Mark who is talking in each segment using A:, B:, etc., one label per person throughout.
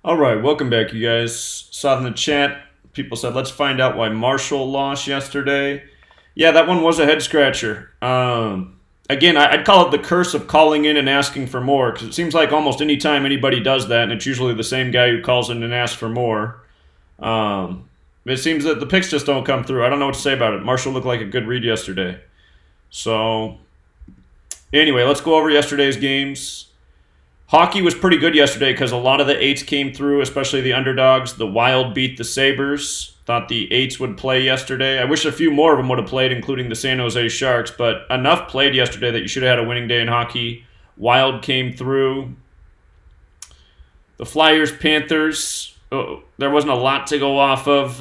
A: All right, welcome back, you guys. Saw in the chat, people said, let's find out why Marshall lost yesterday. Yeah, that one was a head scratcher. Again, I'd call it the curse of calling in and asking for more, because it seems like almost any time anybody does that, and it's usually the same guy who calls in and asks for more. It seems that the picks just don't come through. I don't know what to say about it. Marshall looked like a good read yesterday. So, anyway, let's go over yesterday's games. Hockey was pretty good yesterday because a lot of the eights came through, especially the underdogs. The Wild beat the Sabres. Thought the eights would play yesterday. I wish a few more of them would have played, including the San Jose Sharks, but enough played yesterday that you should have had a winning day in hockey. Wild came through. The Flyers, Panthers, there wasn't a lot to go off of.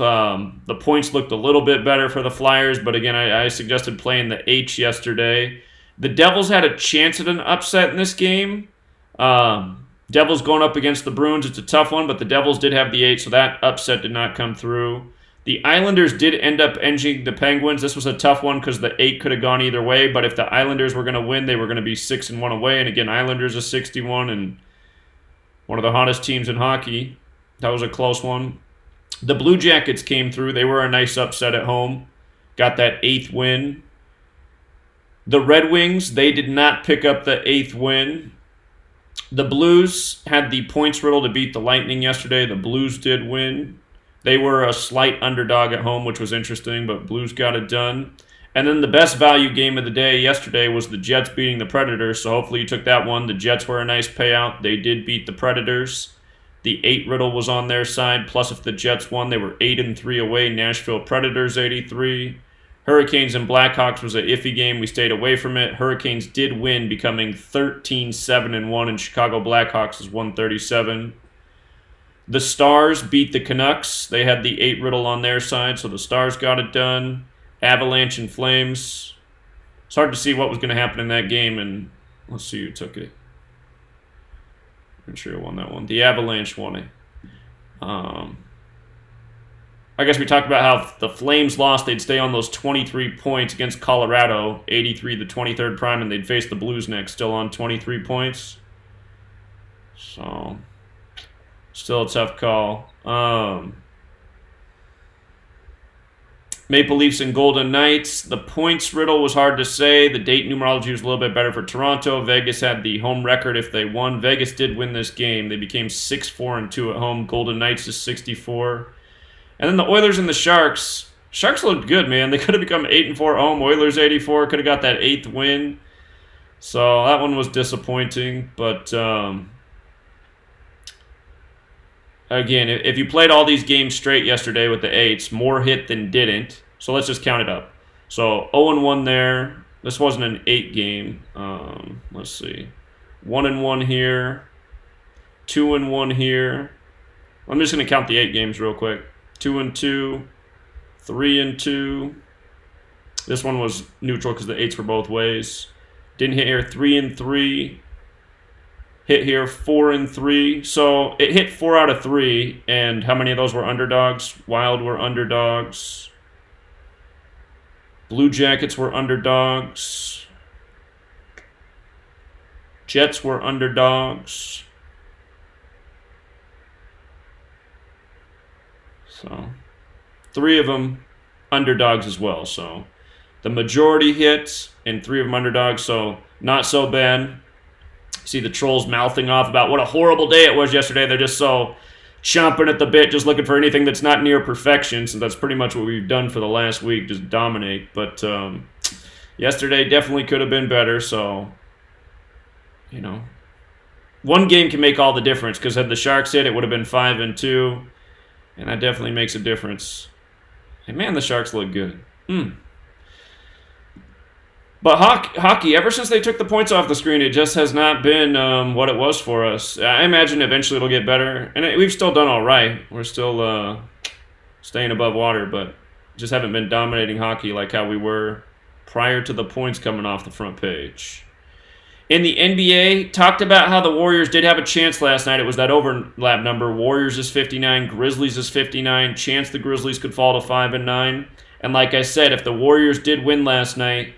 A: The points looked a little bit better for the Flyers, but again, I suggested playing the H yesterday. The Devils had a chance at an upset in this game. Devils going up against the Bruins, it's a tough one, but the Devils did have the 8, so that upset did not come through. The Islanders did end up edging the Penguins. This was a tough one because the 8 could have gone either way, but if the Islanders were going to win, they were going to be 6-1 away, and again, Islanders are 61 and one of the hottest teams in hockey. That was a close one. The Blue Jackets came through. They were a nice upset at home. Got that 8th win. The Red Wings, they did not pick up the 8th win. The Blues had the points riddle to beat the Lightning yesterday. The Blues did win. They were a slight underdog at home, which was interesting, but Blues got it done. And then the best value game of the day yesterday was the Jets beating the Predators, so hopefully you took that one. The Jets were a nice payout. They did beat the Predators. The 8 riddle was on their side, plus if the Jets won, they were 8-3 away. Nashville Predators 83. Hurricanes and Blackhawks was an iffy game. We stayed away from it. Hurricanes did win, becoming 13-7-1, and Chicago Blackhawks is 137. The Stars beat the Canucks. They had the 8 riddle on their side, so the Stars got it done. Avalanche and Flames. It's hard to see what was going to happen in that game, and let's see who took it. I'm sure who won that one. The Avalanche won it. I guess we talked about how the Flames lost. They'd stay on those 23 points against Colorado, 83 the 23rd prime, and they'd face the Blues next, still on 23 points. So, still a tough call. Maple Leafs and Golden Knights. The points riddle was hard to say. The date numerology was a little bit better for Toronto. Vegas had the home record if they won. Vegas did win this game. They became 6-4-2 at home. Golden Knights is 64. And then the Oilers and the Sharks. Sharks looked good, man. They could have become 8-4 at home. Oilers 84. Could have got that 8th win. So that one was disappointing. But again, if you played all these games straight yesterday with the 8s, more hit than didn't. So let's just count it up. So 0-1 there. This wasn't an 8 game. Let's see. 1-1 here. 2-1 here. I'm just going to count the 8 games real quick. 2-2, 3-2. This one was neutral because the 8s were both ways. Didn't hit here. 3-3. Hit here 4-3. So it hit 4 out of 3. And how many of those were underdogs? Wild were underdogs. Blue Jackets were underdogs. Jets were underdogs. So 3 of them underdogs as well. So the majority hit and 3 of them underdogs. So not so bad. See the trolls mouthing off about what a horrible day it was yesterday. They're just so chomping at the bit, just looking for anything that's not near perfection. So that's pretty much what we've done for the last week, just dominate. But yesterday definitely could have been better. So, you know, one game can make all the difference because had the Sharks hit, it would have been 5-2. And that definitely makes a difference. And man, the Sharks look good. But hockey, ever since they took the points off the screen, it just has not been what it was for us. I imagine eventually it'll get better. And we've still done all right. We're still staying above water, but just haven't been dominating hockey like how we were prior to the points coming off the front page. In the NBA, talked about how the Warriors did have a chance last night. It was that overlap number. Warriors is 59, Grizzlies is 59. Chance the Grizzlies could fall to 5-9. And like I said, if the Warriors did win last night,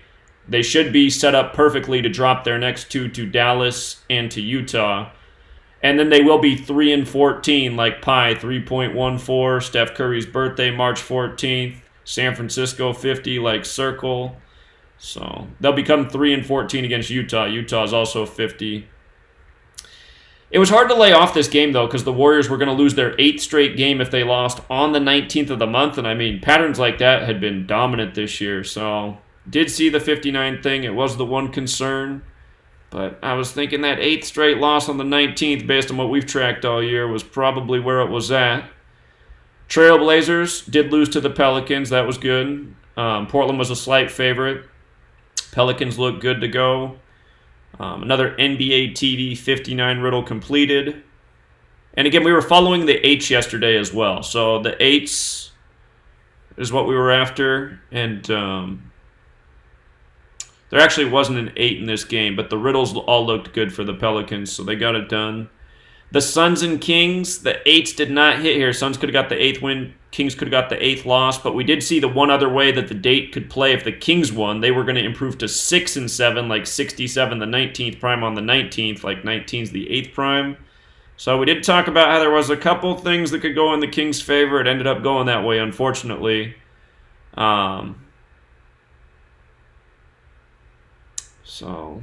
A: they should be set up perfectly to drop their next 2 to Dallas and to Utah. And then they will be 3-14 like pi, 3.14. Steph Curry's birthday, March 14th. San Francisco 50 like circle. So they'll become 3-14 against Utah. Utah is also 50. It was hard to lay off this game, though, because the Warriors were going to lose their 8th straight game if they lost on the 19th of the month. And, I mean, patterns like that had been dominant this year. So, did see the 59 thing. It was the one concern. But I was thinking that 8th straight loss on the 19th, based on what we've tracked all year, was probably where it was at. Trailblazers did lose to the Pelicans. That was good. Portland was a slight favorite. Pelicans looked good to go. Another NBA TV 59 riddle completed. And again, we were following the 8s yesterday as well. So the 8s is what we were after. And there actually wasn't an 8 in this game, but the riddles all looked good for the Pelicans, so they got it done. The Suns and Kings, the 8s did not hit here. Suns could have got the 8th win. Kings could have got the 8th loss, but we did see the one other way that the date could play. If the Kings won, they were going to improve to 6-7, like 67 the 19th prime on the 19th, like 19's the 8th prime. So we did talk about how there was a couple things that could go in the Kings' favor. It ended up going that way, unfortunately. So,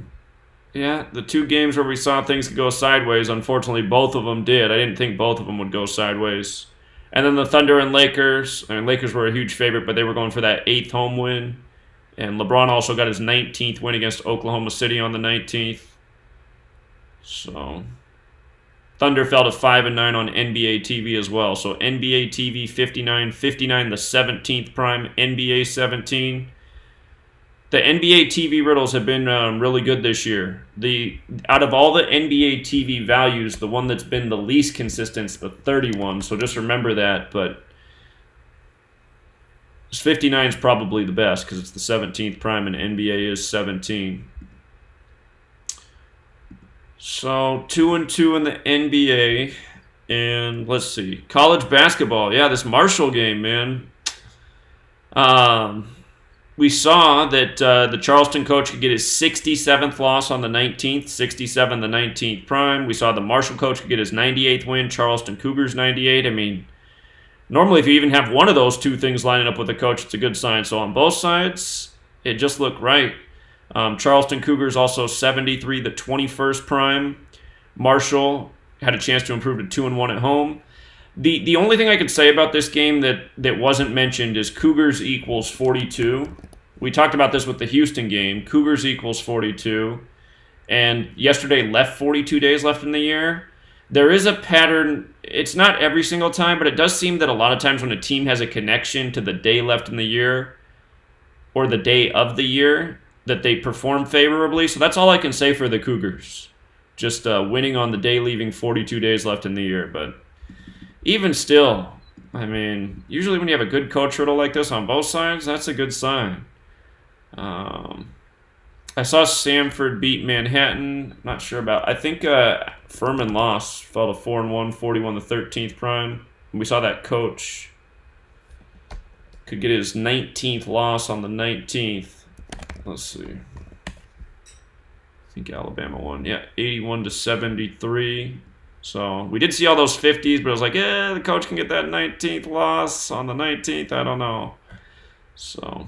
A: yeah, the 2 games where we saw things could go sideways, unfortunately, both of them did. I didn't think both of them would go sideways. And then the Thunder and Lakers. I mean, Lakers were a huge favorite, but they were going for that 8th home win. And LeBron also got his 19th win against Oklahoma City on the 19th. So, Thunder fell to 5-9 on NBA TV as well. So, NBA TV 59, 59 the 17th prime, NBA 17. The NBA TV riddles have been really good this year. Out of all the NBA TV values, the one that's been the least consistent is the 31. So just remember that. But 59 is probably the best because it's the 17th prime and NBA is 17. So 2-2 in the NBA. And let's see. College basketball. Yeah, this Marshall game, man. We saw that the Charleston coach could get his 67th loss on the 19th, 67 the 19th prime. We saw the Marshall coach could get his 98th win, Charleston Cougars 98. I mean, normally if you even have one of those 2 things lining up with the coach, it's a good sign. So on both sides, it just looked right. Charleston Cougars also 73 the 21st prime. Marshall had a chance to improve to 2-1 at home. The only thing I could say about this game that wasn't mentioned is Cougars equals 42. We talked about this with the Houston game. Cougars equals 42. And yesterday left 42 days left in the year. There is a pattern. It's not every single time, but it does seem that a lot of times when a team has a connection to the day left in the year or the day of the year, that they perform favorably. So that's all I can say for the Cougars. Just winning on the day leaving 42 days left in the year. But even still, I mean, usually when you have a good coach riddle like this on both sides, that's a good sign. I saw Samford beat Manhattan. Not sure about. I think Furman lost, fell to 4-1, 41 the 13th prime. We saw that coach could get his 19th loss on the 19th. Let's see. I think Alabama won. Yeah, 81 to 73. So we did see all those 50s, but I was like, yeah, the coach can get that 19th loss on the 19th. I don't know. So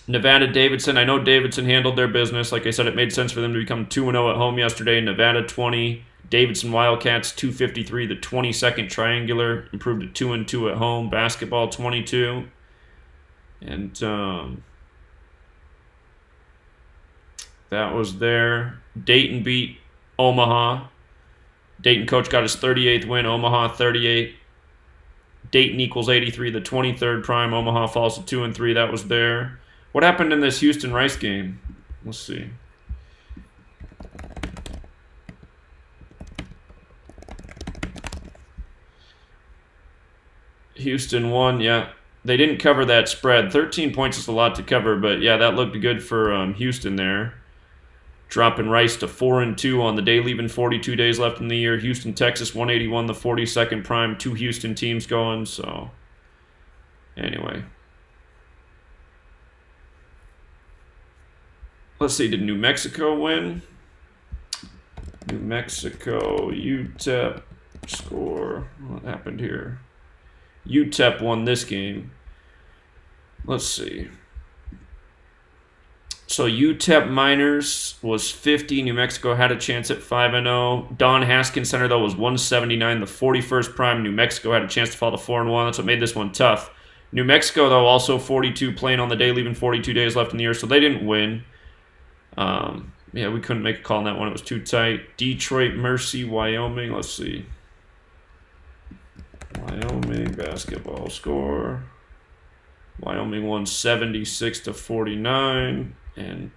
A: Nevada Davidson. I know Davidson handled their business. Like I said, it made sense for them to become 2-0 at home yesterday. Nevada 20. Davidson Wildcats 253. The 22nd triangular improved to 2-2 at home. Basketball 22. And that was there. Dayton beat Omaha. Dayton coach got his 38th win, Omaha 38. Dayton equals 83, the 23rd prime. Omaha falls to 2-3. That was there. What happened in this Houston-Rice game? Let's see. Houston won, yeah. They didn't cover that spread. 13 points is a lot to cover, but yeah, that looked good for Houston there. Dropping Rice to 4-2 on the day, leaving 42 days left in the year. Houston, Texas, 181, the 42nd prime. 2 Houston teams going, so anyway. Let's see, did New Mexico win? New Mexico, UTEP score. What happened here? UTEP won this game. Let's see. So UTEP Miners was 50. New Mexico had a chance at 5-0. Don Haskins Center, though, was 179. The 41st prime. New Mexico had a chance to fall to 4-1. That's what made this one tough. New Mexico, though, also 42, playing on the day, leaving 42 days left in the year, so they didn't win. Yeah, we couldn't make a call on that one. It was too tight. Detroit Mercy, Wyoming. Let's see. Wyoming basketball score. Wyoming won 76-49. And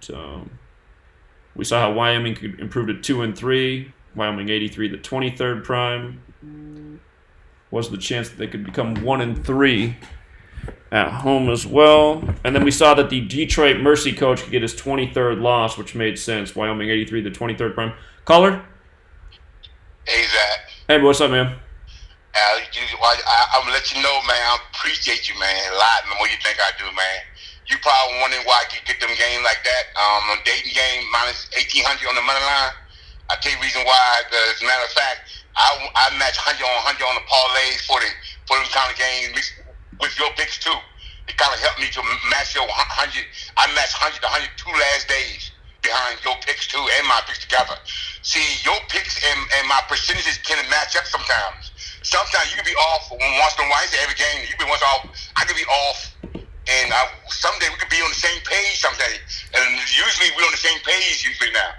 A: we saw how Wyoming could improve to 2-3. Wyoming 83, the 23rd prime. Was the chance that they could become 1-3 at home as well. And then we saw that the Detroit Mercy coach could get his 23rd loss, which made sense. Wyoming 83, the 23rd prime. Caller?
B: Hey, Zach.
A: Hey, what's up, man?
B: I'm going to let you know, man, I appreciate you, man, a lot more you think I do, man. You probably wondering why I could get them games like that. On Dayton game, minus 1,800 on the money line. I tell you the reason why. As a matter of fact, I match 100 on 100 on the parlays for them kind of games mixed with your picks too. It kind of helped me to match your 100. I matched 100 to 100 2 last days behind your picks too and my picks together. See, your picks and my percentages can match up sometimes. Sometimes you can be off once in a while. I say every game, you can be once off. I could be off. And someday we could be on the same page someday. And usually we're on the same page usually now.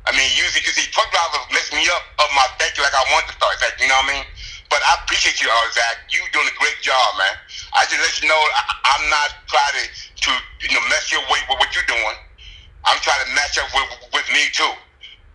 B: I mean, usually because these truck drivers mess me up of my thinking like I want to start thinking, you know what I mean? But I appreciate you, Zach. You doing a great job, man. I just let you know I'm not trying to mess your way with what you're doing. I'm trying to match up with me too.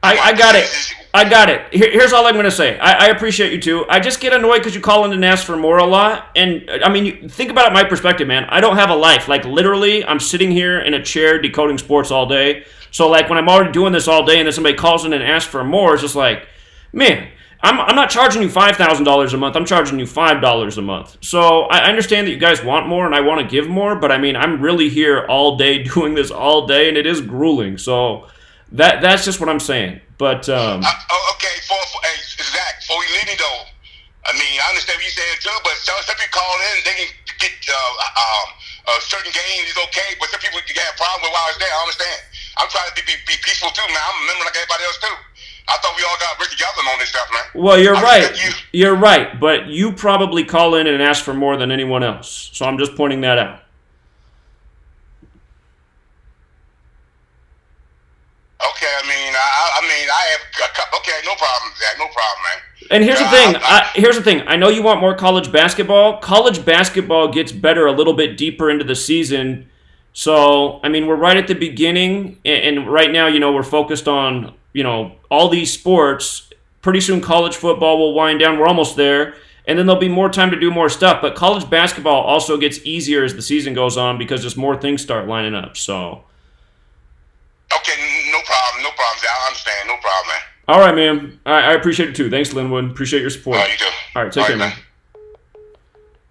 A: I got it. I got it. Here's all I'm going to say. I appreciate you too. I just get annoyed because you call in and ask for more a lot. And, I mean, think about it my perspective, man. I don't have a life. Like, literally, I'm sitting here in a chair decoding sports all day. So, like, when I'm already doing this all day and then somebody calls in and asks for more, it's just like, man, I'm not charging you $5,000 a month. I'm charging you $5 a month. So, I understand that you guys want more and I want to give more. But, I mean, I'm really here all day doing this all day, and it is grueling. So, that's just what I'm saying. But
B: okay, hey, Zach, before we leave though, I mean, I understand what you're saying too, but some people call in, they can get certain games is okay, but some people can have a problem with while it's there. I understand. I'm trying to be peaceful too, man. I'm a member like everybody else too. I thought we all got work together on this stuff, man.
A: Well, you're right. You're right, but you probably call in and ask for more than anyone else. So I'm just pointing that out.
B: Okay, I have a couple. Okay, no problem, Zach. No problem, man.
A: And here's the thing. Here's the thing. I know you want more college basketball. College basketball gets better a little bit deeper into the season. So, I mean, we're right at the beginning, and right now, we're focused on, all these sports. Pretty soon, college football will wind down. We're almost there. And then there'll be more time to do more stuff. But college basketball also gets easier as the season goes on because just more things start lining up. So.
B: Okay, no problem, Zach. I understand. No problem, man.
A: All right, man. I appreciate it, too. Thanks, Linwood. Appreciate your support.
B: Oh, you too.
A: All right, take care, man.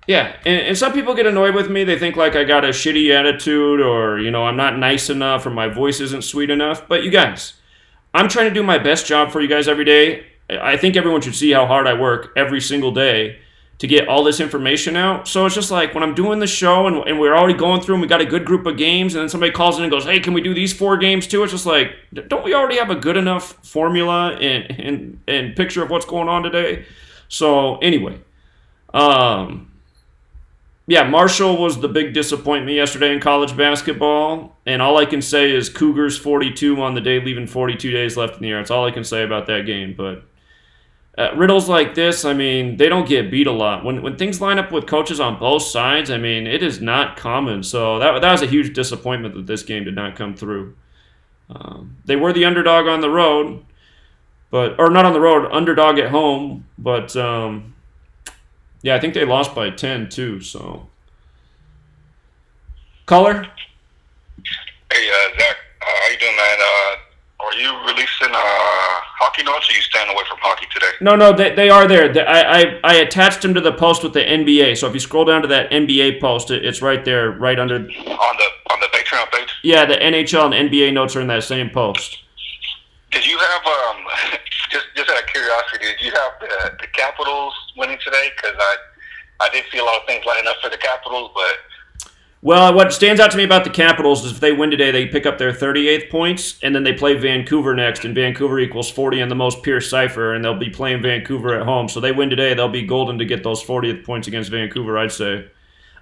A: Yeah, and some people get annoyed with me. They think, like, I got a shitty attitude or, I'm not nice enough or my voice isn't sweet enough. But you guys, I'm trying to do my best job for you guys every day. I think everyone should see how hard I work every single day to get all this information out. So it's just like when I'm doing the show and we're already going through and we got a good group of games and then somebody calls in and goes, hey, can we do these 4 games too? It's just like, don't we already have a good enough formula and picture of what's going on today? So anyway, Marshall was the big disappointment yesterday in college basketball. And all I can say is Cougars 42 on the day, leaving 42 days left in the year. That's all I can say about that game. But riddles like this, I mean, they don't get beat a lot. When things line up with coaches on both sides, I mean, it is not common. So that was a huge disappointment that this game did not come through. They were the underdog on the road, or not on the road, underdog at home. But, I think they lost by 10 too, so. Caller?
C: Hey, Zach, how you doing, man? Are you releasing hockey notes, or are you staying away from hockey today?
A: No, they are there. I attached them to the post with the NBA. So if you scroll down to that NBA post, it's right there, right under.
C: On the Patreon page?
A: Yeah, the NHL and NBA notes are in that same post.
C: Did you have just out of curiosity, did you have the Capitals winning today? Because I did see a lot of things lining up for the Capitals, but.
A: Well, what stands out to me about the Capitals is if they win today, they pick up their 38th points, and then they play Vancouver next, and Vancouver equals 40 on the most pure cipher, and they'll be playing Vancouver at home. So they win today, they'll be golden to get those 40th points against Vancouver, I'd say.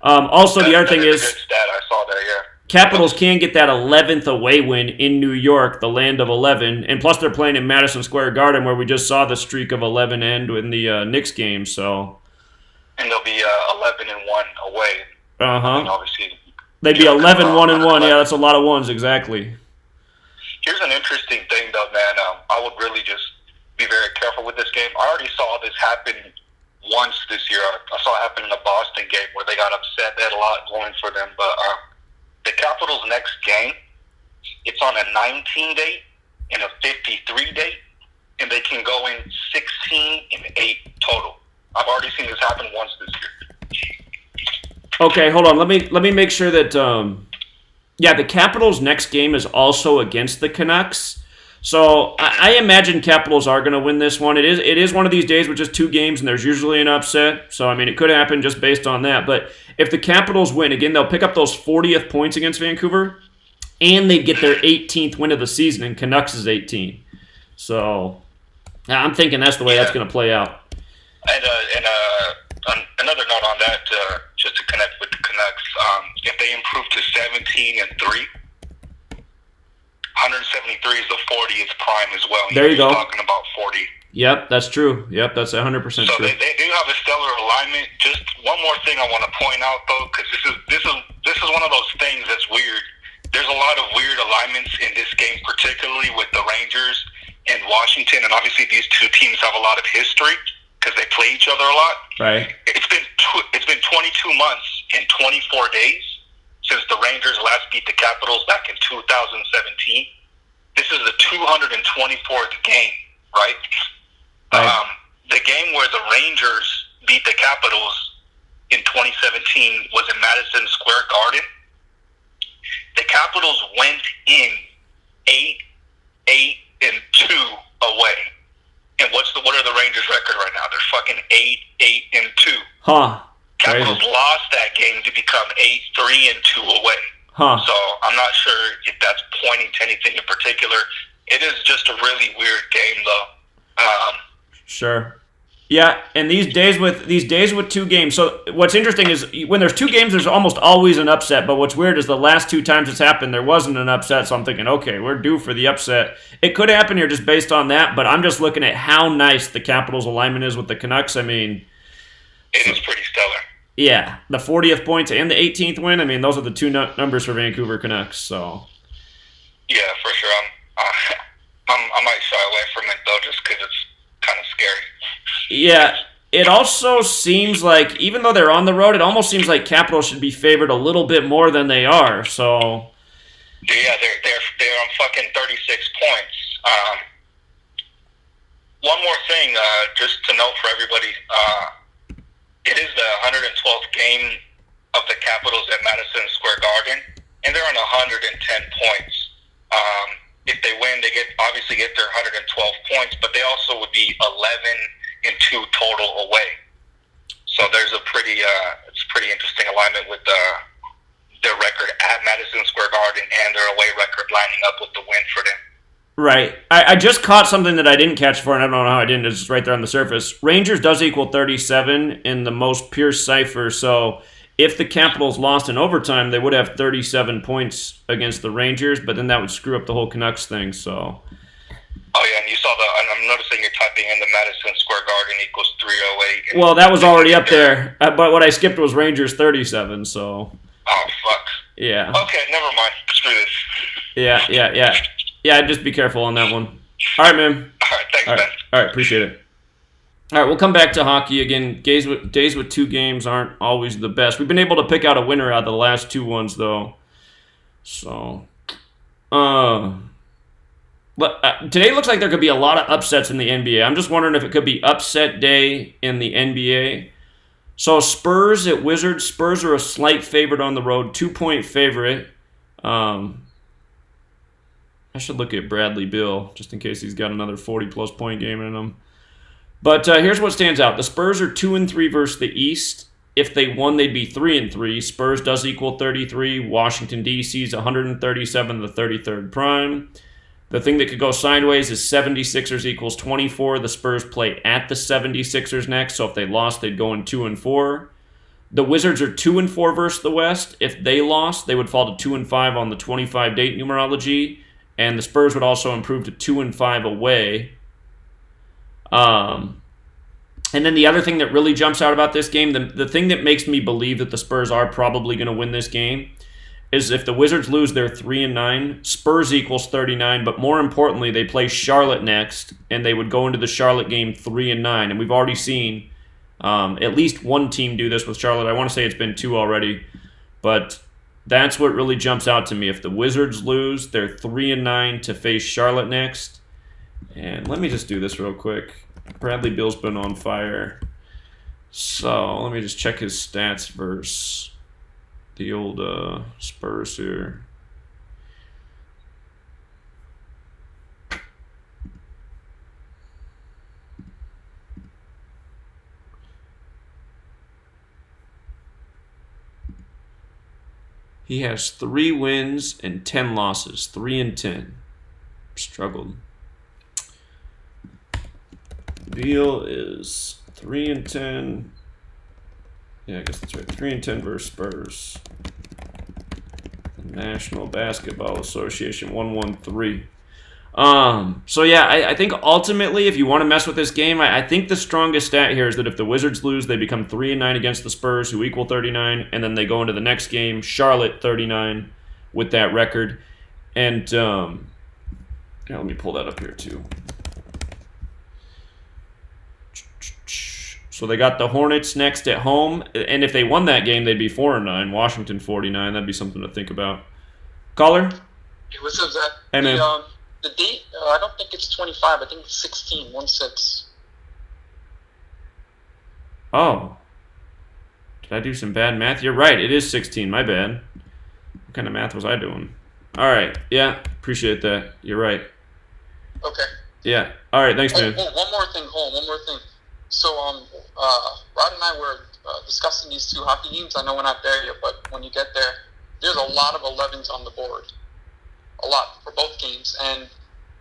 A: Also, the other thing is,
C: a good stat. I saw that, yeah.
A: Capitals can get that 11th away win in New York, the land of 11, and plus they're playing in Madison Square Garden, where we just saw the streak of 11 end in the Knicks game. So,
C: and they'll be 11-1 away. Obviously,
A: they'd be 11-1-1. Yeah, that's a lot of ones, exactly.
C: Here's an interesting thing, though, man. I would really just be very careful with this game. I already saw this happen once this year. I saw it happen in the Boston game where they got upset. They had a lot going for them, but the Capitals' next game, it's on a 19 date and a 53 date, and they can go in 16-8 total. I've already seen this happen once this year.
A: Okay, hold on. Let me make sure that the Capitals' next game is also against the Canucks. So I imagine Capitals are going to win this one. It is one of these days with just 2 games, and there's usually an upset. So I mean, it could happen just based on that. But if the Capitals win again, they'll pick up those 40th points against Vancouver, and they'd get their 18th win of the season, and Canucks is 18. So I'm thinking that's the way that's going to play out.
C: And another note on that, just to connect with the Canucks, if they improve to 17-3, 173 is the 40th prime as well.
A: There you go.
C: Talking about 40.
A: Yep, that's true. Yep, that's 100% true.
C: So they do have a stellar alignment. Just one more thing I want to point out, though, because this is one of those things that's weird. There's a lot of weird alignments in this game, particularly with the Rangers and Washington, and obviously these two teams have a lot of history because they play each other a lot.
A: Right.
C: It's been 22 months and 24 days since the Rangers last beat the Capitals back in 2017. This is the 224th game, right? The game where the Rangers beat the Capitals in 2017 was in Madison Square Garden. The Capitals went in 8-2 away. And what are the Rangers' record right now? They're fucking 8-2.
A: Huh.
C: Capitals lost that game to become 8-3-2 away.
A: Huh.
C: So I'm not sure if that's pointing to anything in particular. It is just a really weird game, though.
A: Sure. Yeah, and these days with 2 games. So what's interesting is when there's 2 games, there's almost always an upset. But what's weird is the last 2 times it's happened, there wasn't an upset. So I'm thinking, okay, we're due for the upset. It could happen here just based on that. But I'm just looking at how nice the Capitals' alignment is with the Canucks. I mean,
C: it is pretty stellar.
A: Yeah, the 40th points and the 18th win. I mean, those are the 2 numbers for Vancouver Canucks. So.
C: Yeah, for sure. I might shy away from it though, just because it's kind of scary.
A: Yeah, it also seems like, even though they're on the road, it almost seems like Capitals should be favored a little bit more than they are. So.
C: Yeah, they're on fucking 36 points. One more thing, just to note for everybody, it is the 112th game of the Capitals at Madison Square Garden, and they're on 110 points. If they win, they obviously get their 112 points, but they also would be 11-2 total away. So there's it's a pretty interesting alignment with their record at Madison Square Garden and their away record lining up with the win for them.
A: Right. I just caught something that I didn't catch before, and I don't know how I didn't. It's just right there on the surface. Rangers does equal 37 in the most pure cipher, so if the Capitals lost in overtime, they would have 37 points against the Rangers, but then that would screw up the whole Canucks thing, so.
C: Oh, yeah, and you saw I'm noticing you're typing in the Madison Square Garden equals 308.
A: Well, that was already up there, but what I skipped was Rangers 37, so.
C: Oh, fuck.
A: Yeah.
C: Okay, never mind. Screw this.
A: Yeah. Yeah, just be careful on that one. All right, man.
C: All right, thanks, man.
A: All right, appreciate it. All right, we'll come back to hockey again. Days with 2 games aren't always the best. We've been able to pick out a winner out of the last 2 ones, though. So, but today looks like there could be a lot of upsets in the NBA. I'm just wondering if it could be upset day in the NBA. So Spurs at Wizards. Spurs are a slight favorite on the road, 2-point favorite. I should look at Bradley Beal just in case he's got another 40-plus point game in him. But here's what stands out. The Spurs are 2-3 versus the East. If they won, they'd be 3-3. Spurs does equal 33. Washington, D.C. is 137, the 33rd prime. The thing that could go sideways is 76ers equals 24. The Spurs play at the 76ers next, so if they lost, they'd go in 2-4. The Wizards are 2-4 versus the West. If they lost, they would fall to 2-5 on the 25 date numerology, and the Spurs would also improve to 2-5 away. And then the other thing that really jumps out about this game, the thing that makes me believe that the Spurs are probably going to win this game, is if the Wizards lose, they're 3-9. Spurs equals 39, but more importantly, they play Charlotte next, and they would go into the Charlotte game 3-9. And we've already seen at least one team do this with Charlotte. I want to say it's been 2 already, but that's what really jumps out to me. If the Wizards lose, they're 3-9 to face Charlotte next. And let me just do this real quick. Bradley Beal's been on fire. So let me just check his stats versus the old Spurs here. He has 3 wins and 10 losses. 3-10. Struggled. Beal is 3-10. Yeah, I guess that's right. 3-10 versus Spurs. The National Basketball Association 1-1-3. So yeah, I think ultimately, if you want to mess with this game, I think the strongest stat here is that if the Wizards lose, they become 3-9 against the Spurs, who equal 39, and then they go into the next game, Charlotte 39, with that record. And yeah, let me pull that up here too. So they got the Hornets next at home, and if they won that game, they'd be 4-9. Washington 49. That'd be something to think about. Caller?
D: Hey, what's up, Zach?
A: Hey, man.
D: The date, I don't think it's 25. I think it's 16, 1-6.
A: Oh. Did I do some bad math? You're right. It is 16. My bad. What kind of math was I doing? All right. Yeah. Appreciate that. You're right.
D: Okay.
A: Yeah. All right. Thanks, man.
D: One more thing. So, Rod and I were discussing these 2 hockey games. I know we're not there yet, but when you get there, there's a lot of 11s on the board. A lot for both games. And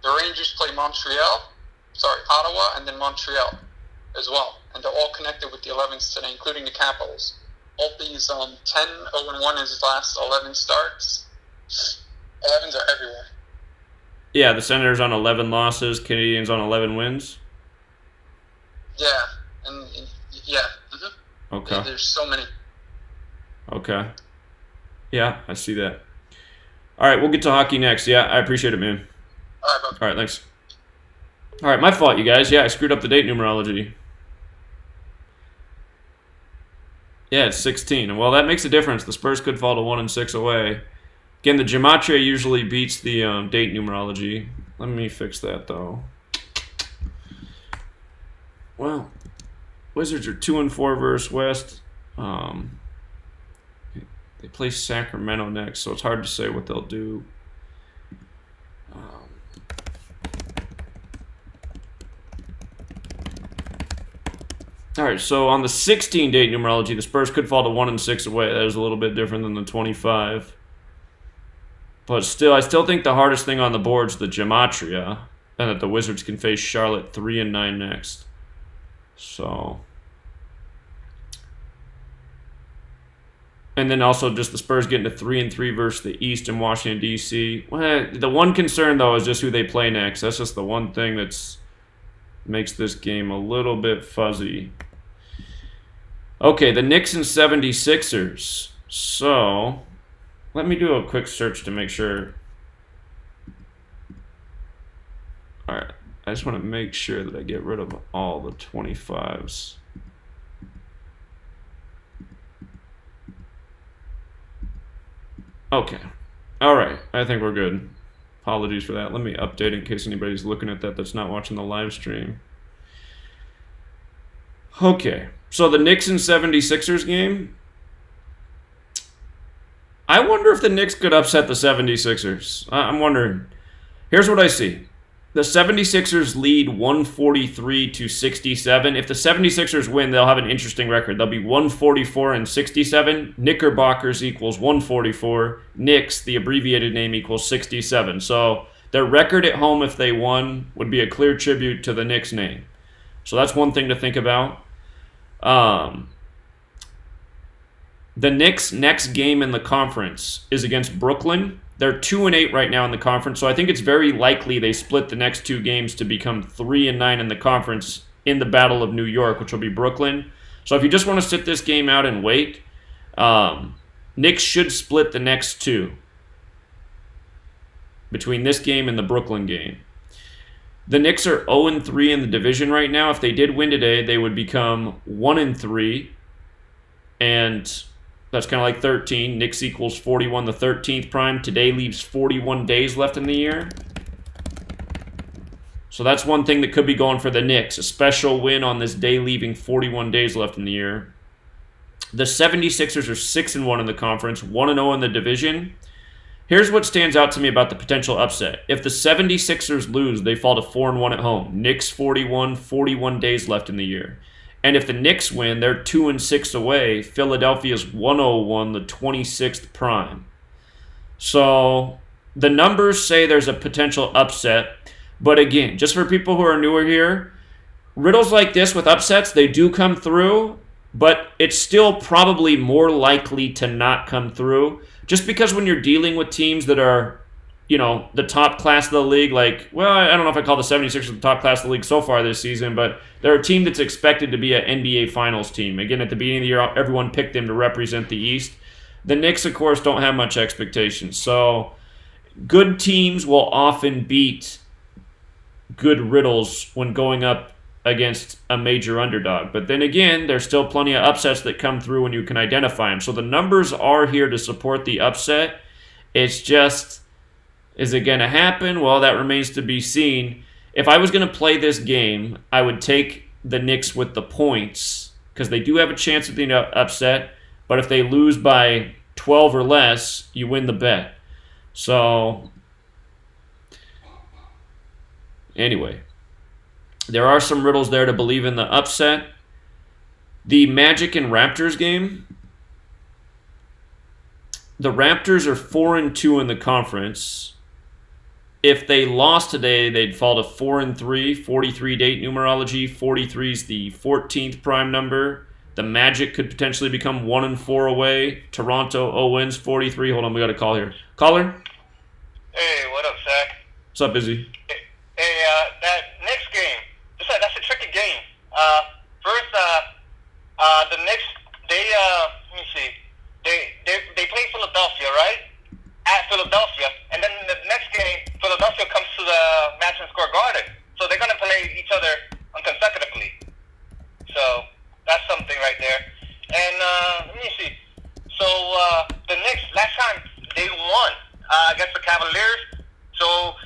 D: the Rangers play Ottawa, and then Montreal as well. And they're all connected with the 11s today, including the Capitals. Both these 10-0-1 is his last 11 starts. 11s are everywhere.
A: Yeah, the Senators on 11 losses, Canadians on 11 wins.
D: Yeah, and yeah. Mm-hmm.
A: Okay.
D: There's so many.
A: Okay. Yeah, I see that. All right, we'll get to hockey next. Yeah, I appreciate it, man.
D: All right, bud.
A: All right, thanks. All right, my fault, you guys. Yeah, I screwed up the date numerology. Yeah, it's 16. Well, that makes a difference. The Spurs could fall to 1-6 away. Again, the Gematria usually beats the date numerology. Let me fix that, though. Well, Wizards are 2-4 versus West. They play Sacramento next, so it's hard to say what they'll do. All right, so on the 16 date numerology, the Spurs could fall to 1-6 away. That is a little bit different than the 25. But still, I still think the hardest thing on the board is the Gematria, and that the Wizards can face Charlotte 3-9 next. So, and then also just the Spurs getting to 3-3 versus the East and Washington, D.C. Well, the one concern, though, is just who they play next. That's just the one thing that's makes this game a little bit fuzzy. Okay, the Knicks and 76ers. So, let me do a quick search to make sure. All right, I just want to make sure that I get rid of all the 25s. Okay. All right, I think we're good. Apologies for that. Let me update in case anybody's looking at that that's not watching the live stream. Okay, so the Knicks and 76ers game. I wonder if the Knicks could upset the 76ers. I'm wondering. Here's what I see. The 76ers lead 143-67. If the 76ers win, they'll have an interesting record. They'll be 144-67. Knickerbockers equals 144. Knicks, the abbreviated name, equals 67. So their record at home, if they won, would be a clear tribute to the Knicks name. So that's one thing to think about. The Knicks' next game in the conference is against Brooklyn. They're 2-8 right now in the conference, so I think it's very likely they split the next two games to become 3-9 in the conference in the Battle of New York, which will be Brooklyn. So if you just want to sit this game out and wait, Knicks should split the next two between this game and the Brooklyn game. The Knicks are 0-3 in the division right now. If they did win today, they would become 1-3, and that's kind of like 13. Knicks equals 41, the 13th prime. Today leaves 41 days left in the year. So that's one thing that could be going for the Knicks. A special win on this day leaving 41 days left in the year. The 76ers are 6-1 in the conference, 1-0 in the division. Here's what stands out to me about the potential upset. If the 76ers lose, they fall to 4-1 at home. Knicks 41 days left in the year. And if the Knicks win, they're 2-6 away. Philadelphia's 101, the 26th prime. So the numbers say there's a potential upset. But again, just for people who are newer here, riddles like this with upsets, they do come through, but it's still probably more likely to not come through. Just because when you're dealing with teams that are, the top class of the league, like, well, I don't know if I call the 76ers the top class of the league so far this season, but they're a team that's expected to be an NBA Finals team. Again, at the beginning of the year, everyone picked them to represent the East. The Knicks, of course, don't have much expectations. So good teams will often beat good riddles when going up against a major underdog. But then again, there's still plenty of upsets that come through when you can identify them. So the numbers are here to support the upset. It's just, is it going to happen? Well, that remains to be seen. If I was going to play this game, I would take the Knicks with the points because they do have a chance of being upset. But if they lose by 12 or less, you win the bet. So, anyway, there are some riddles there to believe in the upset. The Magic and Raptors game. The Raptors are 4-2 in the conference. If they lost today, they'd fall to 4-3, 43 date numerology. 43 is the 14th prime number. The Magic could potentially become 1-4 away. Toronto 0 wins, 43. Hold on, we got a call here. Caller?
C: Hey, what up, Zach?
A: What's up, Izzy?
C: Hey, that next game, that's a tricky game. First, the Knicks, let me see, they play Philadelphia, right? At Philadelphia, and then the next game, Philadelphia comes to the Madison Square Garden, so they're gonna play each other consecutively. So that's something right there. And let me see. So the Knicks last time they won against the Cavaliers. So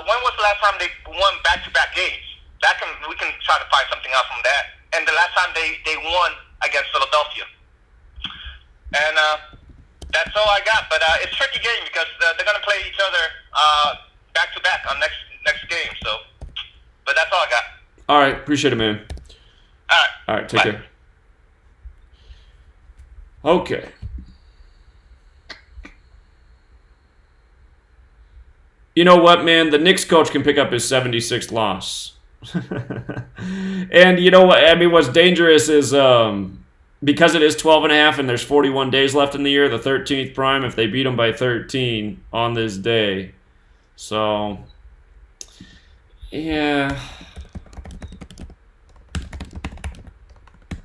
C: when was the last time they won back-to-back games? We can try to find something out from that. And the last time they won against Philadelphia. And that's all I got. But it's a tricky game because they're going to play each other back-to-back on next game. So, but that's all I got.
A: All right. Appreciate it, man.
C: All
A: right. Take care. Okay. You know what, man? The Knicks coach can pick up his 76th loss. And you know what? I mean, what's dangerous is because it is 12.5 and there's 41 days left in the year, the 13th prime, if they beat them by 13 on this day. So, yeah.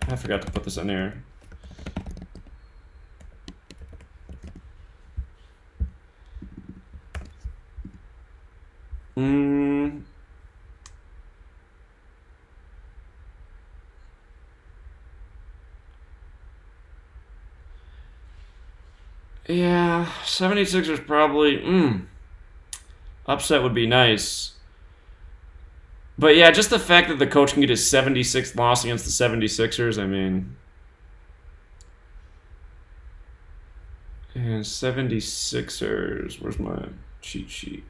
A: I forgot to put this in here. Yeah, 76ers probably. Upset would be nice. But yeah, just the fact that the coach can get his 76th loss against the 76ers, I mean. And 76ers, where's my cheat sheet?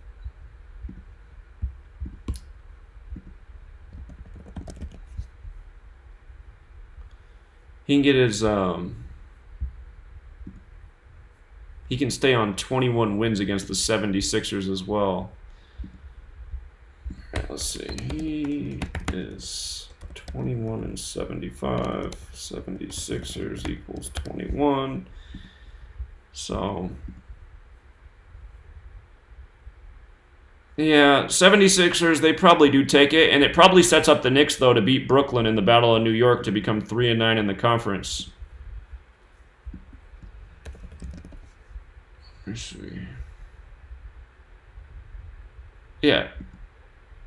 A: He can get his he can stay on 21 wins against the 76ers as well. Let's see. He is 21 and 75. 76ers equals 21. So, yeah, 76ers, they probably do take it. And it probably sets up the Knicks, though, to beat Brooklyn in the Battle of New York to become 3-9 in the conference. Let's see. Yeah.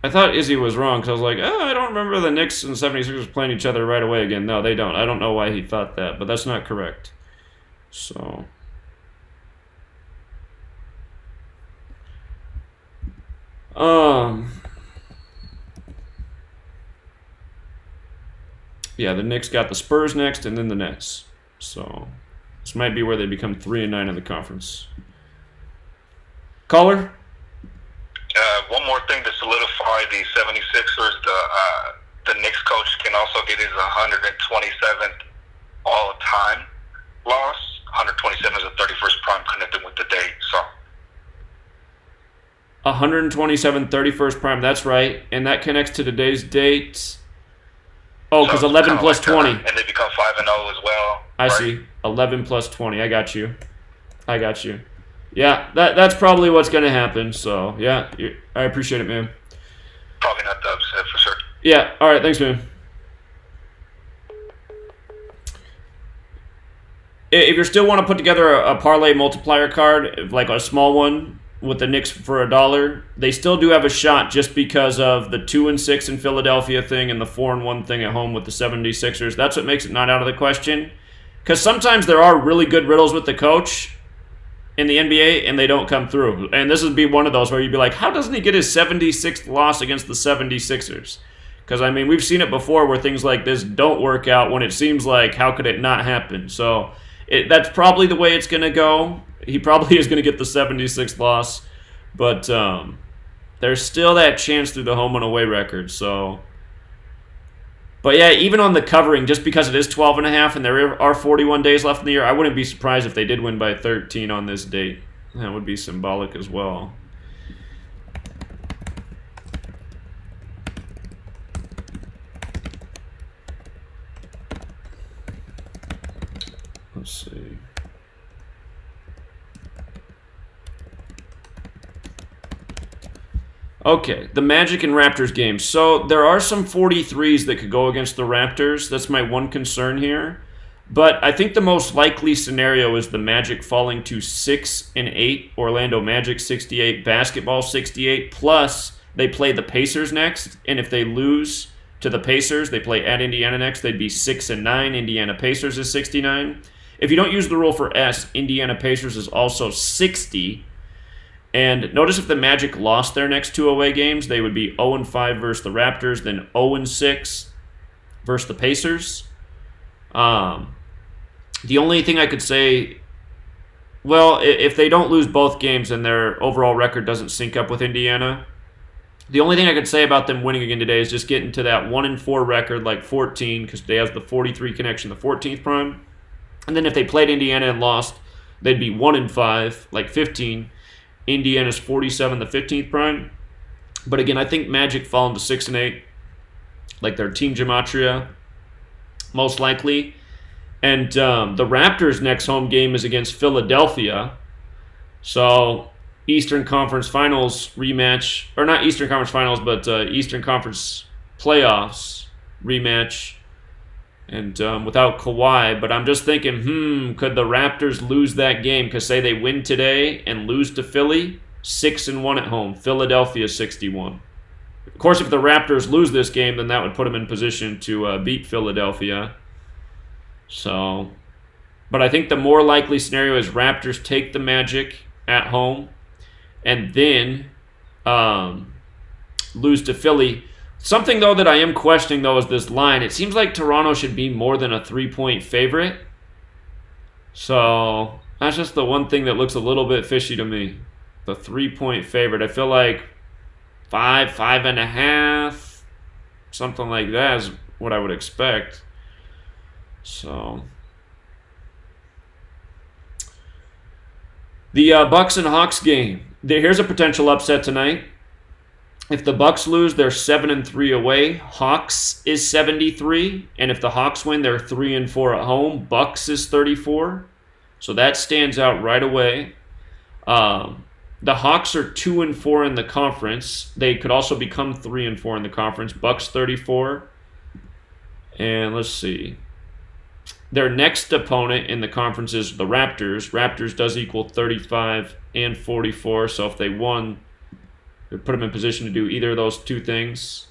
A: I thought Izzy was wrong because I was like, I don't remember the Knicks and 76ers playing each other right away again. No, they don't. I don't know why he thought that, but that's not correct. So, yeah, the Knicks got the Spurs next and then the Nets. So, this might be where they become 3-9 in the conference. Caller?
C: One more thing to solidify the 76ers, the Knicks coach can also get his 127th all-time loss. 127 is the 31st prime connected with the date. So
A: 127 31st prime, that's right. And that connects to today's date. Oh, because 11 plus 20.
C: And they become 5-0 as well.
A: I see. 11 plus 20. I got you. Yeah, that's probably what's going to happen. So, yeah, I appreciate it, man.
C: Probably not the upset for sure.
A: Yeah, all right, thanks, man. If you still want to put together a parlay multiplier card, like a small one with the Knicks for $1, they still do have a shot just because of the 2-6 in Philadelphia thing and the 4-1 thing at home with the 76ers. That's what makes it not out of the question. Because sometimes there are really good riddles with the coach in the NBA, and they don't come through. And this would be one of those where you'd be like, how doesn't he get his 76th loss against the 76ers? Because, I mean, we've seen it before where things like this don't work out when it seems like, how could it not happen? So that's probably the way it's going to go. He probably is going to get the 76th loss. But there's still that chance through the home and away record. So, but yeah, even on the covering, just because it is 12.5 and there are 41 days left in the year, I wouldn't be surprised if they did win by 13 on this date. That would be symbolic as well. Let's see. Okay, the Magic and Raptors game. So there are some 43s that could go against the Raptors. That's my one concern here. But I think the most likely scenario is the Magic falling to 6-8. Orlando Magic 68, basketball 68. Plus, they play the Pacers next. And if they lose to the Pacers, they play at Indiana next. They'd be 6-9. Indiana Pacers is 69. If you don't use the rule for S, Indiana Pacers is also 60. And notice if the Magic lost their next 2 away games, they would be 0-5 versus the Raptors, then 0-6 versus the Pacers. The only thing I could say, well, if they don't lose both games and their overall record doesn't sync up with Indiana, the only thing I could say about them winning again today is just getting to that 1-4 record like 14, because they have the 43 connection, the 14th prime. And then if they played Indiana and lost, they'd be 1-5, like 15. Indiana's 47, the 15th prime. But again, I think Magic fall into 6-8, like their team Gematria, most likely. And the Raptors' next home game is against Philadelphia. So Eastern Conference Finals rematch, or not Eastern Conference Finals, but Eastern Conference Playoffs rematch. And without Kawhi, but I'm just thinking, could the Raptors lose that game? Because say they win today and lose to Philly, 6-1 at home. Philadelphia 61. Of course, if the Raptors lose this game, then that would put them in position to beat Philadelphia. So, but I think the more likely scenario is Raptors take the Magic at home and then lose to Philly. Something, though, that I am questioning, though, is this line. It seems like Toronto should be more than a 3-point favorite. So that's just the one thing that looks a little bit fishy to me. The 3-point favorite. I feel like 5.5, something like that is what I would expect. So the Bucks and Hawks game. Here's a potential upset tonight. If the Bucks lose, they're 7-3 away. Hawks is 73, and if the Hawks win, they're 3-4 at home. Bucks is 34, so that stands out right away. The Hawks are 2-4 in the conference. They could also become 3-4 in the conference. Bucks 34, and let's see. Their next opponent in the conference is the Raptors. Raptors does equal 35 and 44, so if they won, it would put them in position to do either of those two things.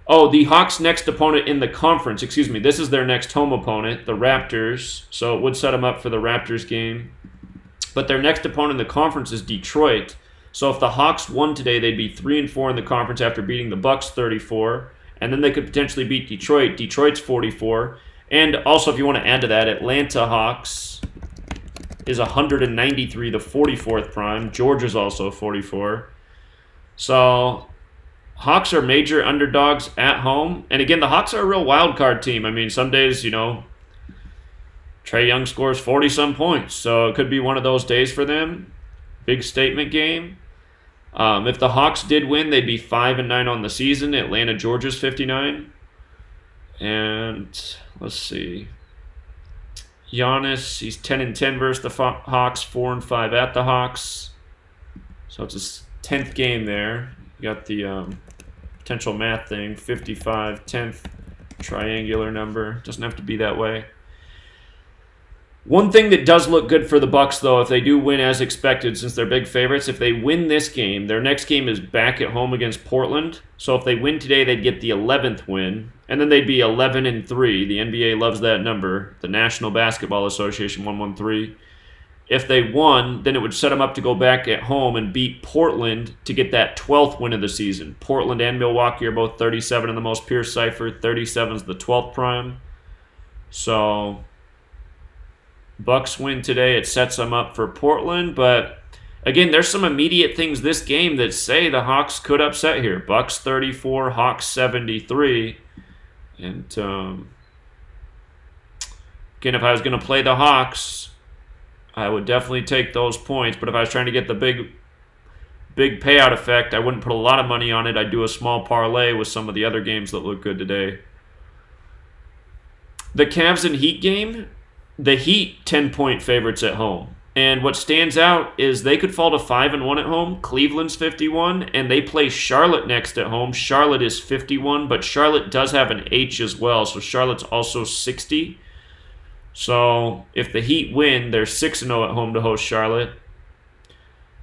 A: Oh, the Hawks' next opponent in the conference, excuse me, this is their next home opponent, the Raptors, so it would set them up for the Raptors game. But their next opponent in the conference is Detroit. So if the Hawks won today, they'd be 3-4 in the conference after beating the Bucks 34. And then they could potentially beat Detroit. Detroit's 44. And also, if you want to add to that, Atlanta Hawks is 193, the 44th prime. Georgia's also 44. So Hawks are major underdogs at home. And again, the Hawks are a real wild card team. I mean, some days, Trae Young scores 40-some points. So it could be one of those days for them. Big statement game. If the Hawks did win, they'd be 5-9 on the season. Atlanta, Georgia's 59. And let's see. Giannis, he's 10-10 versus the Hawks, 4-5 at the Hawks. So it's his 10th game there. You got the potential math thing, 55, 10th triangular number. Doesn't have to be that way. One thing that does look good for the Bucks, though, if they do win as expected, since they're big favorites, if they win this game, their next game is back at home against Portland. So if they win today, they'd get the 11th win, and then they'd be 11-3. The NBA loves that number. The National Basketball Association 113. If they won, then it would set them up to go back at home and beat Portland to get that 12th win of the season. Portland and Milwaukee are both 37 in the most pure cipher. 37 is the 12th prime. So Bucks win today, it sets them up for Portland, but again, there's some immediate things this game that say the Hawks could upset here. Bucks 34, Hawks 73. And again, if I was going to play the Hawks, I would definitely take those points, but if I was trying to get the big payout effect, I wouldn't put a lot of money on it. I'd do a small parlay with some of the other games that look good today. The Cavs and Heat game, the Heat 10-point favorites at home. And what stands out is they could fall to 5-1 at home. Cleveland's 51, and they play Charlotte next at home. Charlotte is 51, but Charlotte does have an H as well, so Charlotte's also 60. So if the Heat win, they're 6-0 at home to host Charlotte.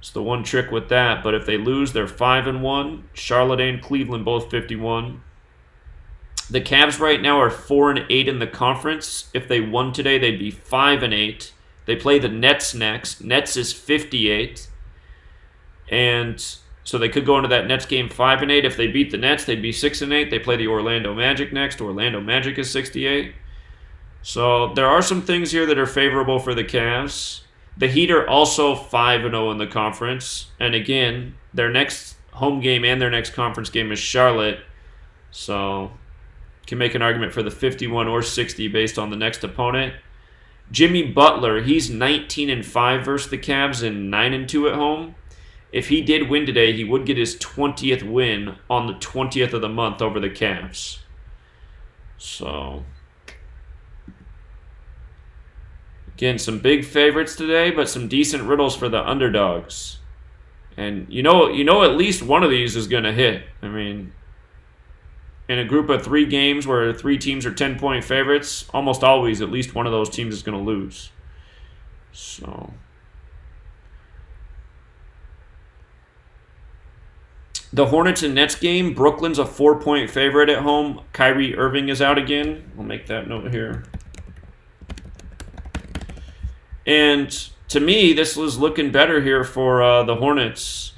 A: It's the one trick with that, but if they lose, they're 5-1. Charlotte and Cleveland both 51. The Cavs right now are 4-8 in the conference. If they won today, they'd be 5-8. They play the Nets next. Nets is 58. And so they could go into that Nets game 5-8. If they beat the Nets, they'd be 6-8. They play the Orlando Magic next. Orlando Magic is 68. So there are some things here that are favorable for the Cavs. The Heat are also 5-0 in the conference. And again, their next home game and their next conference game is Charlotte. So can make an argument for the 51 or 60 based on the next opponent. Jimmy Butler, he's 19-5 versus the Cavs and 9-2 at home. If he did win today, he would get his 20th win on the 20th of the month over the Cavs. So again, some big favorites today, but some decent riddles for the underdogs. And you know at least one of these is going to hit. I mean, in a group of 3 games where 3 teams are 10-point favorites, almost always at least one of those teams is going to lose. So the Hornets and Nets game, Brooklyn's a 4-point favorite at home. Kyrie Irving is out again. I'll make that note here. And to me, this was looking better here for the Hornets.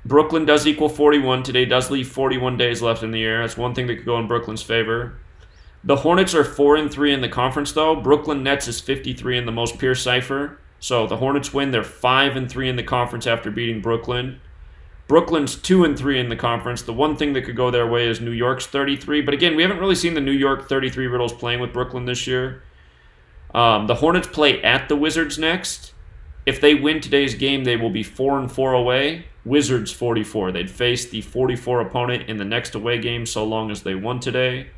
A: Brooklyn does equal 41 today, does leave 41 days left in the year. That's one thing that could go in Brooklyn's favor. The Hornets are 4-3 in the conference, though. Brooklyn Nets is 53 in the most pure cipher. So the Hornets win. They're 5-3 in the conference after beating Brooklyn. Brooklyn's 2-3 in the conference. The one thing that could go their way is New York's 33. But again, we haven't really seen the New York 33 Riddles playing with Brooklyn this year. The Hornets play at the Wizards next. If they win today's game, they will be 4-4 away. Wizards 44. They'd face the 44 opponent in the next away game so long as they won today.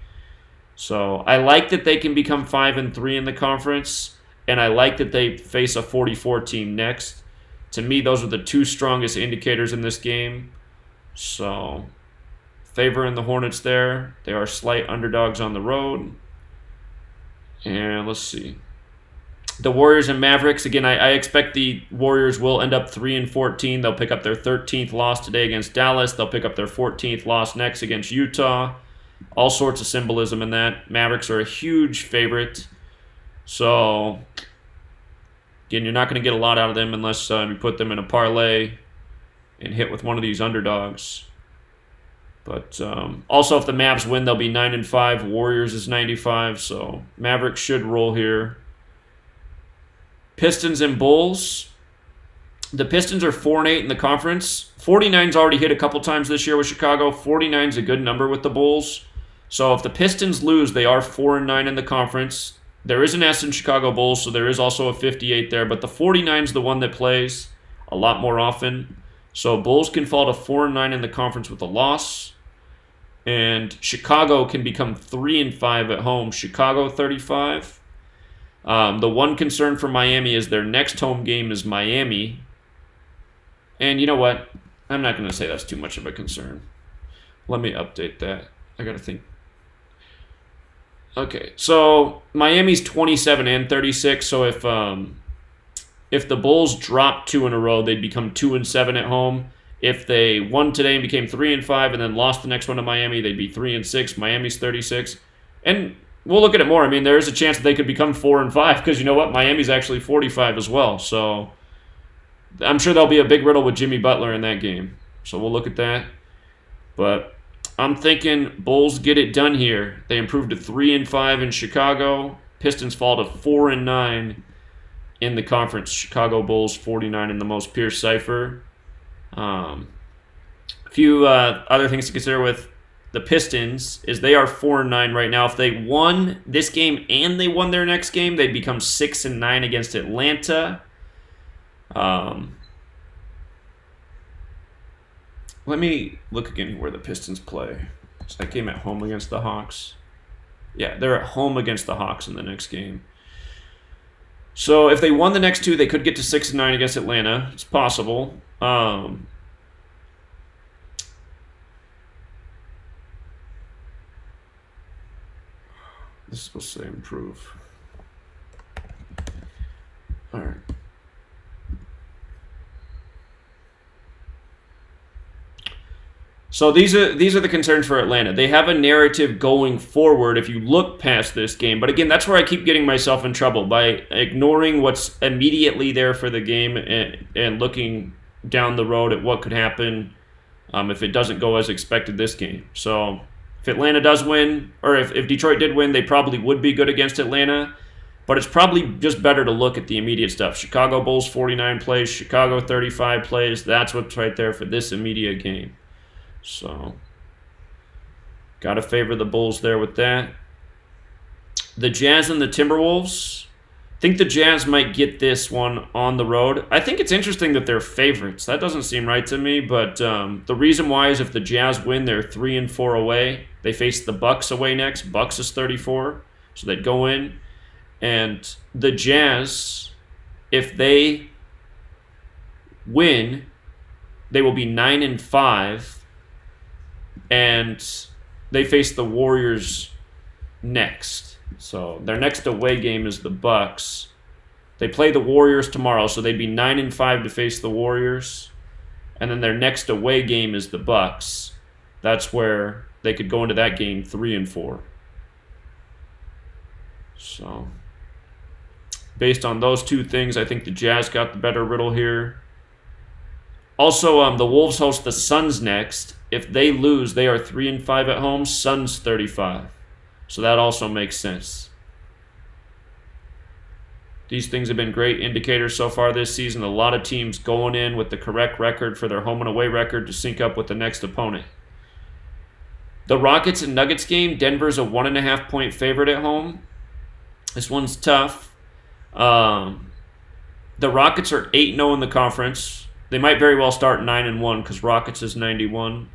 A: So I like that they can become 5-3 in the conference, and I like that they face a 44 team next. To me, those are the two strongest indicators in this game. So, favoring the Hornets there. They are slight underdogs on the road. And let's see. The Warriors and Mavericks. Again, I expect the Warriors will end up 3-14. They'll pick up their 13th loss today against Dallas. They'll pick up their 14th loss next against Utah. All sorts of symbolism in that. Mavericks are a huge favorite. So, again, you're not going to get a lot out of them unless you put them in a parlay and hit with one of these underdogs. But also, if the Mavs win, they'll be 9-5. Warriors is 95, so Mavericks should roll here. Pistons and Bulls. The Pistons are 4-8 in the conference. 49's already hit a couple times this year with Chicago. 49's a good number with the Bulls. So if the Pistons lose, they are 4-9 in the conference. There is an S in Chicago Bulls, so there is also a 58 there. But the 49's the one that plays a lot more often. So Bulls can fall to 4-9 in the conference with a loss. And Chicago can become 3-5 at home. Chicago 35. The one concern for Miami is their next home game is Miami. And you know what? I'm not going to say that's too much of a concern. Let me update that. I got to think. Okay, so Miami's 27-36. So if the Bulls drop 2 in a row, they'd become 2-7 at home. If they won today and became 3-5 and then lost the next one to Miami, they'd be 3-6. Miami's 36. And we'll look at it more. I mean, there is a chance that they could become 4-5 because you know what? Miami's actually 45 as well. So I'm sure there'll be a big riddle with Jimmy Butler in that game. So we'll look at that. But I'm thinking Bulls get it done here. They improved to 3-5 in Chicago. Pistons fall to 4-9 in the conference. Chicago Bulls 49 in the most Pierce cipher. A few other things to consider with the Pistons is they are 4-9 right now. If they won this game and they won their next game, they'd become 6-9 against Atlanta. Let me look again where the Pistons play. Is that game at home against the Hawks? Yeah, they're at home against the Hawks in the next game. So if they won the next two, they could get to 6-9 against Atlanta. It's possible. This is supposed to say improve. All right. So these are the concerns for Atlanta. They have a narrative going forward if you look past this game. But again, that's where I keep getting myself in trouble by ignoring what's immediately there for the game and looking down the road at what could happen if it doesn't go as expected this game. So if Atlanta does win, or if Detroit did win, they probably would be good against Atlanta. But it's probably just better to look at the immediate stuff. Chicago Bulls 49 plays, Chicago 35 plays. That's what's right there for this immediate game. So, got to favor the Bulls there with that. The Jazz and the Timberwolves. I think the Jazz might get this one on the road. I think it's interesting that they're favorites. That doesn't seem right to me, but the reason why is if the Jazz win, they're 3-4 away. They face the Bucks away next. Bucks is 34, so they'd go in. And the Jazz, if they win, they will be 9-5. And they face the Warriors next. So their next away game is the Bucks. They play the Warriors tomorrow, so they'd be 9-5 to face the Warriors. And then their next away game is the Bucks. That's where they could go into that game 3-4. So based on those two things, I think the Jazz got the better riddle here. Also, the Wolves host the Suns next. If they lose, they are 3-5 at home. Suns 35. So that also makes sense. These things have been great indicators so far this season. A lot of teams going in with the correct record for their home and away record to sync up with the next opponent. The Rockets and Nuggets game, Denver's a 1.5-point favorite at home. This one's tough. The Rockets are 8-0 in the conference. They might very well start 9-1 because Rockets is 91.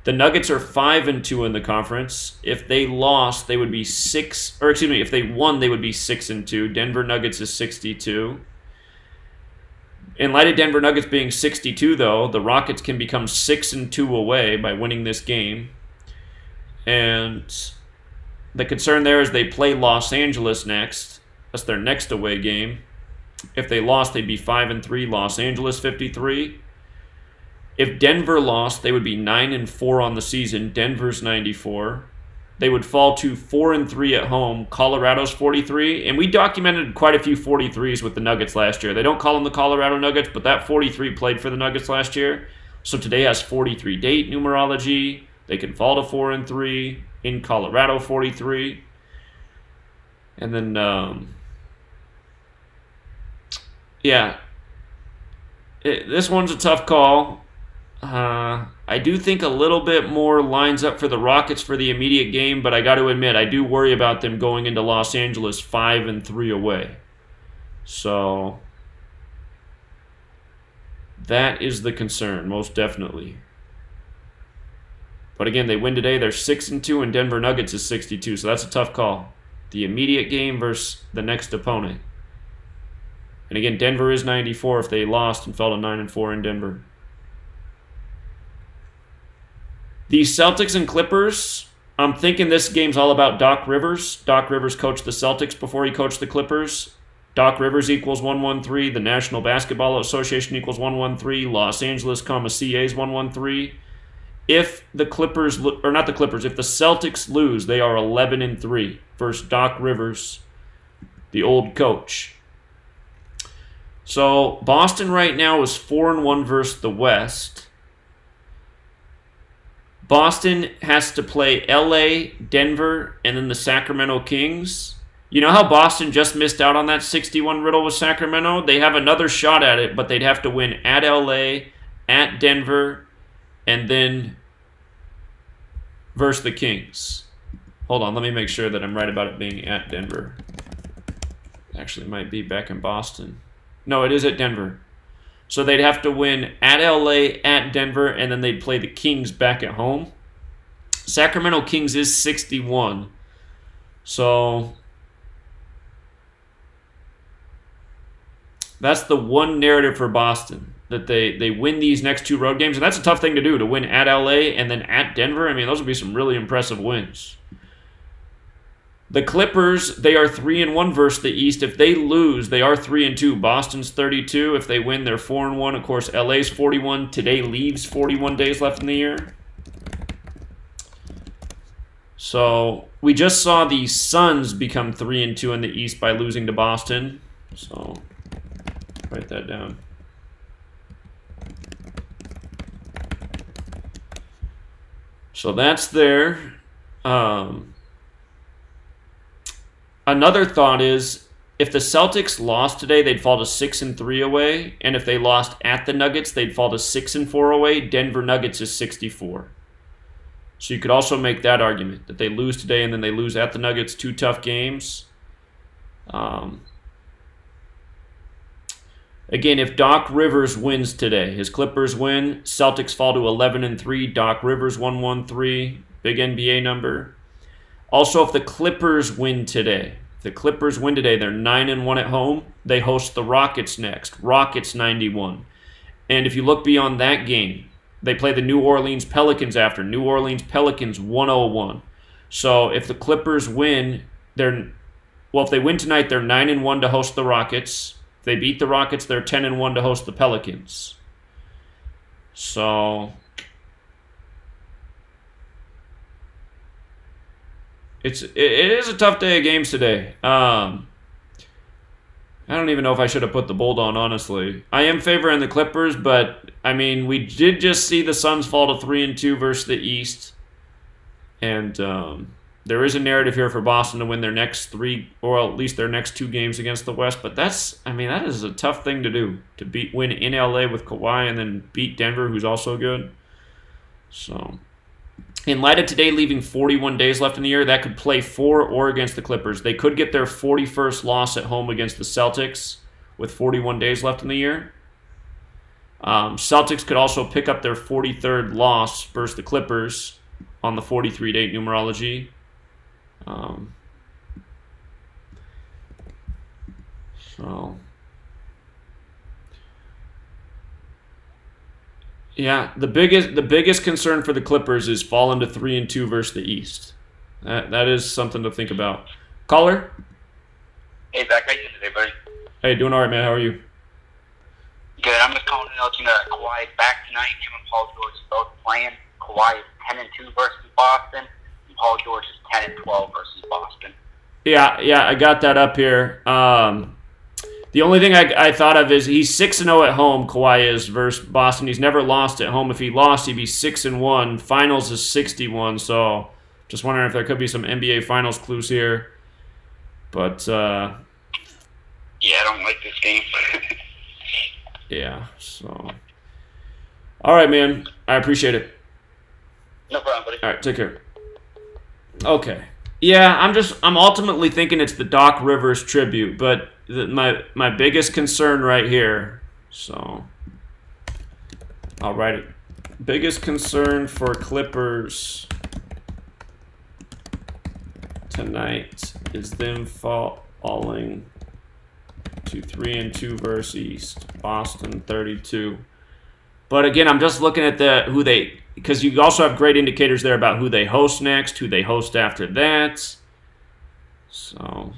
A: The Nuggets are 5-2 in the conference. If they lost, they would be if they won, they would be 6-2. Denver Nuggets is 62. In light of Denver Nuggets being 62, though, the Rockets can become 6-2 away by winning this game. And the concern there is they play Los Angeles next. That's their next away game. If they lost, they'd be 5-3. Los Angeles 53. If Denver lost, they would be 9-4 on the season. Denver's 94. They would fall to 4-3 at home. Colorado's 43. And we documented quite a few 43s with the Nuggets last year. They don't call them the Colorado Nuggets, but that 43 played for the Nuggets last year. So today has 43 date numerology. They can fall to 4-3 in Colorado 43. And then, this one's a tough call. I do think a little bit more lines up for the Rockets for the immediate game, but I got to admit, I do worry about them going into Los Angeles 5-3 away. So that is the concern, most definitely. But again, they win today. They're 6-2, and Denver Nuggets is 62. So that's a tough call. The immediate game versus the next opponent. And again, Denver is 94 if they lost and fell to 9-4 in Denver. The Celtics and Clippers. I'm thinking this game's all about Doc Rivers. Doc Rivers coached the Celtics before he coached the Clippers. Doc Rivers equals 113. The National Basketball Association equals 113. Los Angeles, CA is 113. If the Clippers, or not the Clippers, if the Celtics lose, they are 11-3 versus Doc Rivers, the old coach. So Boston right now is 4-1 versus the West. Boston has to play LA, Denver, and then the Sacramento Kings. You know how Boston just missed out on that 6-1 riddle with Sacramento? They have another shot at it, but they'd have to win at LA, at Denver, and then versus the Kings. Hold on, let me make sure that I'm right about it being at Denver. Actually, it might be back in Boston. No, it is at Denver. So they'd have to win at LA, at Denver, and then they'd play the Kings back at home. Sacramento Kings is 61. So that's the one narrative for Boston, that they win these next two road games. And that's a tough thing to do, to win at LA and then at Denver. I mean, those would be some really impressive wins. The Clippers, they are 3-1 versus the East. If they lose, they are 3-2. Boston's 32. If they win, they're 4-1. Of course, LA's 41. Today leaves 41 days left in the year. So we just saw the Suns become 3-2 in the East by losing to Boston. So write that down. So that's there. Another thought is, if the Celtics lost today, they'd fall to 6-3 away. And if they lost at the Nuggets, they'd fall to 6-4 away. Denver Nuggets is 64. So you could also make that argument, that they lose today and then they lose at the Nuggets, two tough games. Again, if Doc Rivers wins today, his Clippers win, Celtics fall to 11-3, Doc Rivers 113, big NBA number. Also, if the Clippers win today, they're 9-1 at home. They host the Rockets next. Rockets 91. And if you look beyond that game, they play the New Orleans Pelicans after. New Orleans Pelicans 101. So if the Clippers win, if they win tonight, they're 9-1 to host the Rockets. If they beat the Rockets, they're 10-1 to host the Pelicans. So it is a tough day of games today. I don't even know if I should have put the bold on, honestly. I am favoring the Clippers, but, I mean, we did just see the Suns fall to 3-2 versus the East. And, There is a narrative here for Boston to win their next 3, or at least their next 2 games against the West. But that is a tough thing to do, to win in LA with Kawhi and then beat Denver, who's also good. So, in light of today leaving 41 days left in the year, that could play for or against the Clippers. They could get their 41st loss at home against the Celtics with 41 days left in the year. Celtics could also pick up their 43rd loss versus the Clippers on the 43-date numerology. Yeah, the biggest concern for the Clippers is falling to 3-2 versus the East. That is something to think about. Caller?
E: Hey, Zach, how you doing today, buddy?
A: Hey, doing all right, man. How are you?
E: Good. I'm just calling to let you know that Kawhi is back tonight. Him and Paul George is both playing. Kawhi is 10-2 versus Boston, and Paul George is 10-12 versus Boston.
A: Yeah, I got that up here. The only thing I thought of is he's 6-0 at home, Kawhi is, versus Boston. He's never lost at home. If he lost, he'd be 6-1. Finals is 61, so just wondering if there could be some NBA Finals clues here. But,
E: yeah, I don't like this game.
A: yeah, so. All right, man. I appreciate it.
E: No problem, buddy.
A: All right, take care. Okay. Yeah, I'm ultimately thinking it's the Doc Rivers tribute, but my biggest concern right here, so I'll write it. Biggest concern for Clippers tonight is them falling to 3-2 versus East. Boston 32. But again, I'm just looking at because you also have great indicators there about who they host next, who they host after that. So,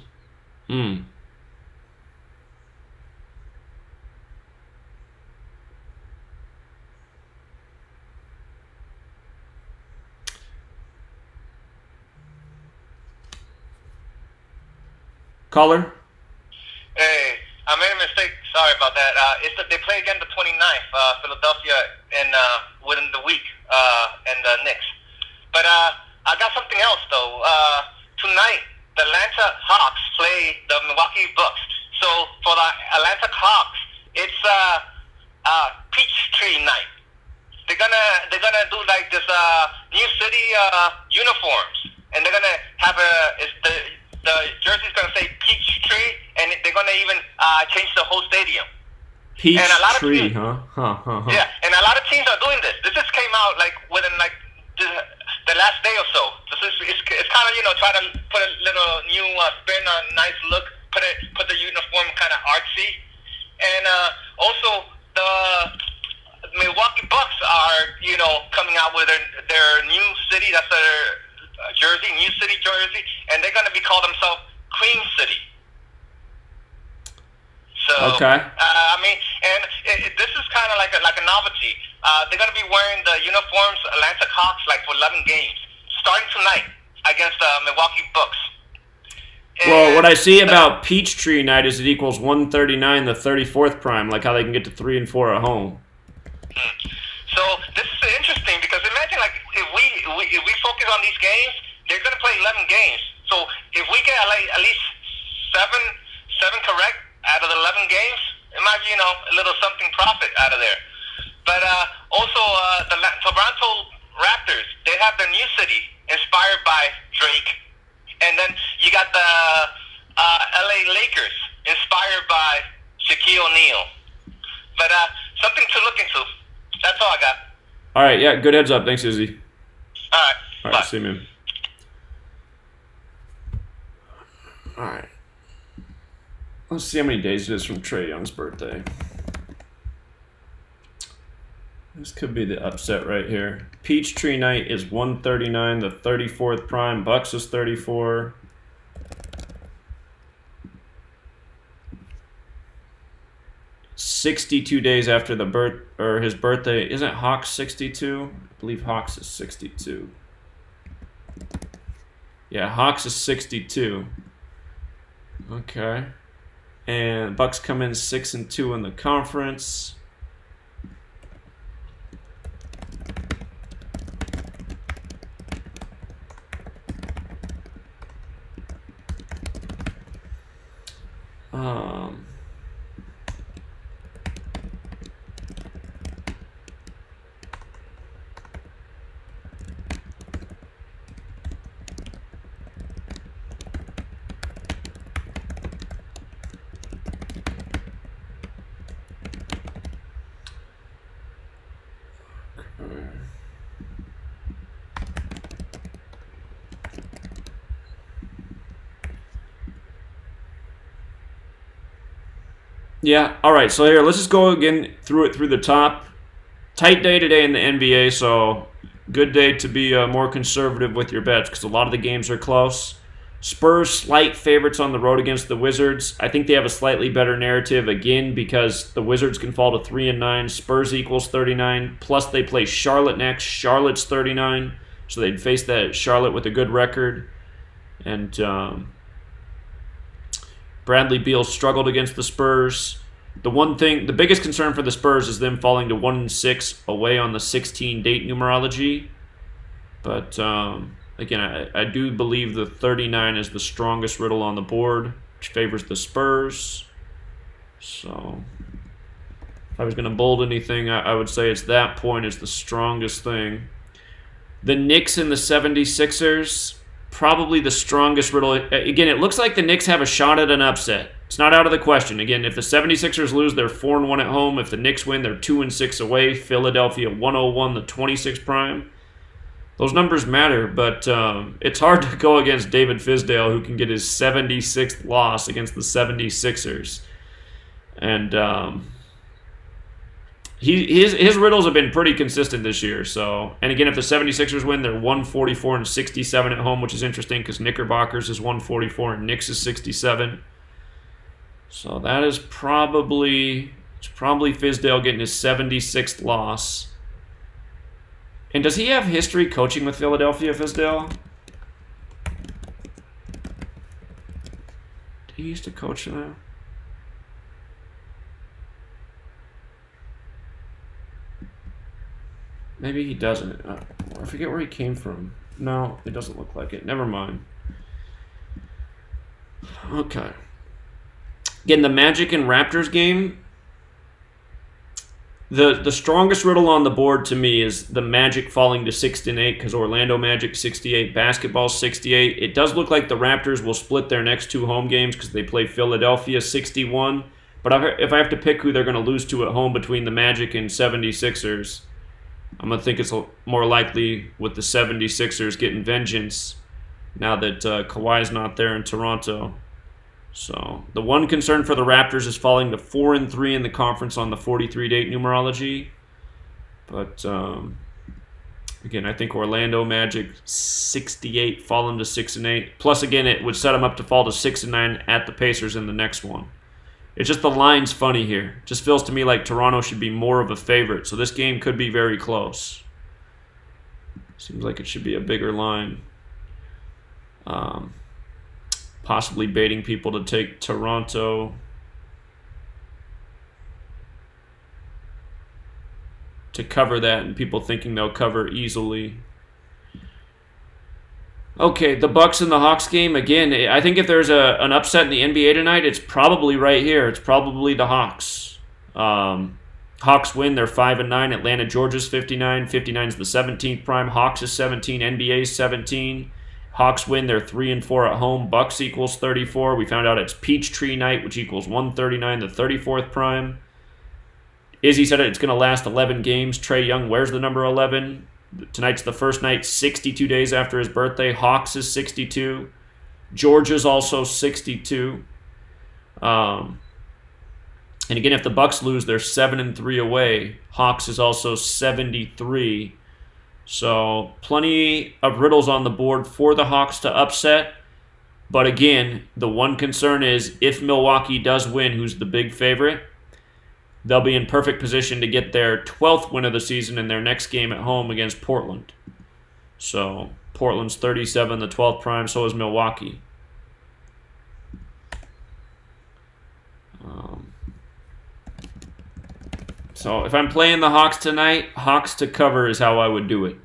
A: Caller?
F: Hey, I made a mistake. Sorry about that. They play again the 29th, Philadelphia, and within the week, and the Knicks. But I got something else though. Tonight, the Atlanta Hawks play the Milwaukee Bucks. So for the Atlanta Hawks, it's Peachtree night. They're gonna do like this new city uniforms, and they're gonna have the jersey's gonna say Peachtree, and they're gonna even change the whole stadium.
A: Peachtree, huh?
F: Yeah, and a lot of teams are doing this. This just came out like within like the last day or so. It's kind of try to put a little new spin, a nice look, put the uniform kind of artsy, and also the Milwaukee Bucks are coming out with their new city. That's their new city jersey, and they're gonna be call themselves Queen City. So,
A: okay.
F: This is kind of like a novelty. They're going to be wearing the uniforms, Atlanta Hawks, like for 11 games, starting tonight against the Milwaukee Bucks.
A: Well, what I see about Peachtree night is it equals 139, the 34th prime, like how they can get to 3 and 4 at home.
F: So this is interesting because imagine like if we focus on these games, they're going to play 11 games. So if we get like at least seven correct out of the 11 games, it might be, a little something profit out of there. But also, the Toronto Raptors, they have their new city inspired by Drake. And then you got the LA Lakers inspired by Shaquille O'Neal. But something to look into. That's all I got.
A: All right, yeah, good heads up. Thanks, Izzy.
F: All right,
A: see you, man. All right. Let's see how many days it is from Trae Young's birthday. This could be the upset right here. Peachtree night is 139, the 34th prime. Bucks is 34. "62 days after his birthday. Isn't Hawks 62? I believe Hawks is 62. Yeah, Hawks is 62. Okay. And Bucks come in 6-2 in the conference. Um, yeah, all right, so here, let's just go again through the top. Tight day today in the NBA, so good day to be more conservative with your bets because a lot of the games are close. Spurs slight favorites on the road against the Wizards. I think they have a slightly better narrative again because the Wizards can fall to 3-9. Spurs equals 39. Plus they play Charlotte next. Charlotte's 39, so they'd face that Charlotte with a good record. And Bradley Beal struggled against the Spurs. The biggest concern for the Spurs is them falling to 1-6 away on the 16 date numerology. But again, I do believe the 39 is the strongest riddle on the board, which favors the Spurs. So if I was going to bold anything, I would say it's that point is the strongest thing. The Knicks and the 76ers, probably the strongest riddle. Again, it looks like the Knicks have a shot at an upset. It's not out of the question. Again, if the 76ers lose, they're 4-1 at home. If the Knicks win, they're 2-6 away. Philadelphia 101, the 26 prime. Those numbers matter, but it's hard to go against David Fizdale, who can get his 76th loss against the 76ers. And his riddles have been pretty consistent this year. So, and again, if the 76ers win, they're 144-67 at home, which is interesting because Knickerbockers is 144 and Knicks is 67. So that is probably Fizdale getting his 76th loss. And does he have history coaching with Philadelphia, Fizdale? He used to coach there. Maybe he doesn't. I forget where he came from. No, it doesn't look like it. Never mind. Okay. Again, the Magic and Raptors game. The strongest riddle on the board to me is the Magic falling to 6-8 because Orlando Magic 68, basketball 68. It does look like the Raptors will split their next two home games because they play Philadelphia 61. But if I have to pick who they're going to lose to at home between the Magic and 76ers, I'm going to think it's more likely with the 76ers getting vengeance now that Kawhi's not there in Toronto. So the one concern for the Raptors is falling to 4-3 in the conference on the 43-date numerology. But again, I think Orlando Magic 68 falling to 6-8. Plus, again, it would set them up to fall to 6-9 at the Pacers in the next one. It's just the line's funny here. It just feels to me like Toronto should be more of a favorite. So this game could be very close. Seems like it should be a bigger line. Possibly baiting people to take Toronto to cover that, and people thinking they'll cover easily. Okay, the Bucks and the Hawks game, again, I think if there's an upset in the NBA tonight, it's probably right here. It's probably the Hawks. Hawks win, they're 5-9. Atlanta, Georgia's 59. 59 is the 17th prime. Hawks is 17. NBA's 17. Hawks win, they're 3-4 at home. Bucks equals 34. We found out it's Peachtree night, which equals 139, the 34th prime. Izzy said it's going to last 11 games. Trae Young wears the number 11. Tonight's the first night, 62 days after his birthday. Hawks is 62. Georgia's also 62. And again, if the Bucks lose, they're 7-3 away. Hawks is also 73. So plenty of riddles on the board for the Hawks to upset. But again, the one concern is if Milwaukee does win, who's the big favorite, they'll be in perfect position to get their 12th win of the season in their next game at home against Portland. So Portland's 37, the 12th prime, so is Milwaukee. So if I'm playing the Hawks tonight, Hawks to cover is how I would do it.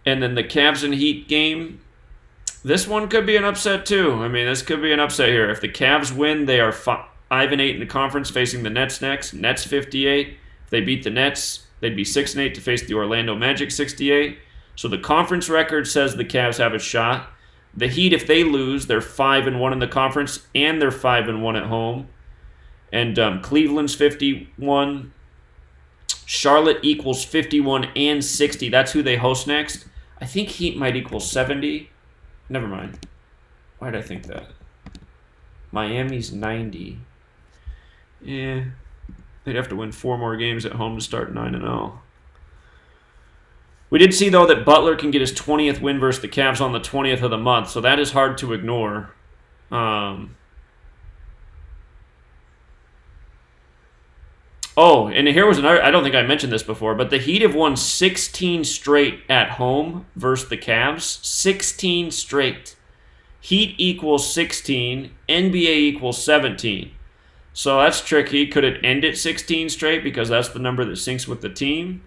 A: And then the Cavs and Heat game, this one could be an upset too. I mean, this could be an upset here. If the Cavs win, they are 5-8 in the conference, facing the Nets next. Nets 58. If they beat the Nets, they'd be 6-8 to face the Orlando Magic 68. So the conference record says the Cavs have a shot. The Heat, if they lose, they're 5-1 in the conference, and they're 5-1 at home. And Cleveland's 51. Charlotte equals 51 and 60. That's who they host next. I think Heat might equal 70. Never mind. Why did I think that? Miami's 90. Yeah. They'd have to win 4 more games at home to start 9-0. We did see, though, that Butler can get his 20th win versus the Cavs on the 20th of the month, so that is hard to ignore. Oh, and here was another, I don't think I mentioned this before, but the Heat have won 16 straight at home versus the Cavs. 16 straight. Heat equals 16, NBA equals 17. So that's tricky. Could it end at 16 straight because that's the number that syncs with the team?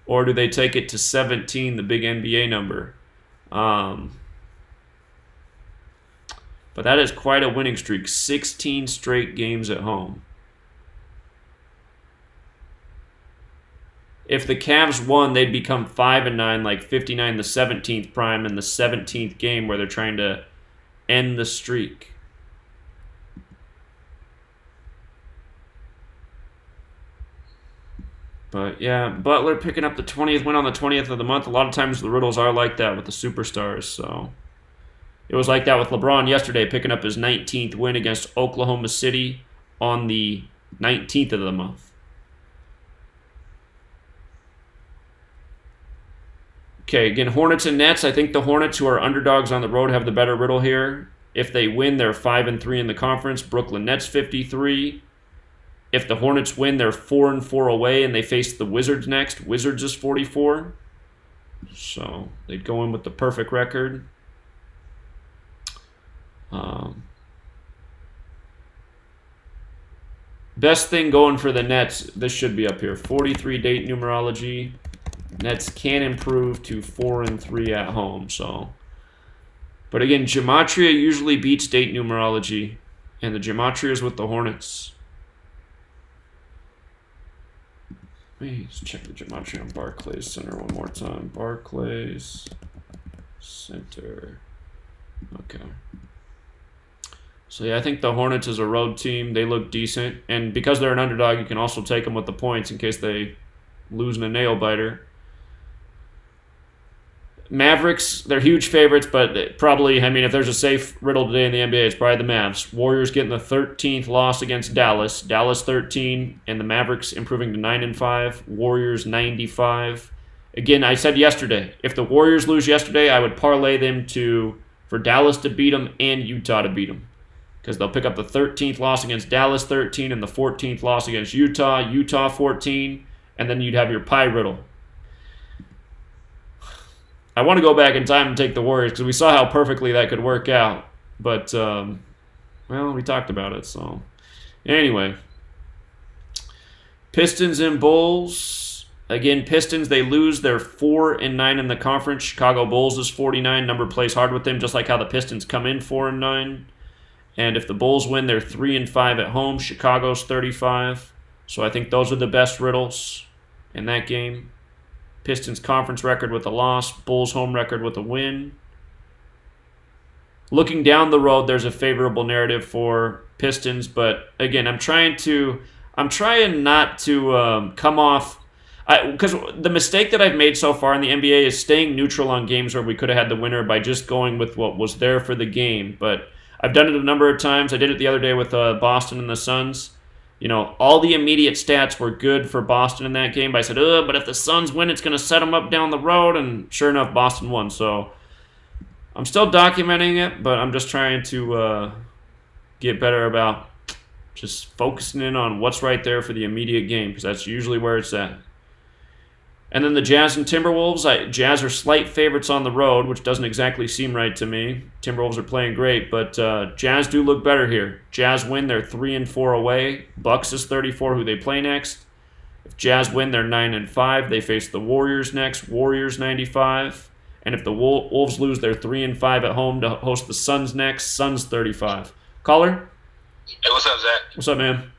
A: Or do they take it to 17, the big NBA number? But that is quite a winning streak. 16 straight games at home. If the Cavs won, they'd become 5-9, like 59 the 17th prime in the 17th game where they're trying to end the streak. But yeah, Butler picking up the 20th win on the 20th of the month. A lot of times the riddles are like that with the superstars. So it was like that with LeBron yesterday, picking up his 19th win against Oklahoma City on the 19th of the month. Okay, again, Hornets and Nets. I think the Hornets, who are underdogs on the road, have the better riddle here. If they win, they're 5-3 in the conference. Brooklyn Nets 53. If the Hornets win, they're 4-4 away, and they face the Wizards next. Wizards is 44. So they'd go in with the perfect record. Best thing going for the Nets, this should be up here. 43 date numerology. Nets can improve to 4-3 at home. So, but again, Gematria usually beats date numerology, and the Gematria is with the Hornets. Let's check the Gematria on Barclays Center one more time. Barclays Center. Okay. So yeah, I think the Hornets is a road team. They look decent, and because they're an underdog, you can also take them with the points in case they lose in a nail biter. Mavericks, they're huge favorites, but probably, I mean, if there's a safe riddle today in the NBA, it's probably the Mavs. Warriors getting the 13th loss against Dallas. Dallas 13, and the Mavericks improving to 9-5. Warriors 95. Again, I said yesterday, if the Warriors lose yesterday, I would parlay them for Dallas to beat them and Utah to beat them. Because they'll pick up the 13th loss against Dallas 13 and the 14th loss against Utah. Utah 14, and then you'd have your pie riddle. I want to go back in time and take the Warriors because we saw how perfectly that could work out. But, well, we talked about it. So, anyway. Pistons and Bulls. Again, Pistons, they lose. They're 4-9 in the conference. Chicago Bulls is 49. Number plays hard with them, just like how the Pistons come in 4-9. And if the Bulls win, they're 3-5 at home. Chicago's 35. So I think those are the best riddles in that game. Pistons conference record with a loss. Bulls home record with a win. Looking down the road, there's a favorable narrative for Pistons, but again, I'm trying not to come off, because the mistake that I've made so far in the NBA is staying neutral on games where we could have had the winner by just going with what was there for the game. But I've done it a number of times. I did it the other day with Boston and the Suns. You know, all the immediate stats were good for Boston in that game. But I said, but if the Suns win, it's going to set them up down the road. And sure enough, Boston won. So I'm still documenting it, but I'm just trying to get better about just focusing in on what's right there for the immediate game, because that's usually where it's at. And then the Jazz and Timberwolves. Jazz are slight favorites on the road, which doesn't exactly seem right to me. Timberwolves are playing great, but Jazz do look better here. Jazz win, they're 3-4 away. Bucks is 34, who they play next. If Jazz win, they're 9-5. They face the Warriors next. Warriors 95. And if the Wolves lose, they're 3-5 at home to host the Suns next. Suns 35. Caller?
G: Hey, what's up, Zach?
A: What's up, man?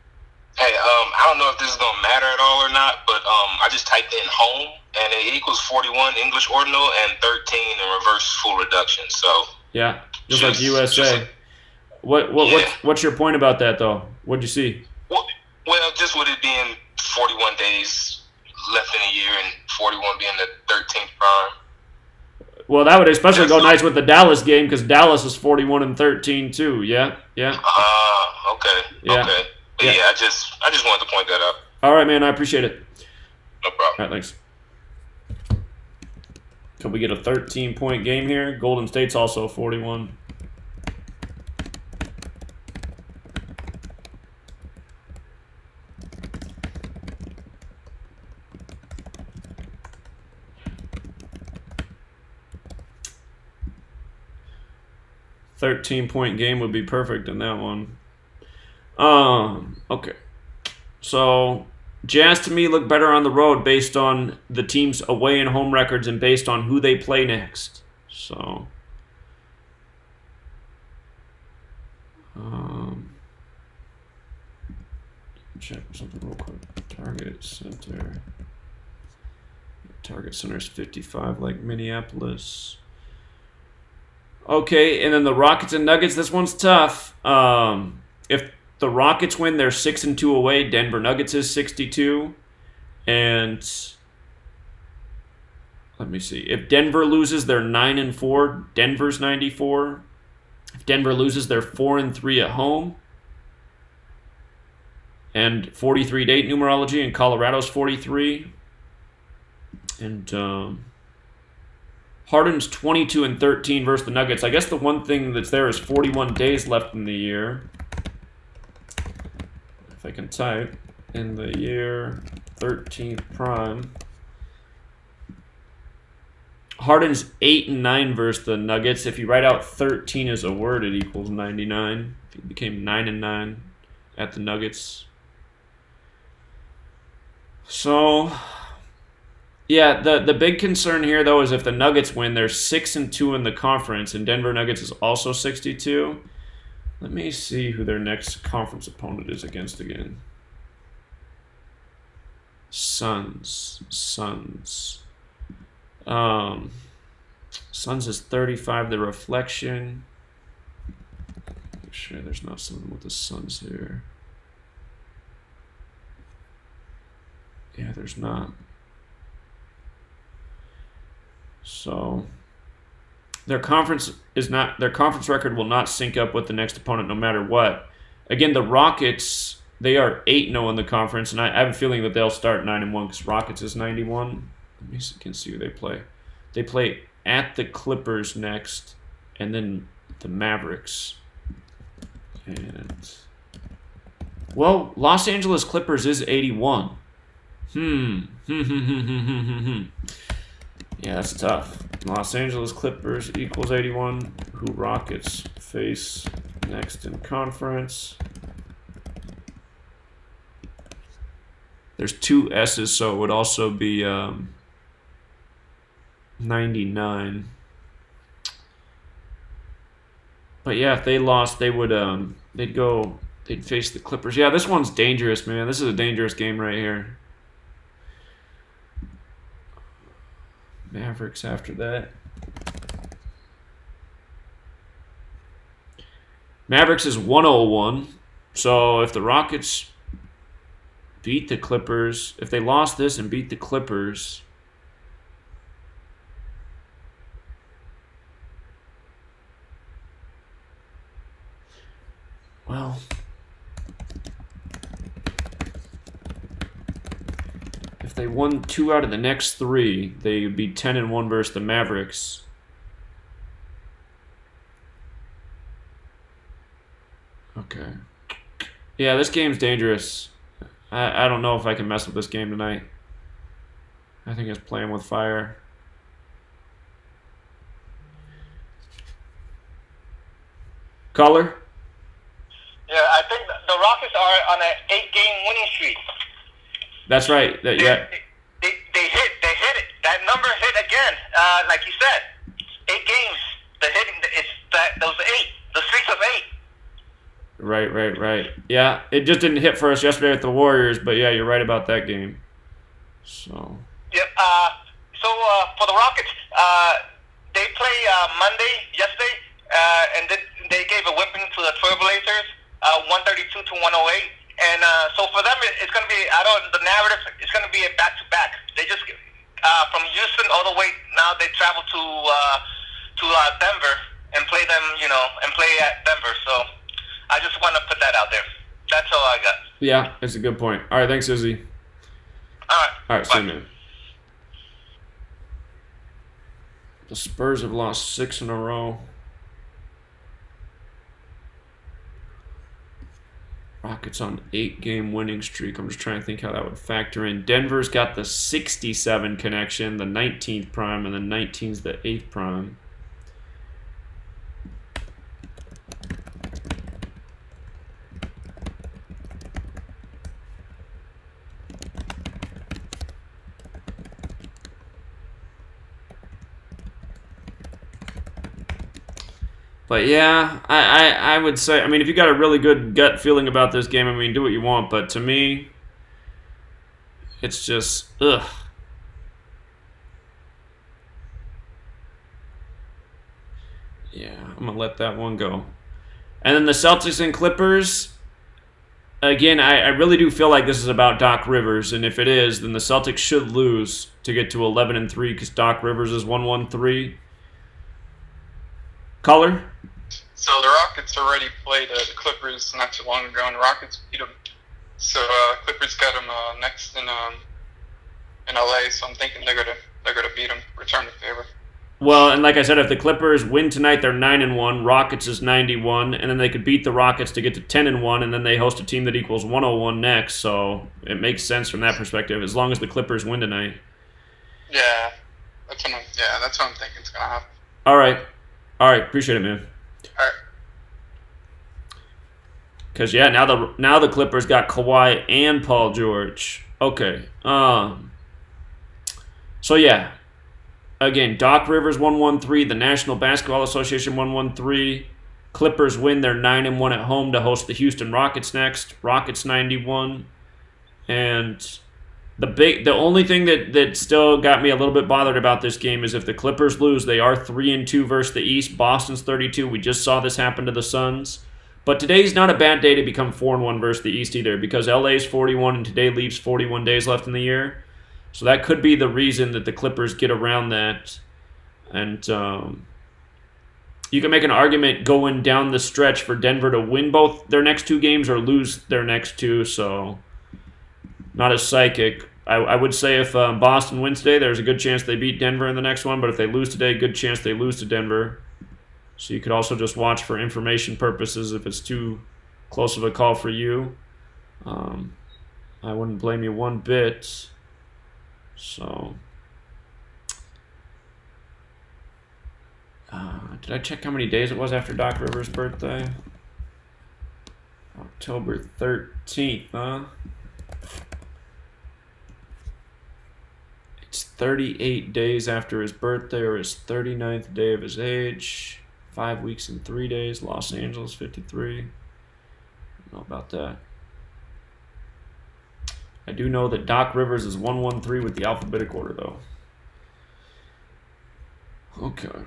G: Hey, I don't know if this is gonna matter at all or not, but I just typed in home and it equals 41 English ordinal and 13 in reverse full reduction. So
A: yeah, just like USA. What's your point about that though? What'd you see?
G: Well, just with it being 41 days left in a year and 41 being the 13th prime.
A: Well, that would especially go nice with the Dallas game because Dallas is 41-13 too. Yeah.
G: Okay.
A: Yeah.
G: Okay. But yeah, I just wanted to point that out.
A: All right, man. I appreciate it.
G: No problem.
A: All right, thanks. Can we get a 13-point game here? Golden State's also 41. .point game would be perfect in that one. Okay. So Jazz to me look better on the road based on the team's away and home records and based on who they play next. So check something real quick. Target center is 55 like Minneapolis. Okay, and then the Rockets and Nuggets. This one's tough. If the Rockets win, they're 6-2 away. Denver Nuggets is 62. And let me see. If Denver loses, they're 9-4. Denver's 94. If Denver loses, they're 4-3 at home. And 43-8 numerology. And Colorado's 43. And Harden's 22-13 versus the Nuggets. I guess the one thing that's there is 41 days left in the year. If I can type in the year 13th prime. Harden's 8-9 versus the Nuggets. If you write out 13 as a word, it equals 99. If he became 9-9 at the Nuggets. So yeah, the big concern here, though, is if the Nuggets win, they're 6-2 in the conference, and Denver Nuggets is also 62. Let me see who their next conference opponent is against again. Suns. Suns is 35, the reflection. Make sure there's not something with the Suns here. Yeah, there's not. So their conference record will not sync up with the next opponent no matter what. Again, the Rockets, they are 8-0 in the conference, and I have a feeling that they'll start 9-1 because Rockets is 91. Let me see who they play. They play at the Clippers next, and then the Mavericks. And well, Los Angeles Clippers is 81. Yeah, that's tough. Los Angeles Clippers equals 81. Who Rockets face next in conference? There's two S's, so it would also be 99. But yeah, if they lost, they would they'd face the Clippers. Yeah, this one's dangerous, man. This is a dangerous game right here. Mavericks after that. Mavericks is 101. So if the Rockets beat the Clippers, if they lost this and beat the Clippers, well, if they won 2 out of the next 3, they would be 10-1 versus the Mavericks. Okay. Yeah, this game's dangerous. I don't know if I can mess with this game tonight. I think it's playing with fire. Caller?
F: Yeah, I think the Rockets are on an 8-game winning streak.
A: That's right.
F: They hit it. That number hit again, like you said.
A: Right. Yeah, it just didn't hit for us yesterday with the Warriors, but yeah, you're right about that game. So.
F: Yep. So for the Rockets, they play Monday yesterday, and they gave a whipping to the Trailblazers, 132 to 108. And so for them, it's going to be the narrative. It's going to be a back-to-back. They just from Houston all the way now. They travel to Denver and play them, and play at Denver. So I just want to put that out there. That's all I got.
A: Yeah, that's a good point. All right, thanks, Izzy.
F: All right.
A: See you, man. The Spurs have lost 6 in a row. Rockets on 8-game winning streak. I'm just trying to think how that would factor in. Denver's got the 67 connection, the 19th prime, and the 19's the 8th prime. But yeah, I would say, I mean, if you got a really good gut feeling about this game, I mean, do what you want. But to me, it's just, ugh. Yeah, I'm going to let that one go. And then the Celtics and Clippers, again, I really do feel like this is about Doc Rivers. And if it is, then the Celtics should lose to get to 11-3 because Doc Rivers is 1-1-3. Color?
D: So the Rockets already played the Clippers not too long ago, and the Rockets beat them. So Clippers got them next in LA. So I'm thinking they're gonna beat them, return the favor.
A: Well, and like I said, if the Clippers win tonight, they're 9-1. Rockets is 91, and then they could beat the Rockets to get to 10-1, and then they host a team that equals 101 next. So it makes sense from that perspective, as long as the Clippers win tonight.
D: Yeah, that's what I'm thinking is gonna happen.
A: All right, appreciate it, man.
D: All right.
A: Because yeah, now the Clippers got Kawhi and Paul George. Okay. So yeah. Again, Doc Rivers 1-1-3, the National Basketball Association 1-1-3. Clippers win, they're 9-1 at home to host the Houston Rockets next. Rockets 91. And the only thing that still got me a little bit bothered about this game is if the Clippers lose, they are 3-2 versus the East. Boston's 32. We just saw this happen to the Suns. But today's not a bad day to become 4-1 versus the East either, because LA's 41 and today leaves 41 days left in the year. So that could be the reason that the Clippers get around that. And you can make an argument going down the stretch for Denver to win both their next 2 games or lose their next 2. So not as psychic. I would say if Boston wins today, there's a good chance they beat Denver in the next one. But if they lose today, good chance they lose to Denver. So you could also just watch for information purposes if it's too close of a call for you. I wouldn't blame you one bit. So, did I check how many days it was after Doc Rivers' birthday? October 13th, huh? It's 38 days after his birthday or his 39th day of his age. 5 weeks and 3 days. Los Angeles, 53. I don't know about that. I do know that Doc Rivers is 1-1-3 with the alphabetic order, though. Okay.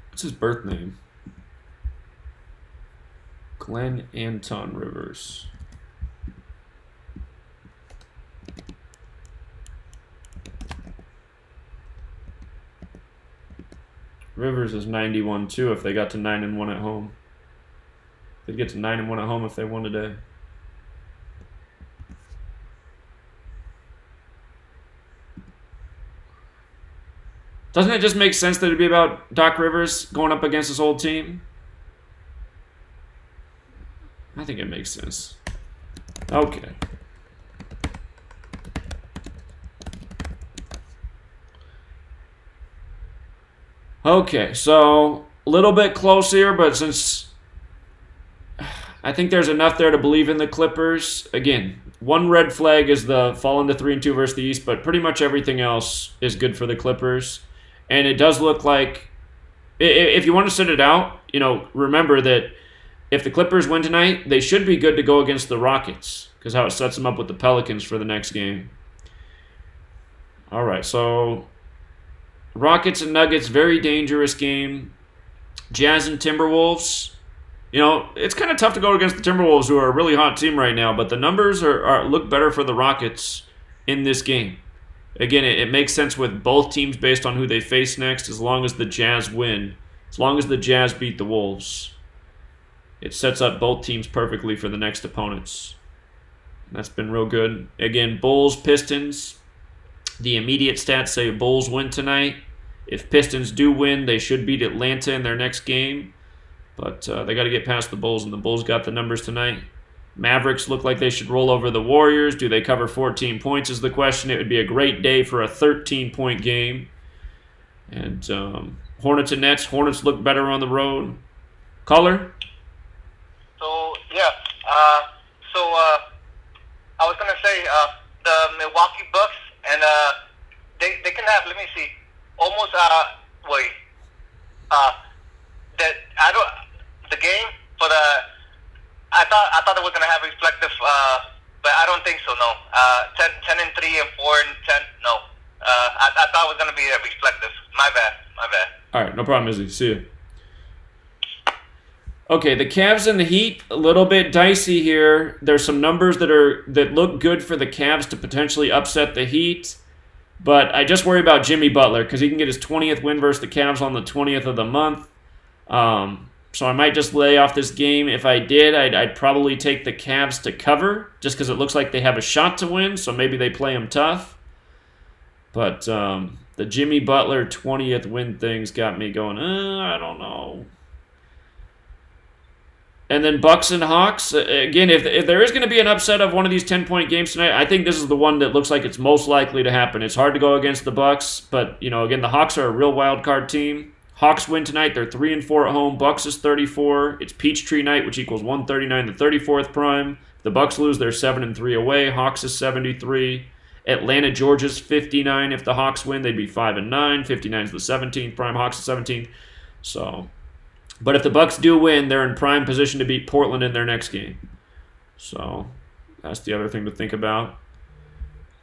A: What's his birth name? Glenn Anton Rivers. Rivers is 91 too if they got to 9-1 at home. They'd get to 9-1 at home if they won today. Doesn't it just make sense that it'd be about Doc Rivers going up against his old team? I think it makes sense. Okay. Okay, so a little bit close here, but since I think there's enough there to believe in the Clippers. Again, one red flag is the fall into 3-2 versus the East, but pretty much everything else is good for the Clippers. And it does look like, if you want to sit it out, remember that if the Clippers win tonight, they should be good to go against the Rockets, because how it sets them up with the Pelicans for the next game. All right, so Rockets and Nuggets, very dangerous game. Jazz and Timberwolves. It's kind of tough to go against the Timberwolves, who are a really hot team right now, but the numbers look better for the Rockets in this game. Again, it makes sense with both teams based on who they face next, as long as the Jazz win. As long as the Jazz beat the Wolves. It sets up both teams perfectly for the next opponents. That's been real good. Again, Bulls, Pistons. The immediate stats say Bulls win tonight. If Pistons do win, they should beat Atlanta in their next game. But they got to get past the Bulls, and the Bulls got the numbers tonight. Mavericks look like they should roll over the Warriors. Do they cover 14 points is the question. It would be a great day for a 13-point game. And Hornets and Nets. Hornets look better on the road. Caller?
F: So, yeah. I was going to say the Milwaukee Bucks, and they can have, let me see, almost, the game for the, I thought it was going to have reflective, but I don't think so, no. 10 and 3 and 4 and 10, no. I thought it was going to be reflective. My bad.
A: All right, no problem, Izzy. See you. Okay, the Cavs and the Heat, a little bit dicey here. There's some numbers that look good for the Cavs to potentially upset the Heat, but I just worry about Jimmy Butler because he can get his 20th win versus the Cavs on the 20th of the month. So I might just lay off this game. If I did, I'd probably take the Cavs to cover just because it looks like they have a shot to win, so maybe they play them tough. But the Jimmy Butler 20th win thing's got me going, I don't know. And then Bucks and Hawks. Again, if there is going to be an upset of one of these 10-point games tonight, I think this is the one that looks like it's most likely to happen. It's hard to go against the Bucks, but again, the Hawks are a real wild card team. Hawks win tonight. They're 3-4 at home. Bucks is 34. It's Peachtree night, which equals 139, the 34th prime. If the Bucks lose, they're 7-3 away. Hawks is 73. Atlanta, Georgia's 59. If the Hawks win, they'd be 5-9. 59 is the 17th prime. Hawks is 17. So, but if the Bucks do win, they're in prime position to beat Portland in their next game. So that's the other thing to think about.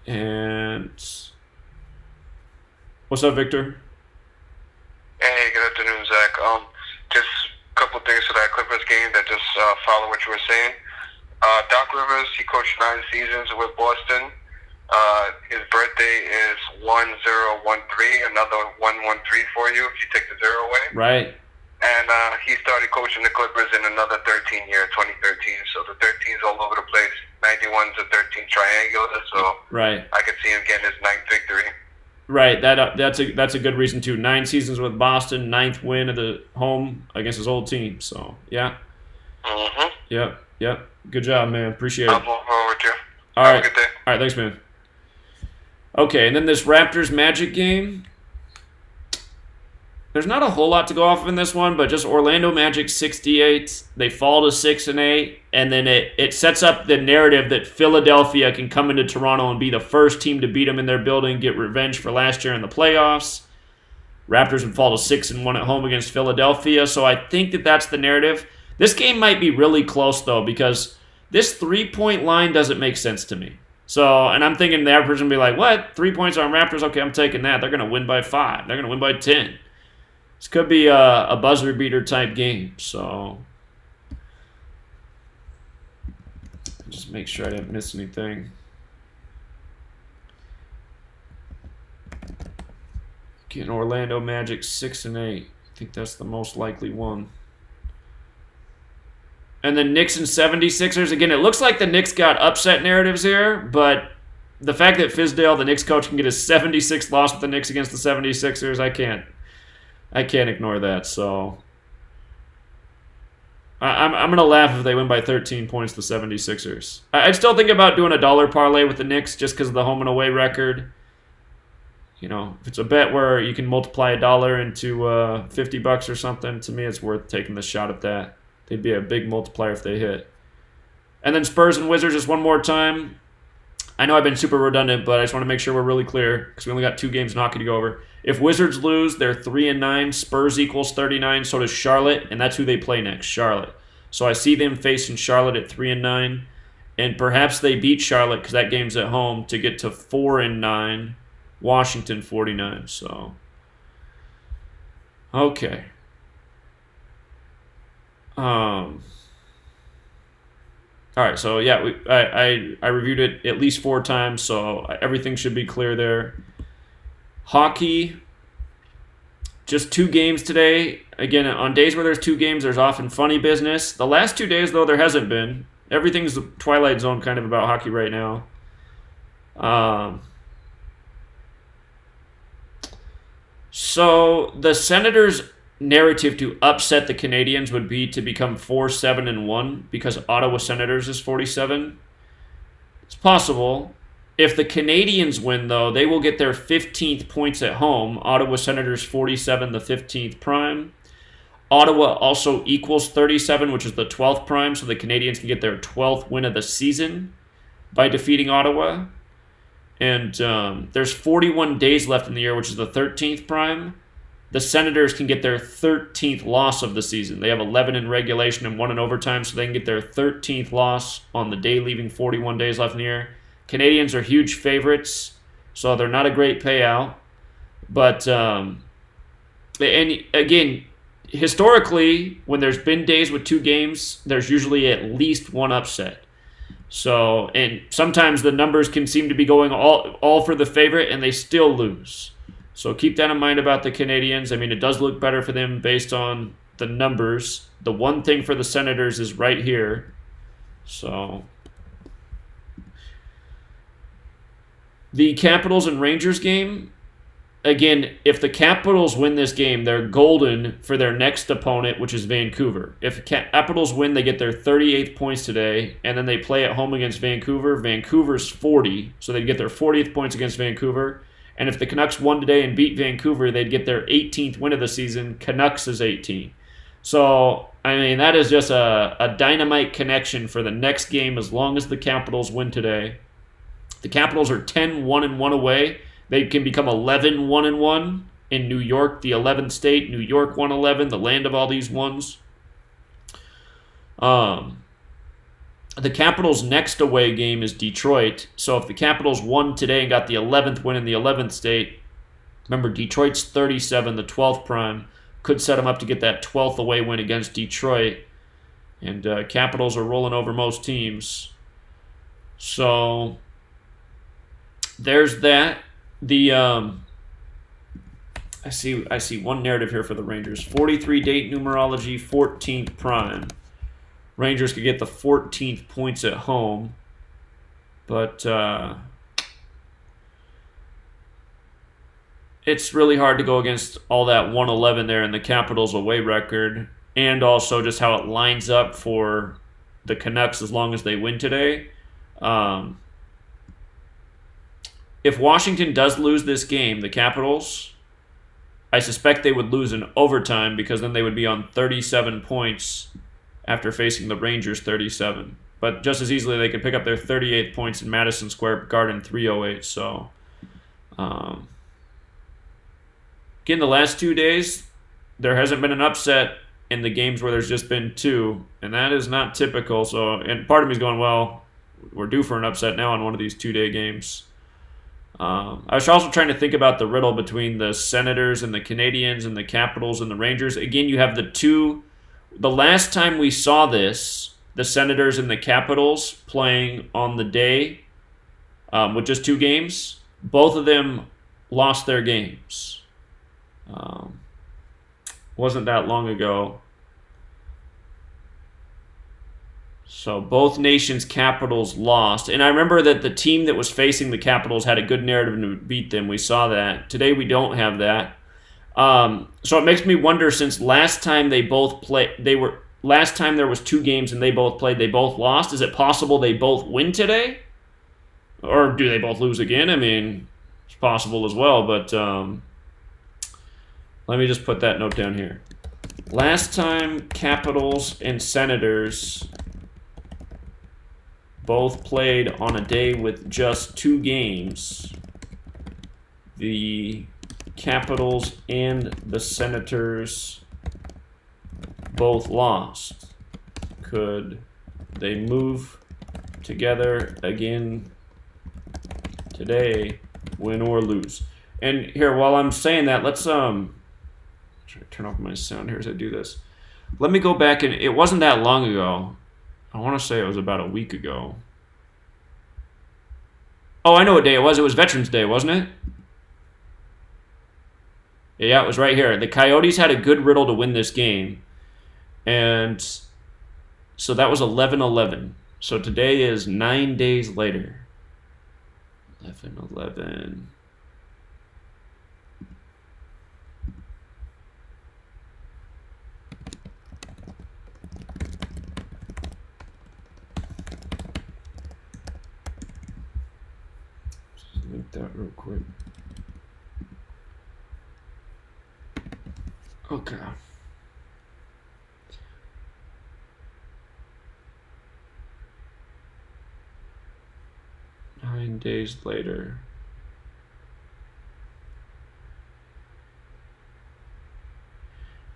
A: And what's up, Victor?
H: Hey, good afternoon, Zach. Just a couple things for that Clippers game that just follow what you were saying. Doc Rivers, he coached 9 seasons with Boston. His birthday is 1013, another 113 for you if you take the 0 away.
A: Right.
H: And he started coaching the Clippers in another 13 year, 2013. So the 13's all over the place. 91's a 13 triangular, so
A: right.
H: I could see him getting his 9th victory.
A: Right, that's a good reason too. 9 seasons with Boston, 9th win at the home against his old team. So yeah.
H: Mm-hmm.
A: Yep. Good job, man. Appreciate it.
H: I'll move forward with you.
A: All
H: Have
A: right.
H: a good day.
A: All right, thanks, man. Okay, and then this Raptors Magic game. There's not a whole lot to go off of in this one, but just Orlando Magic 68. They fall to 6-8, and then it sets up the narrative that Philadelphia can come into Toronto and be the first team to beat them in their building, get revenge for last year in the playoffs. Raptors would fall to 6-1 at home against Philadelphia, so I think that's the narrative. This game might be really close, though, because this 3-point line doesn't make sense to me. So, and I'm thinking the average person will be like, what? 3 points on Raptors? Okay, I'm taking that. They're going to win by 5. They're going to win by 10. This could be a buzzer beater type game, so just make sure I didn't miss anything. Getting Orlando Magic 6-8. I think that's the most likely one. And then Knicks and 76ers. Again, it looks like the Knicks got upset narratives here, but the fact that Fizdale, the Knicks coach, can get his 76th loss with the Knicks against the 76ers, I can't ignore that. So I'm going to laugh if they win by 13 points, the 76ers. I'd still think about doing a dollar parlay with the Knicks just because of the home and away record. If it's a bet where you can multiply $1 into $50 or something, to me it's worth taking the shot at that. They'd be a big multiplier if they hit. And then Spurs and Wizards just one more time. I know I've been super redundant, but I just want to make sure we're really clear because we only got 2 games in hockey to go over. If Wizards lose, they're 3-9. Spurs equals 39. So does Charlotte, and that's who they play next, Charlotte. So I see them facing Charlotte at 3-9, and perhaps they beat Charlotte because that game's at home to get to 4-9. Washington 49. So okay. All right, so yeah, I reviewed it at least 4 times, so everything should be clear there. Hockey, just 2 games today. Again, on days where there's 2 games, there's often funny business. The last 2 days, though, there hasn't been. Everything's the Twilight Zone kind of about hockey right now. So the Senators' narrative to upset the Canadiens would be to become 4-7-1 because Ottawa Senators is 47. It's possible. If the Canadiens win, though, they will get their 15th points at home. Ottawa Senators 47, the 15th prime. Ottawa also equals 37, which is the 12th prime, so the Canadiens can get their 12th win of the season by defeating Ottawa. And there's 41 days left in the year, which is the 13th prime. The Senators can get their 13th loss of the season. They have 11 in regulation and 1 in overtime, so they can get their 13th loss on the day leaving 41 days left in the year. Canadiens are huge favorites, so they're not a great payout. But, and again, historically, when there's been days with 2 games, there's usually at least 1 upset. So, and sometimes the numbers can seem to be going all for the favorite, and they still lose. So keep that in mind about the Canadiens. I mean, it does look better for them based on the numbers. The one thing for the Senators is right here. So the Capitals and Rangers game, again, if the Capitals win this game, they're golden for their next opponent, which is Vancouver. If Capitals win, they get their 38th points today, and then they play at home against Vancouver. Vancouver's 40, so they'd get their 40th points against Vancouver. And if the Canucks won today and beat Vancouver, they'd get their 18th win of the season. Canucks is 18. So, I mean, that is just a dynamite connection for the next game as long as the Capitals win today. The Capitals are 10-1-1 away. They can become 11-1-1 in New York, the 11th state. New York 1-11, the land of all these ones. The Capitals' next away game is Detroit. So if the Capitals won today and got the 11th win in the 11th state, remember Detroit's 37, the 12th prime, could set them up to get that 12th away win against Detroit. And Capitals are rolling over most teams. So there's that. The I see one narrative here for the Rangers. 43 date numerology, 14th prime. Rangers could get the 14th points at home, but it's really hard to go against all that 111 there in the Capitals away record, and also just how it lines up for the Canucks as long as they win today. If Washington does lose this game, the Capitals, I suspect they would lose in overtime because then they would be on 37 points after facing the Rangers 37. But just as easily, they could pick up their 38th points in Madison Square Garden 308. So, again, the last 2 days, there hasn't been an upset in the games where there's just been 2, and that is not typical. So, and part of me is going, well, we're due for an upset now on one of these 2-day games. I was also trying to think about the riddle between the Senators and the Canadiens and the Capitals and the Rangers. Again, you have the last time we saw this, the Senators and the Capitals playing on the day with just 2 games, both of them lost their games. Wasn't that long ago. So both nations' Capitals lost. And I remember that the team that was facing the Capitals had a good narrative to beat them. We saw that. Today we don't have that. So it makes me wonder, since last time there was 2 games and they both played, they both lost. Is it possible they both win today? Or do they both lose again? I mean, it's possible as well, but let me just put that note down here. Last time Capitals and Senators both played on a day with just 2 games, the Capitals and the Senators both lost, could they move together again today, win or lose? And here, while I'm saying that, let's try to turn off my sound here as I do this. Let me go back, and it wasn't that long ago. I want to say it was about a week ago. Oh, I know what day it was. It was Veterans Day, wasn't it? Yeah, it was right here. The Coyotes had a good riddle to win this game. And so that was 11-11. So today is 9 days later. 11-11. Just link that real quick. Okay. Nine days later.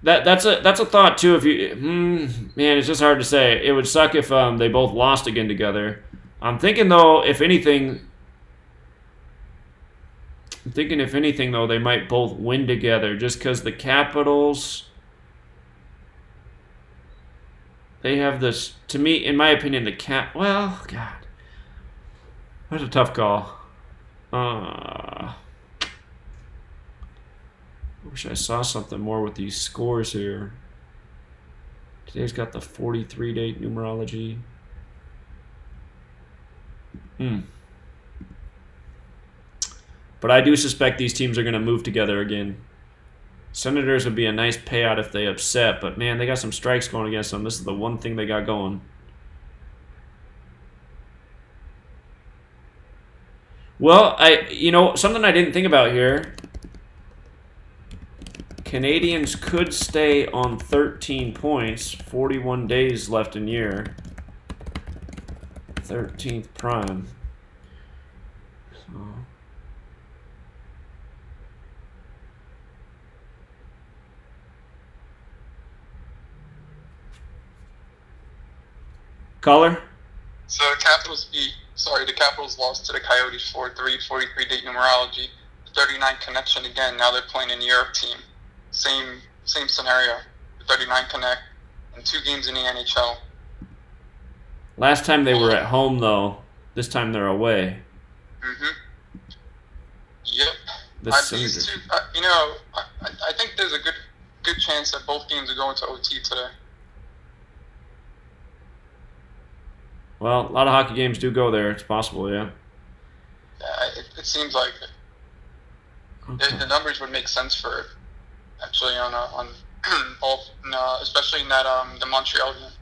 A: That's a thought too. If you man, it's just hard to say. It would suck if they both lost again together. I'm thinking though, if anything, though, they might both win together, just because the Capitals, they have this. To me, in my opinion, well, God. That's a tough call. I wish I saw something more with these scores here. Today's got the 43-date numerology. But I do suspect these teams are going to move together again. Senators would be a nice payout if they upset, but man, they got some strikes going against them. This is the one thing they got going. Well, something I didn't think about here. Canadians could stay on 13 points, 41 days left in year. 13th prime. So. Caller?
D: So the Capitals lost to the Coyotes 4-3, 43-date numerology, 39 connection again. Now they're playing a New York team. Same scenario. 39 connect and 2 games in the NHL.
A: Last time they were at home, though. This time they're away.
D: Yep. I think there's a good chance that both games are going to OT today.
A: Well, a lot of hockey games do go there. It's possible, yeah.
D: Yeah, it seems like it. Okay. The numbers would make sense for it, actually, on both, especially in that the Montreal game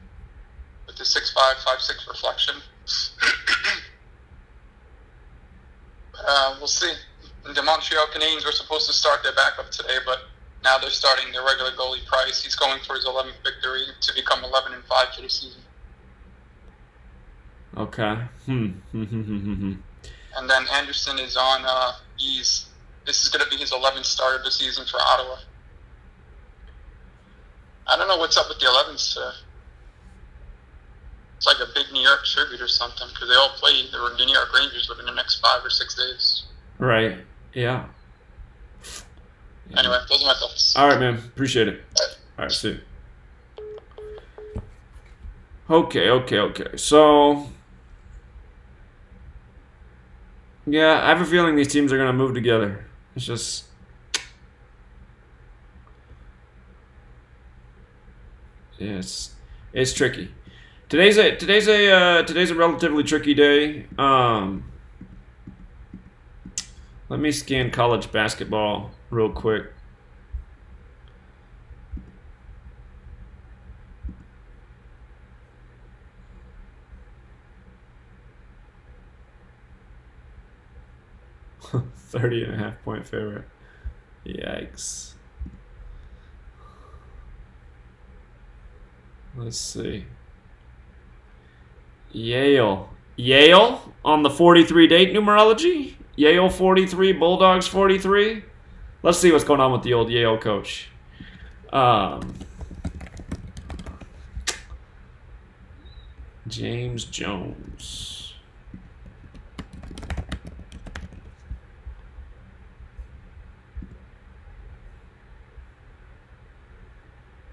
D: with the 6-5, 5-6 reflection. We'll see. The Montreal Canadiens were supposed to start their backup today, but now they're starting their regular goalie Price. He's going for his 11th victory to become 11-5 for the season.
A: Okay.
D: And then Anderson is on. This is going to be his 11th start of the season for Ottawa. I don't know what's up with the 11s today. It's like a big New York tribute or something, because they all play the New York Rangers within the next 5 or 6 days.
A: Right. Yeah.
D: Anyway, those are my thoughts.
A: All right, man. Appreciate it. All right, see you. Okay. So, yeah, I have a feeling these teams are going to move together. It's just... Yeah, it's tricky. Today's a relatively tricky day. Let me scan college basketball real quick. $30.5 favorite. Yikes. Let's see. Yale on the 43 date numerology. Yale 43, Bulldogs 43. let's see what's going on with the old Yale coach. James Jones.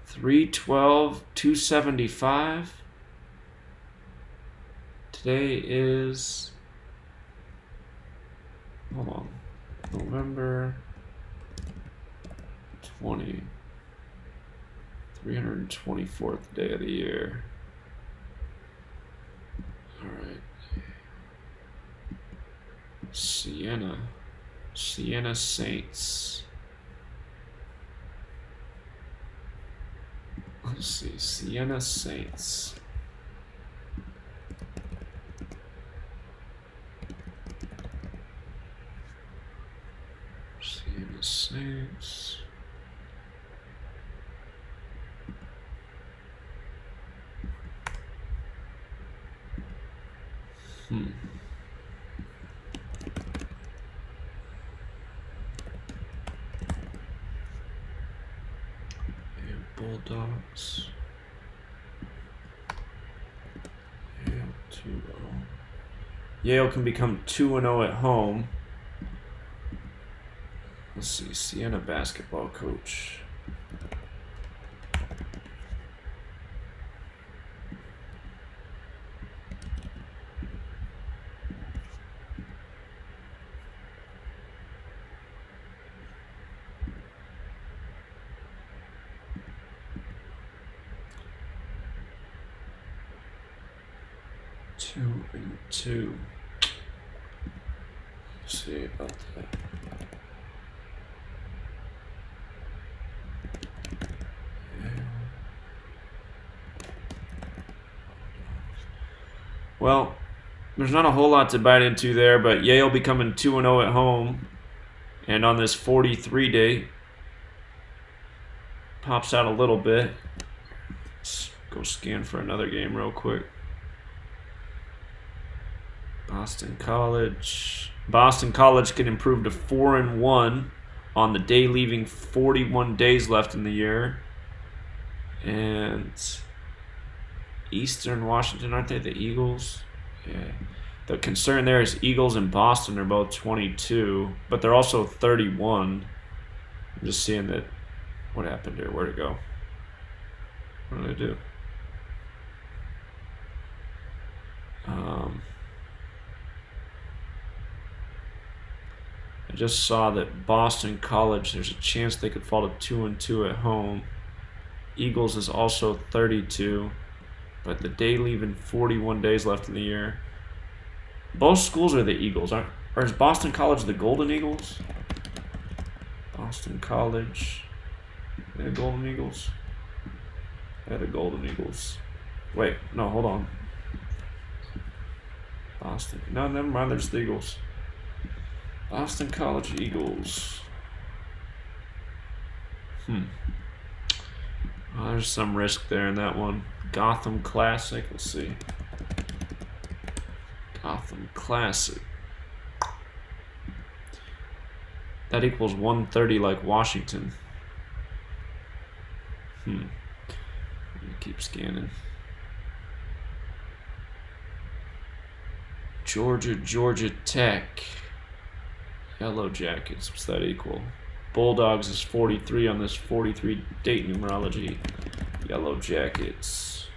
A: $312, $275. Today is, hold on, November 20, 324th day of the year. All right. Siena Saints. Let's see, Siena Saints. Siena Saints. Bulldogs. Yale 2-0. Yale can become 2-0 at home. Let's see, Siena basketball coach. Two and two. Let's see about that. Well, there's not a whole lot to bite into there, but Yale becoming 2-0 at home, and on this 43 day, pops out a little bit. Let's go scan for another game real quick. Boston College. Boston College can improve to 4-1 on the day, leaving 41 days left in the year. And Eastern Washington, aren't they the Eagles? Yeah. The concern there is Eagles and Boston are both 22, but they're also 31. I'm just seeing that. What happened here? Where'd it go? What did I do? I just saw that Boston College, there's a chance they could fall to 2-2 at home. Eagles is also 32, but the day leaving 41 days left in the year. Both schools are the Eagles, or is Boston College the Golden Eagles? Boston College, they're the Golden Eagles. They're the Golden Eagles. Wait, no, hold on. Boston, no, never mind. There's the Eagles. Boston College Eagles. Well, there's some risk there in that one. Gotham Classic. Let's see. Gotham Classic. That equals 130 like Washington. Let me keep scanning. Georgia Tech. Yellow Jackets, what's that equal? Bulldogs is 43 on this 43 date numerology. Yellow Jackets.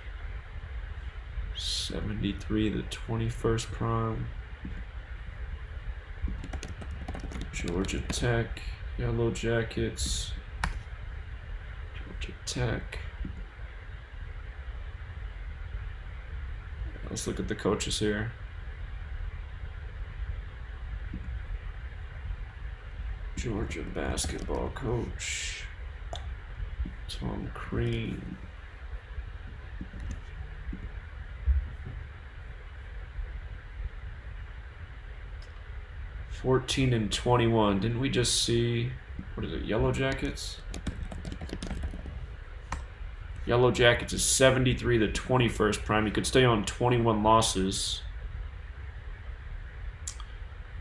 A: 73, the 21st prime. Georgia Tech. Yellow Jackets. Georgia Tech. Let's look at the coaches here. Georgia basketball coach Tom Crean. (14-21). Didn't we just see, what is it, Yellow Jackets? Yellow Jackets is 73, the 21st prime. You could stay on 21 losses.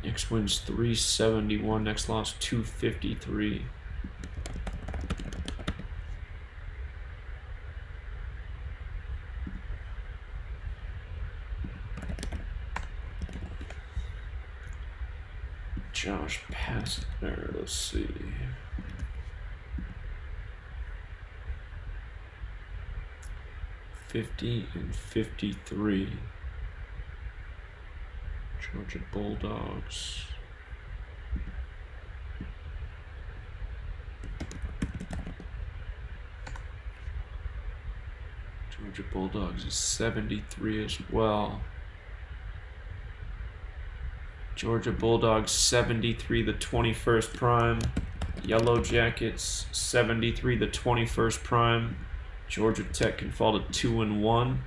A: Next wins 371. Next loss 253. Josh Pastner, let's see. $50-53. Georgia Bulldogs. Georgia Bulldogs is 73 as well. Georgia Bulldogs 73, the 21st prime. Yellow Jackets 73, the 21st prime. Georgia Tech can fall to 2-1.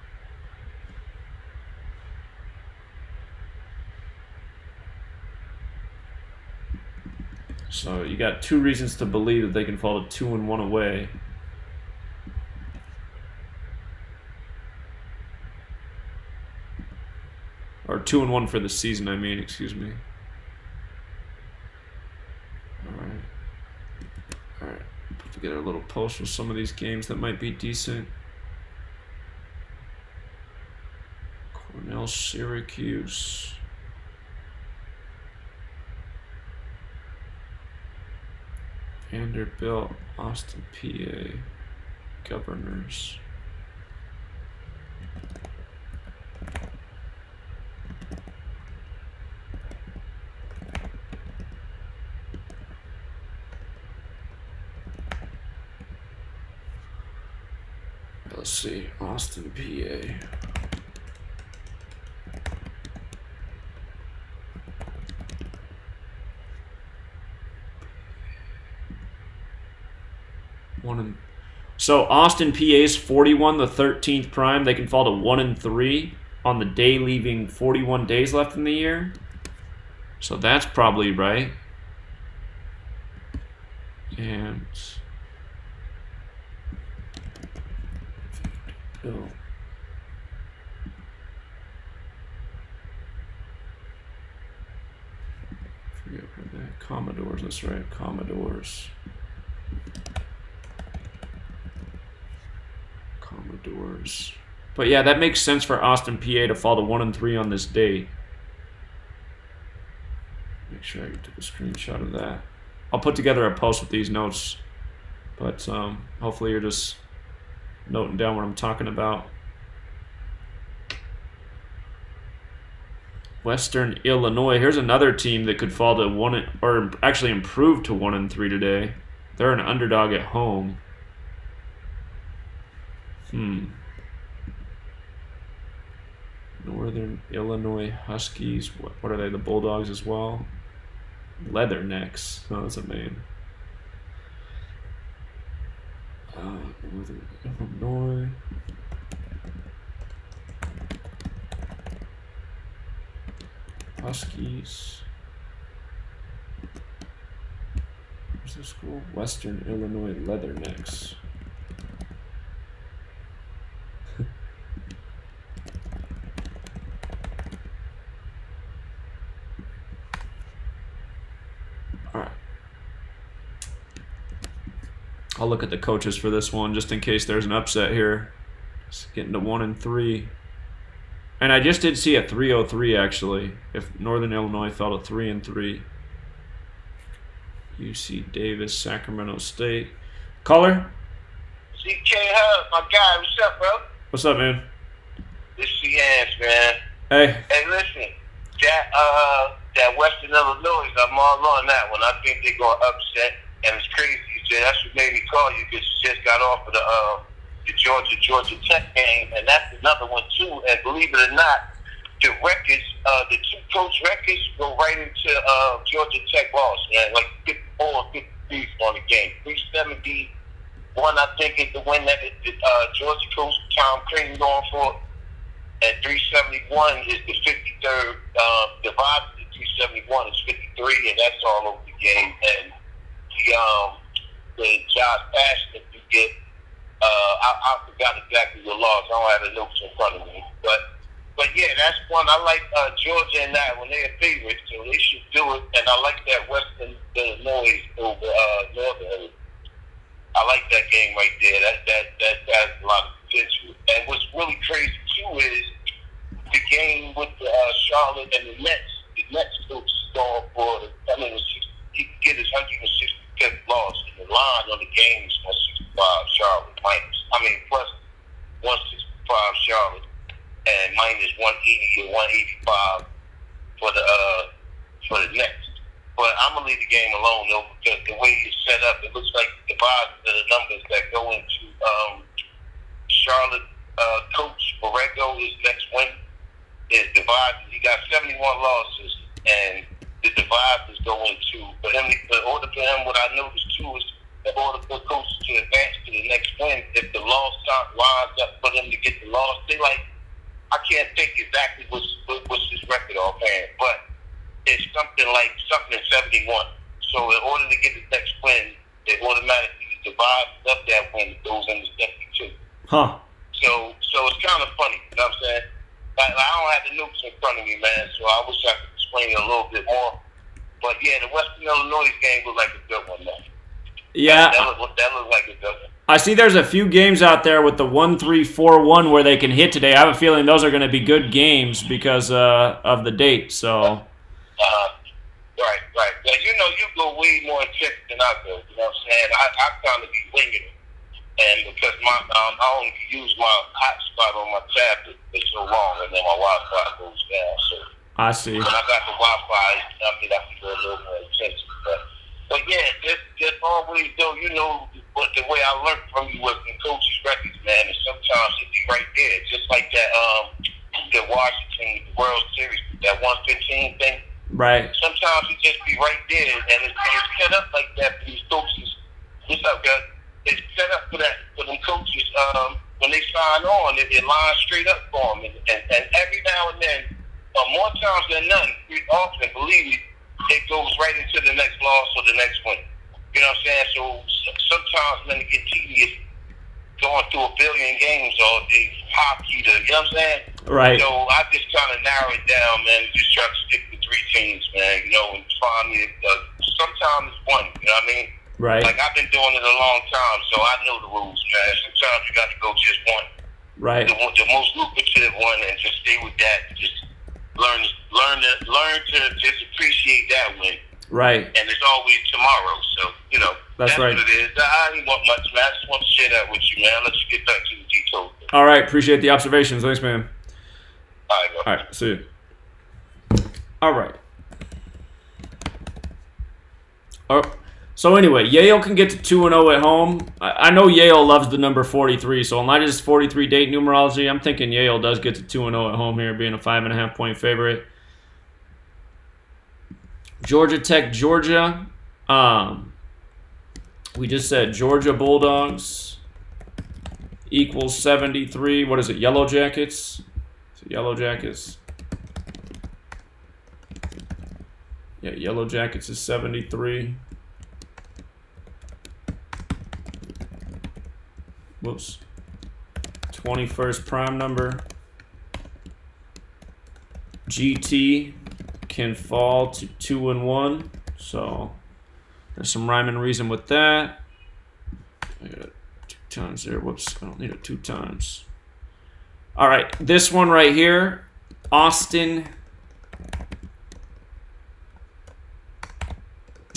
A: So you got two reasons to believe that they can fall to 2-1 away. Or 2-1 for the season, I mean, excuse me. Alright. Put together a little post with some of these games that might be decent. Cornell, Syracuse. Vanderbilt, Austin, PA. Governors. Let's see, Austin, PA. So Austin, PA is 41, the 13th prime. They can fall to 1-3 on the day, leaving 41 days left in the year. So that's probably right. And Bill. Forget about that. Commodores, that's right, Commodores. But yeah, that makes sense for Austin, PA to fall to 1-3 on this date. Make sure I took a screenshot of that. I'll put together a post with these notes, but hopefully you're just noting down what I'm talking about. Western Illinois. Here's another team that could fall to 1, or actually improve to 1-3 today. They're an underdog at home. Northern Illinois Huskies. What are they? The Bulldogs as well? Leathernecks. Oh, that's a name. Northern Illinois. Huskies. Where's the school? Western Illinois Leathernecks. I'll look at the coaches for this one just in case there's an upset here. It's getting to 1-3. And I just did see a 3-0-3 actually. If Northern Illinois fell to 3-3. UC Davis, Sacramento State. Caller?
F: CK Hub, my guy. What's up, bro?
A: What's up, man?
F: This is Ants, man.
A: Hey.
F: Hey, listen. That Western Illinois, I'm all on that one. I think they're going to upset. And it's crazy. That's what made me call you, because you just got off of the Georgia Tech game, and that's another one too. And believe it or not, the records, the two coach records go right into Georgia Tech loss, man. Like 54 and 53 on the game. 371, I think, is the win that the Georgia coach Tom Crean going for, and 371 is the 53rd. Divided to 371 is 53, and that's all over the game. And the Josh Ashton you get, I forgot exactly the loss. I don't have the notes in front of me, but But yeah, that's one I like. Georgia and that when they're favorites, so they should do it. And I like that Western Illinois over Northern. I like that game right there. That has a lot of potential. And what's really crazy too is the game with Charlotte and the Nets. The Nets coach is going for he could get his 165th loss, and the line on the game is 165 Charlotte plus 165 Charlotte and minus 180 or 185 for the Nets. But I'm gonna leave the game alone though, because the way it's set up, it looks like the odds of the numbers that go into Charlotte coach Borrego, his next win is divided. He got 71 losses, and the divide is going to for him. In order for him, what I noticed too is in order for coaches to advance to the next win, if the loss count lines up for them to get the loss, I can't think exactly what's his record offhand, but it's something 71. So in order to get the next win, it automatically divides up that win that goes into 72.
A: Huh.
F: So it's kind of funny, you know what I'm saying? I don't have the notes in front of me, man, so I wish I could explain it a little bit more. But yeah, the Western Illinois game looked like a good one, man.
A: Yeah.
F: That looked like a good one.
A: I see there's a few games out there with the 1-3-4-1 where they can hit today. I have a feeling those are going to be good games because of the date. So.
F: Right. Yeah, you go way more intense than I go. You know what I'm saying? I kind of be winging it, and because I only use my hotspot on my tablet for so long, and then my Wi-Fi goes down. So
A: I see.
F: when I got the Wi-Fi, I can go a little more intense. But yeah, there's always though. But the way I learned from you was in coaches' records, man, and sometimes it be right there, just like that the Washington World Series, that 115 thing.
A: Right.
F: Sometimes it just be right there, and it's set up like that for these coaches. What's up, guys? It's set up for that for them coaches. When they sign on, it lines straight up for them, and every now and then, more times than none, often believe me, it goes right into the next loss or the next one. You know what I'm saying? So sometimes when it gets tedious, going through a billion games all day, hockey, you know what I'm saying?
A: Right.
F: So I just kind of narrow it down, man, and just try to stick to 3 teams, man, and find me. Sometimes it's one, you know what I mean?
A: Right.
F: Like, I've been doing it a long time, so I know the rules, man. Sometimes you got to go just one.
A: Right.
F: The most lucrative one, and just stay with that. Just learn to just appreciate that win.
A: Right.
F: And it's always tomorrow, so,
A: That's right.
F: what it is. I ain't want much, man. I just want to share that with you, man. Let's get back to the Decode.
A: All right. Appreciate the observations. Thanks, man.
F: All right, bro.
A: All right. See you. All right. So anyway, Yale can get to 2-0 at home. I know Yale loves the number 43, so in light of this 43 date numerology, I'm thinking Yale does get to 2-0 at home here, being a 5.5 point favorite. Georgia Tech, Georgia. We just said Georgia Bulldogs equals 73. What is it? Yellow Jackets. Yellow Jackets. Yeah, Yellow Jackets is 73. Whoops. 21st prime number. GT can fall to 2-1. So there's some rhyme and reason with that. I got 2 times there. Whoops. I don't need it 2 times. All right. This one right here. Austin.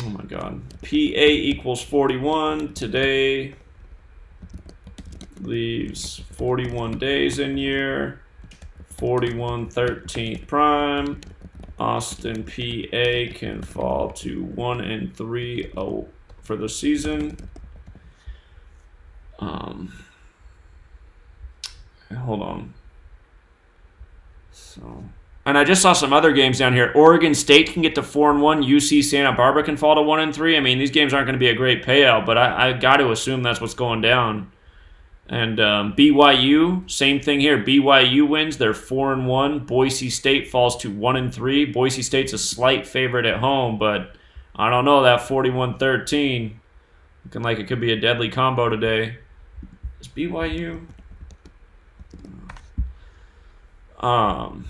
A: Oh my God. PA equals 41. Today leaves 41 days in year. 41 13th prime. Austin PA can fall to 1-3 for the season. Hold on. So, and I just saw some other games down here. Oregon State can get to 4-1. UC Santa Barbara can fall to 1-3. I mean, these games aren't going to be a great payout, but I got to assume that's what's going down. And BYU, same thing here. BYU wins. They're 4-1. Boise State falls to 1-3. Boise State's a slight favorite at home, but I don't know. That 41-13 looking like it could be a deadly combo today. Is BYU? I'm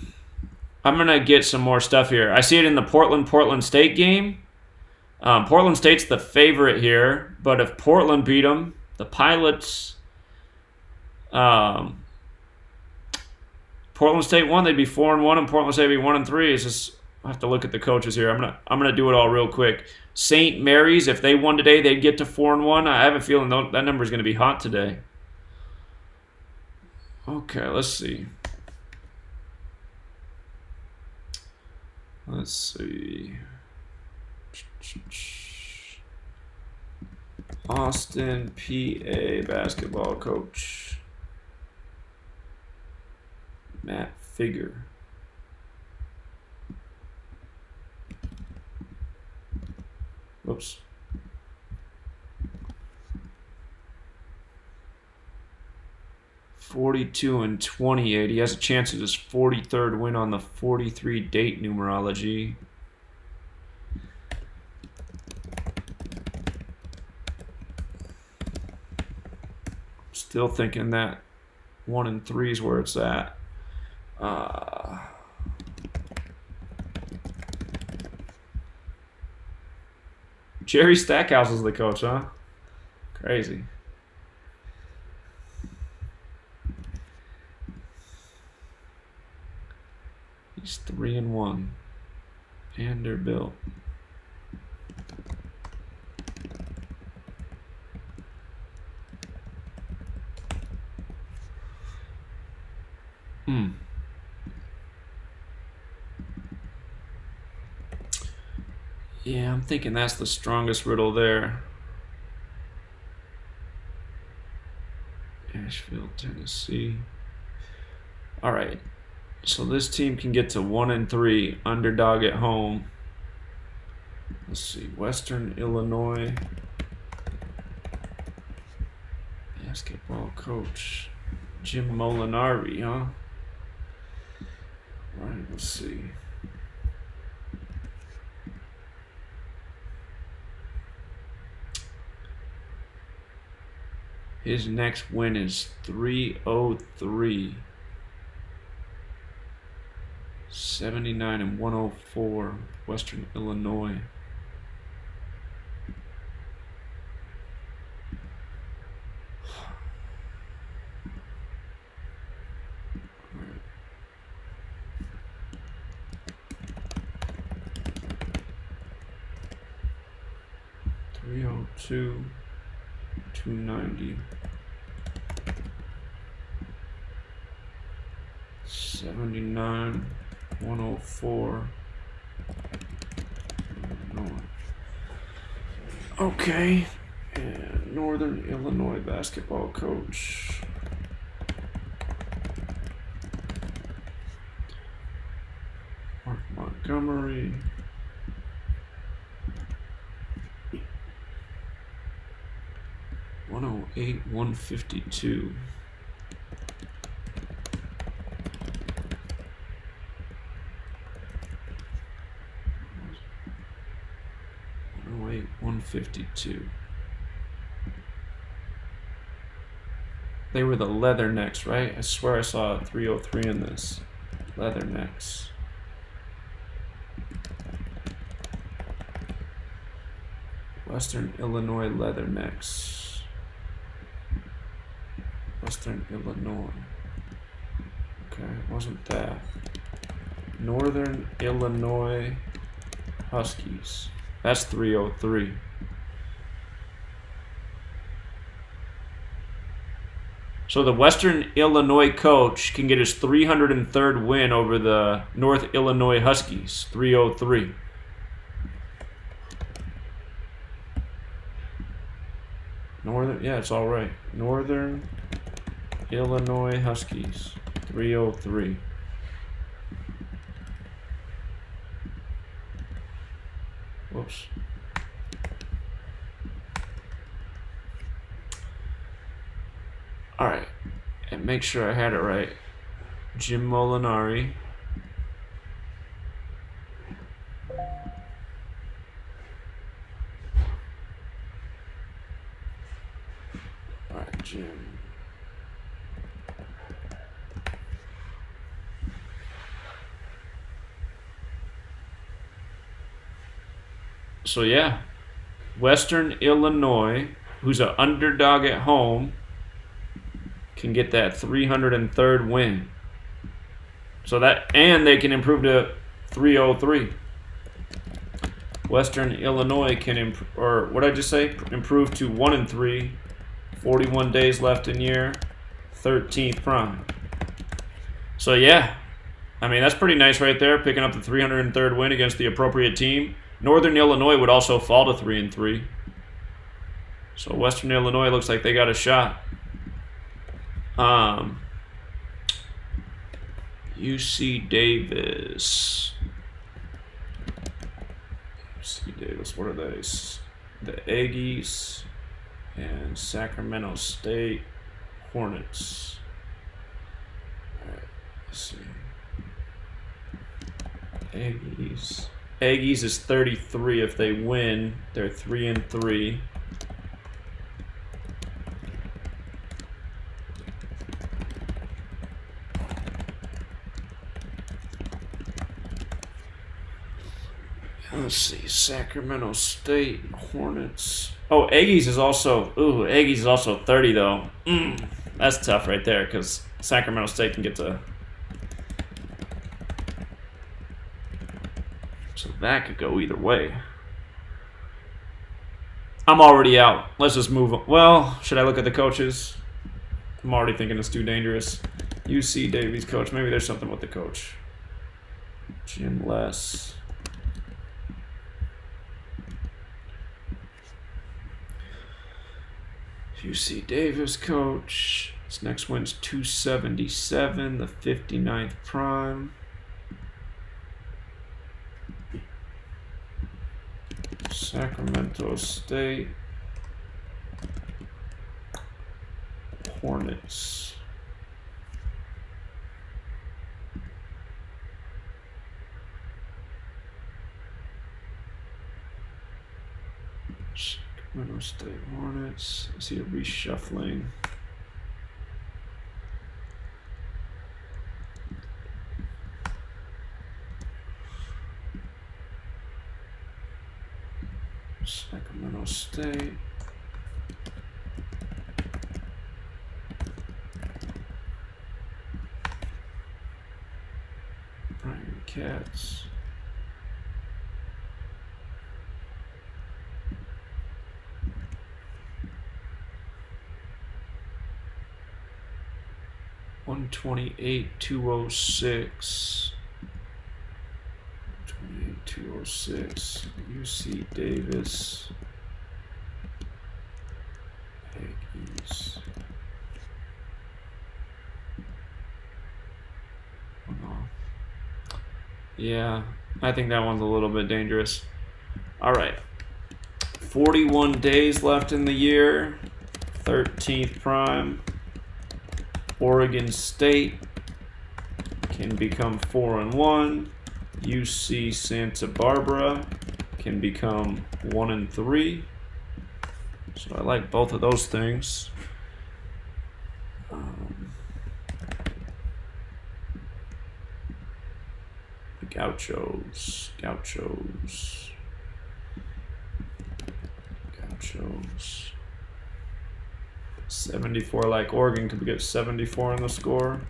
A: gonna get some more stuff here. I see it in the Portland State game. Portland State's the favorite here, but if Portland beat them, the Pilots. Portland State won, they'd be 4-1, and Portland State would be 1-3. It's just I have to look at the coaches here. I'm gonna do it all real quick. St. Mary's, if they won today, they'd get to 4-1. I have a feeling that number is gonna be hot today. Okay, let's see. Austin, PA basketball coach Matt Figure. Whoops. (42-28). He has a chance at his 43rd win on the 43 date numerology. Still thinking that 1-3 is where it's at. Jerry Stackhouse is the coach, huh? Crazy. He's 3-1. Vanderbilt. Yeah, I'm thinking that's the strongest riddle there. Asheville, Tennessee. All right. So this team can get to 1-3, underdog at home. Let's see, Western Illinois basketball coach Jim Molinari, huh? All right, let's see. His next win is 303. 79-104, Western Illinois. $302, $290. 79-104. Okay. And Northern Illinois basketball coach. Mark Montgomery. $108-152. $108-152. They were the Leathernecks, right? I swear I saw a 303 in this. Leathernecks. Western Illinois Leathernecks. Western Illinois. Okay, wasn't that. Northern Illinois Huskies. That's 303. So the Western Illinois coach can get his 303rd win over the North Illinois Huskies. 303. Northern, yeah, it's all right. Northern Illinois Huskies. 303. Whoops. All right, and make sure I had it right. Jim Molinari. All right, Jim. So yeah, Western Illinois, who's an underdog at home, can get that 303rd win. So that, and they can improve to 303. Western Illinois can or what did I just say? Improve to 1-3. 41 days left in year, 13th prime. So yeah, I mean that's pretty nice right there, picking up the 303rd win against the appropriate team. Northern Illinois would also fall to 3-3. So Western Illinois looks like they got a shot. UC Davis. UC Davis, what are these? The Aggies and Sacramento State Hornets. All right, let's see. Aggies is 33 if they win. They're 3-3. Let's see, Sacramento State Hornets. Oh, Aggies is also 30 though. That's tough right there because Sacramento State can get to. So that could go either way. I'm already out. Let's just move on. Well, should I look at the coaches? I'm already thinking it's too dangerous. UC Davies coach. Maybe there's something with the coach. Jim Less. UC Davis coach. His next win's 277, the 59th prime. Sacramento State Hornets. Sacramento State Hornets. I see a reshuffling. Sacramento State. Iron Cats. $128,206. 206. UC Davis. Aggies. Yeah, I think that one's a little bit dangerous. All right. 41 days left in the year. 13th prime. Oregon State can become 4-1. UC Santa Barbara can become 1-3. So I like both of those things. The Gauchos. 74, like Oregon could get 74 in the score.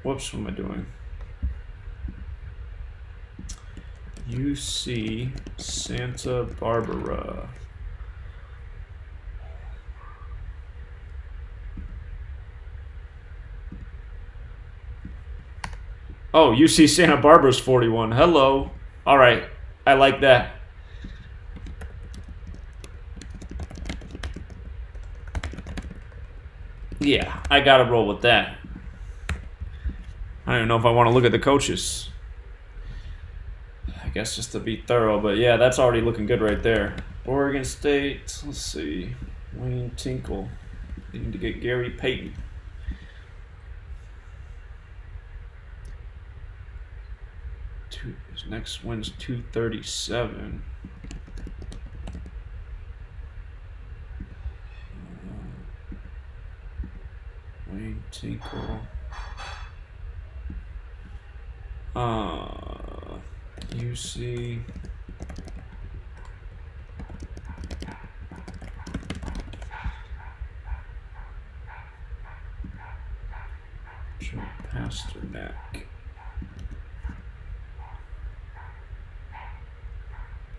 A: Whoops, what am I doing? UC Santa Barbara. Oh, UC Santa Barbara's 41. Hello. All right. I like that. Yeah, I got to roll with that. I don't even know if I want to look at the coaches. I guess just to be thorough, but yeah, that's already looking good right there. Oregon State, let's see. Wayne Tinkle. They need to get Gary Payton. His next win's 237. Wayne Tinkle. UC Joe Pasternak.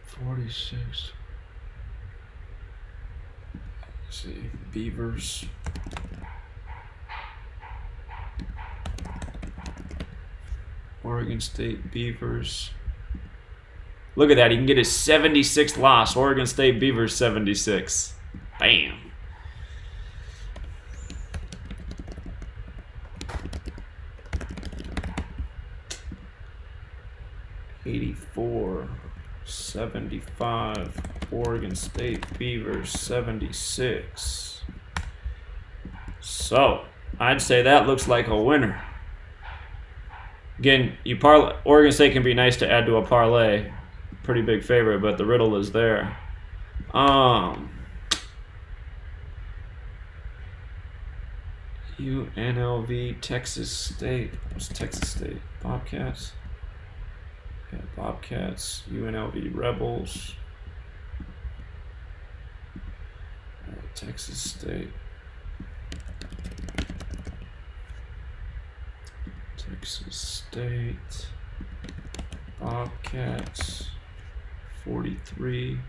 A: $46. Let's see, Beavers. Oregon State Beavers. Look at that. He can get his 76th loss. Oregon State Beavers 76. Bam. $84.75. Oregon State Beavers 76. So, I'd say that looks like a winner. Again, Oregon State can be nice to add to a parlay. Pretty big favorite, but the riddle is there. UNLV, Texas State. What's Texas State? Bobcats? Yeah, Bobcats. UNLV Rebels. All right, Texas State. Texas State. Bobcats. 43.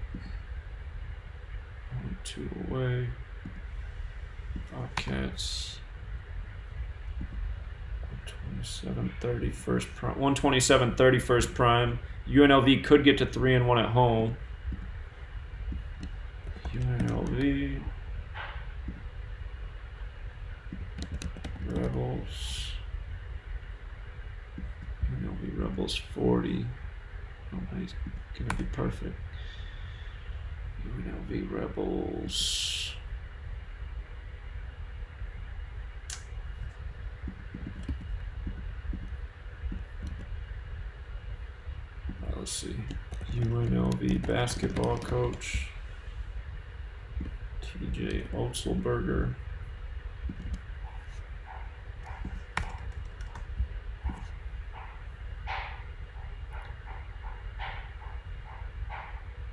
A: 1-2 away. Bobcats. 127 31st prime. UNLV could get to 3-1 at home. UNLV Rebels. UNLV Rebels 40. Oh, he's gonna be perfect. UNLV Rebels. Let's see. UNLV basketball coach TJ Otzelberger.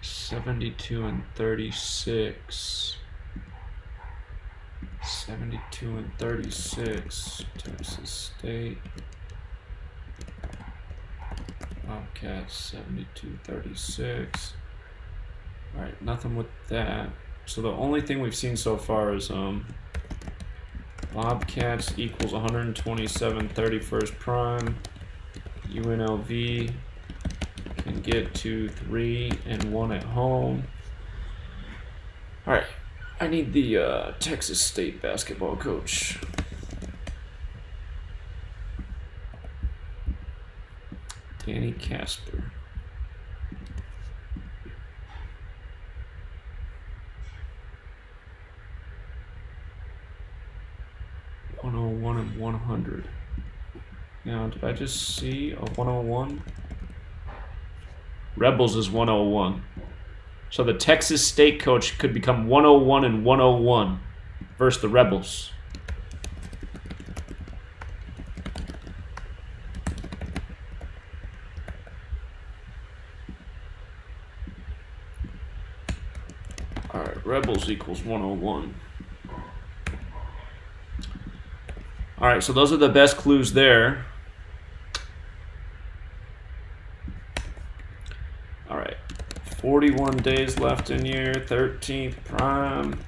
A: $72-36. 72-36. Texas State. Bobcats 72-36. Alright, nothing with that. So the only thing we've seen so far is Bobcats equals 127 31st prime. UNLV can get to 3-1 at home. Alright, I need the Texas State basketball coach. Danny Casper. $101 and $100. Now, did I just see a 101? Rebels is 101. So the Texas State coach could become 101 and 101 versus the Rebels. Alright, Rebels equals 101. Alright, so those are the best clues there. Alright, 41 days left in year, 13th prime.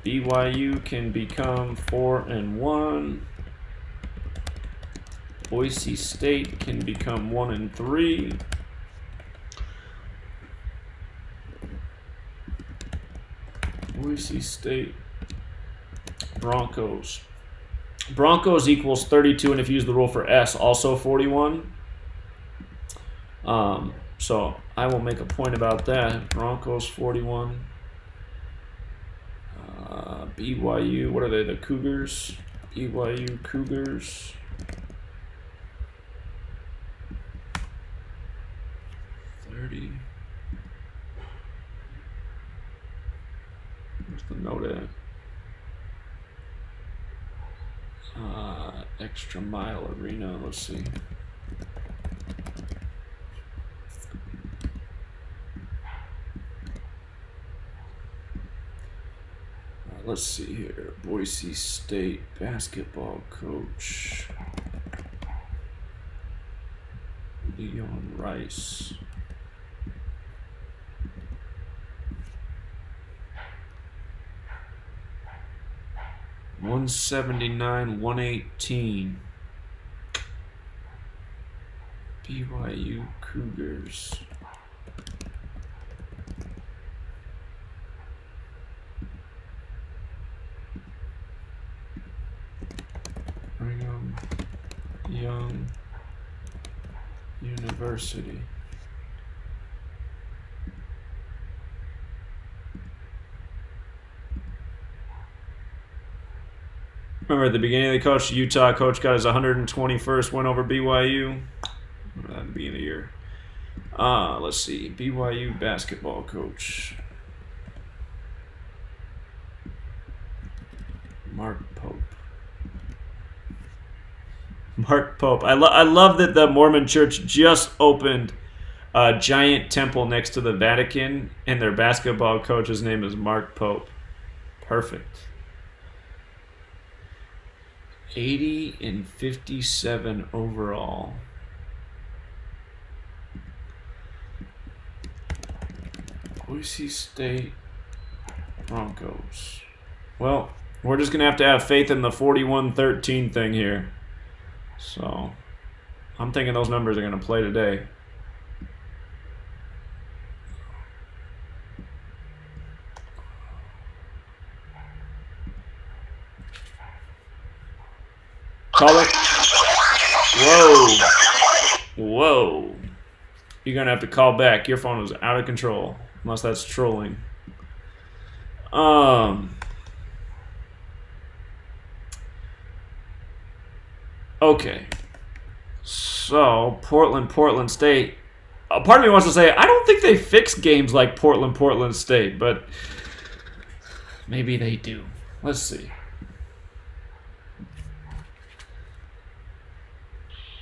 A: BYU can become 4-1. Boise State can become 1-3. Boise State Broncos. Broncos equals 32, and if you use the rule for S, also 41. So I will make a point about that. Broncos 41. BYU, what are they? The Cougars. BYU Cougars. Where's the note at? Extra Mile Arena. Let's see. let's see here. Boise State basketball coach. Leon Rice. $179, $118. BYU Cougars. Brigham Young University. Remember at the beginning of the coach, Utah coach got his 121st win over BYU. Remember that at the beginning of the year. Let's see. BYU basketball coach. Mark Pope. Mark Pope. I love that the Mormon Church just opened a giant temple next to the Vatican, and their basketball coach's name is Mark Pope. Perfect. 80 and 57 overall. Boise State Broncos. Well, we're just going to have faith in the 41-13 thing here. So, I'm thinking those numbers are going to play today. Call it. Whoa. You're going to have to call back. Your phone was out of control. Unless that's trolling. Okay. So, Portland State. A part of me wants to say, I don't think they fix games like Portland State, but maybe they do. Let's see.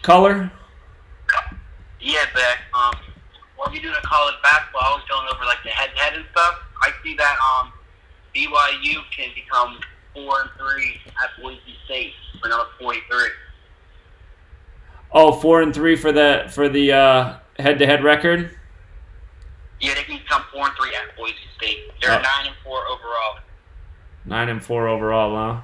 A: Color?
E: Yeah, Beck. What we do in college basketball, I was going over like the head-to-head and stuff. I see that BYU can become 4-3 at Boise State for number 43.
A: Oh, 4-3 for the head-to-head record.
E: Yeah, they can become 4-3 at Boise State. They're 9-4 overall.
A: 9-4 overall, huh?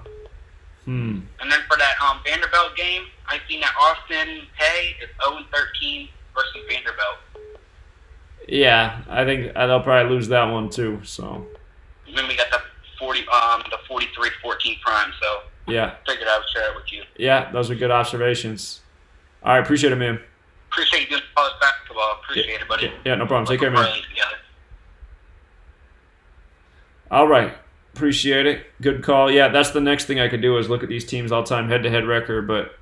E: And then for that Vanderbilt game, I seen that Austin Peay is 0-13 versus Vanderbilt.
A: Yeah, I think they'll probably lose that one too. So.
E: And then we got the 43-14 prime. So.
A: Yeah.
E: Figured I would share it with you.
A: Yeah, those are good observations. All right, appreciate it, man.
E: Appreciate you doing college basketball. Appreciate it, buddy.
A: Yeah, no problem. Take care, man.
E: Together.
A: All right. Appreciate it. Good call. Yeah, that's the next thing I could do is look at these teams all-time head-to-head record, but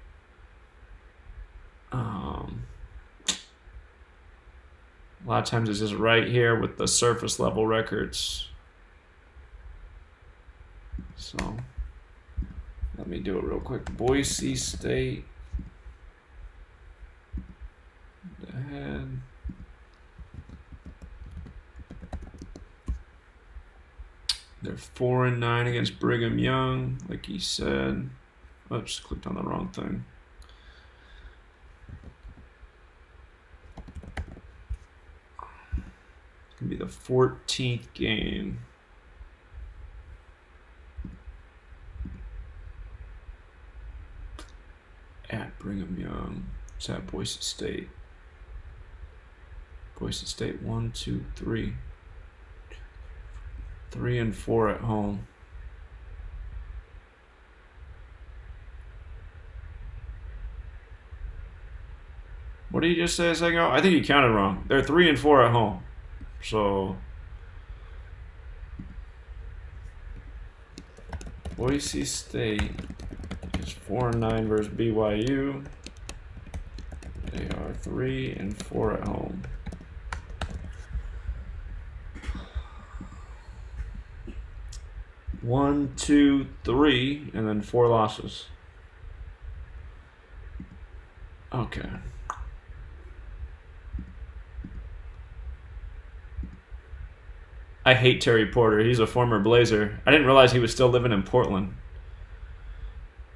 A: a lot of times it's just right here with the surface level records. So let me do it real quick. Boise State. Head. They're 4-9 against Brigham Young, like he said. Oops, clicked on the wrong thing. It's gonna be the 14th game. At Brigham Young. It's at Boise State. Boise State 1, 2, 3. 3-4 at home. What did he just say a second ago? I think he counted wrong. They're 3-4 at home. So Boise State is 4-9 versus BYU. They are 3-4 at home. One, two, three, and then 4 losses. Okay. I hate Terry Porter. He's a former Blazer. I didn't realize he was still living in Portland.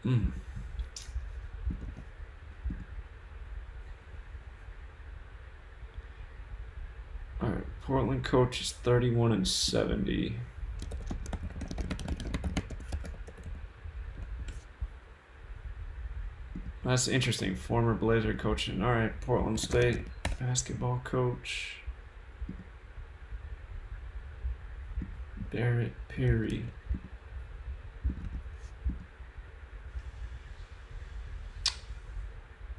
A: All right, Portland coach is 31-70. That's interesting. Former Blazer coaching. All right, Portland State basketball coach. Barrett Perry.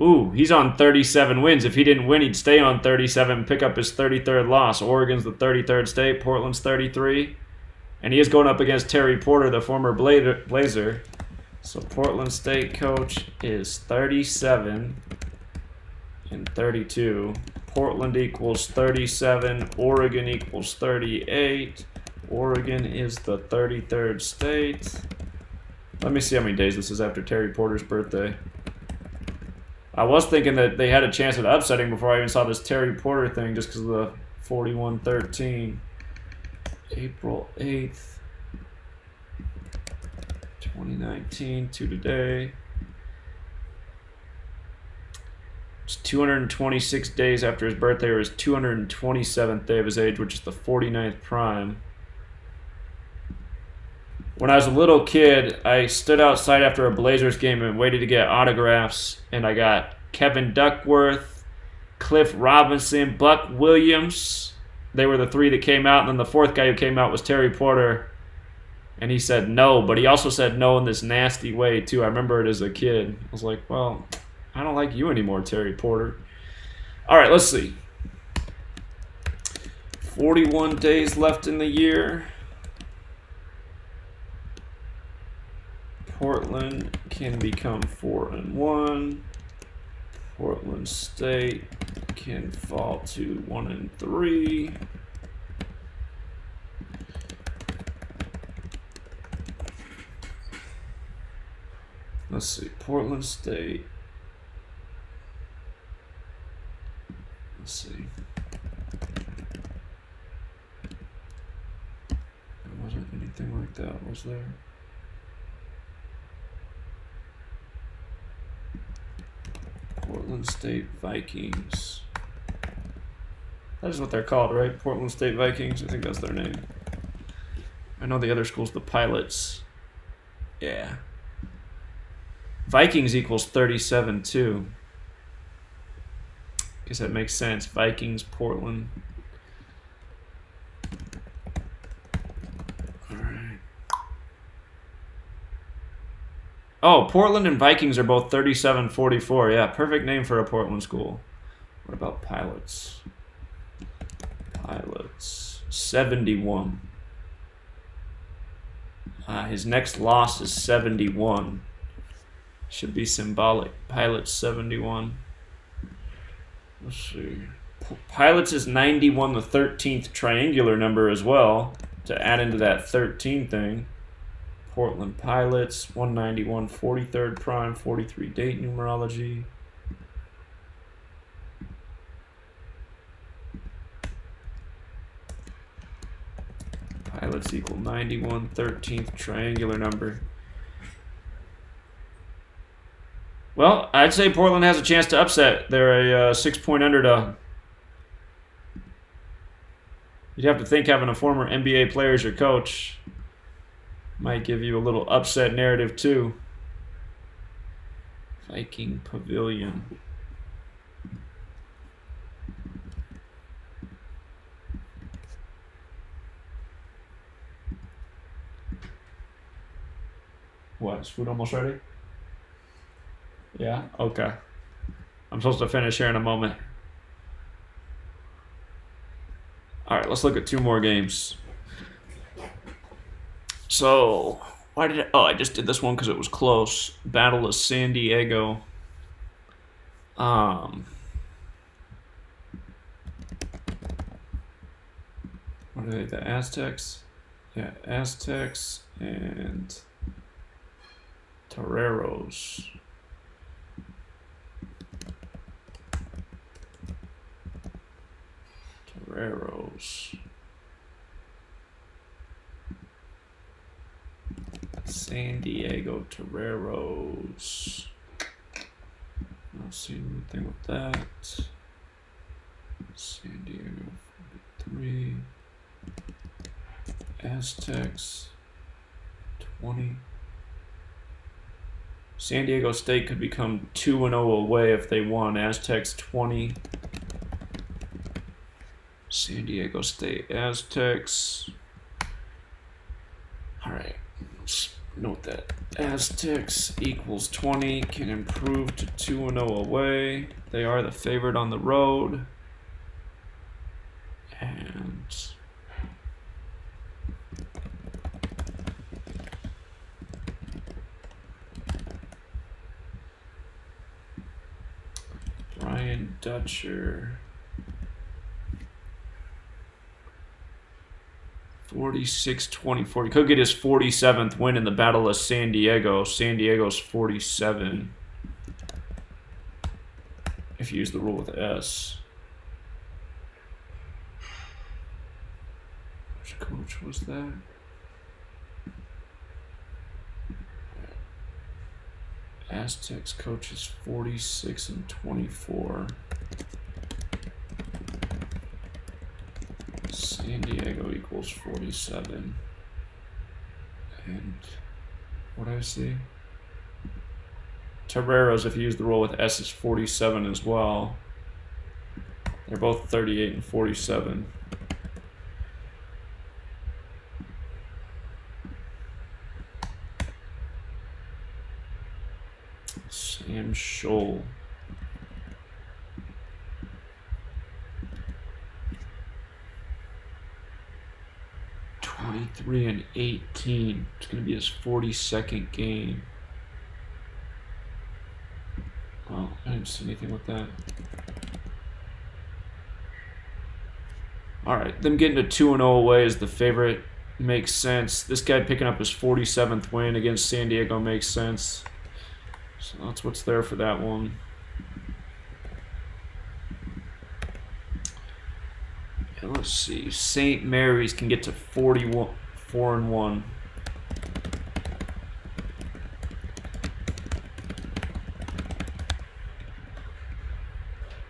A: Ooh, he's on 37 wins. If he didn't win, he'd stay on 37 and pick up his 33rd loss. Oregon's the 33rd state. Portland's 33. And he is going up against Terry Porter, the former Blazer. So Portland State coach is 37-32. Portland equals 37. Oregon equals 38. Oregon is the 33rd state. Let me see how many days this is after Terry Porter's birthday. I was thinking that they had a chance at upsetting before I even saw this Terry Porter thing just because of the 41-13. April 8th. 2019 to today. It's 226 days after his birthday, or his 227th day of his age, which is the 49th prime. When I was a little kid, I stood outside after a Blazers game and waited to get autographs, and I got Kevin Duckworth, Cliff Robinson, Buck Williams. They were the three that came out, and then the fourth guy who came out was Terry Porter. And he said no, but he also said no in this nasty way, too. I remember it as a kid. I was like, well, I don't like you anymore, Terry Porter. All right, let's see. 41 days left in the year. Portland can become 4-1. Portland State can fall to 1-3. Let's see, Portland State. Let's see. There wasn't anything like that, was there? Portland State Vikings. That is what they're called, right? Portland State Vikings. I think that's their name. I know the other school's the Pilots. Yeah. Vikings equals 37 too. Guess that makes sense. Vikings, Portland. All right. Oh, Portland and Vikings are both 37-44. Yeah, perfect name for a Portland school. What about Pilots? Pilots, 71. His next loss is 71. Should be symbolic. Pilots 71. Let's see. Pilots is 91, the 13th triangular number as well, to add into that 13 thing. Portland Pilots, 191, 43rd prime, 43 date numerology. Pilots equal 91, 13th triangular number. Well, I'd say Portland has a chance to upset. They're a 6-point underdog. You'd have to think having a former NBA player as your coach might give you a little upset narrative too. Viking Pavilion. What, is food almost ready? Yeah? Okay. I'm supposed to finish here in a moment. All right, let's look at two more games. So, why did I just did this one because it was close. Battle of San Diego. What are they, the Aztecs? Yeah, Aztecs and Toreros. Toreros. San Diego Toreros. Not seeing anything with that. San Diego 43. Aztecs 20. San Diego State could become 2-0 away if they won. Aztecs 20. San Diego State Aztecs. Alright, let's note that. Aztecs equals 20 can improve to 2-0 away. They are the favorite on the road. And Brian Dutcher. 46-24. He could get his 47th win in the Battle of San Diego. San Diego's 47. If you use the rule with S. Which coach was that? Aztecs coach is 46-24. San Diego equals 47. And what do I see? Toreros, if you use the rule with S, is 47 as well. They're both 38-47. Sam Scholl. And 18. It's going to be his 42nd game. Well, I didn't see anything with that. All right, them getting to 2-0 away as the favorite makes sense. This guy picking up his 47th win against San Diego makes sense. So that's what's there for that one. And let's see. St. Mary's can get to 4-1.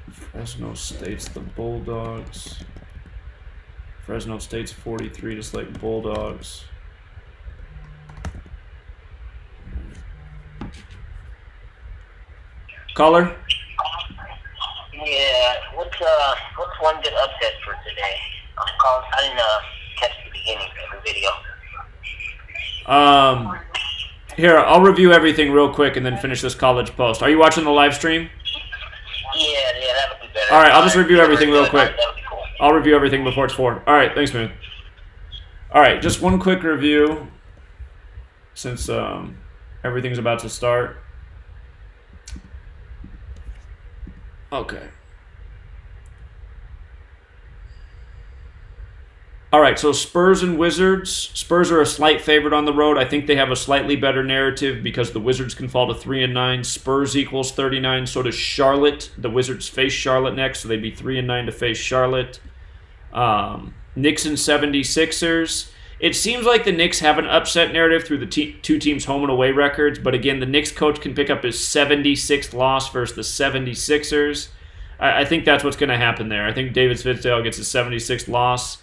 A: Fresno State's the Bulldogs. Fresno State's 43, just like Bulldogs. Caller?
E: Yeah, what's one good upset for today? I didn't catch the beginning of the video.
A: Here, I'll review everything real quick and then finish this college post. Are you watching the live stream?
E: Yeah, that'll be better.
A: All right, I'll just review everything real quick.
E: That'll be cool.
A: I'll review everything before it's 4. All right, thanks, man. All right, just one quick review since everything's about to start. Okay. All right, so Spurs and Wizards. Spurs are a slight favorite on the road. I think they have a slightly better narrative because the Wizards can fall to 3-9. Spurs equals 39. So does Charlotte. The Wizards face Charlotte next, so they'd be 3-9 to face Charlotte. Knicks and 76ers. It seems like the Knicks have an upset narrative through the two teams' home and away records, but again, the Knicks coach can pick up his 76th loss versus the 76ers. I think that's what's going to happen there. I think David Fizdale gets his 76th loss.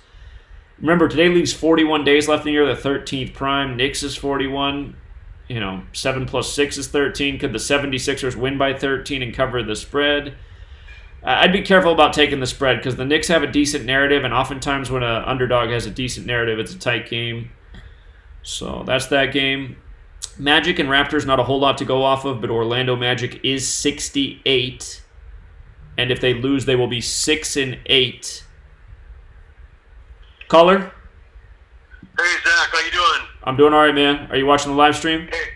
A: Remember, today leaves 41 days left in the year, the 13th prime. Knicks is 41. 7 plus 6 is 13. Could the 76ers win by 13 and cover the spread? I'd be careful about taking the spread because the Knicks have a decent narrative, and oftentimes when an underdog has a decent narrative, it's a tight game. So that's that game. Magic and Raptors, not a whole lot to go off of, but Orlando Magic is 68. And if they lose, they will be 6-8. Caller?
I: Hey, Zach, how you doing?
A: I'm doing all right, man. Are you watching the live stream?
I: Hey.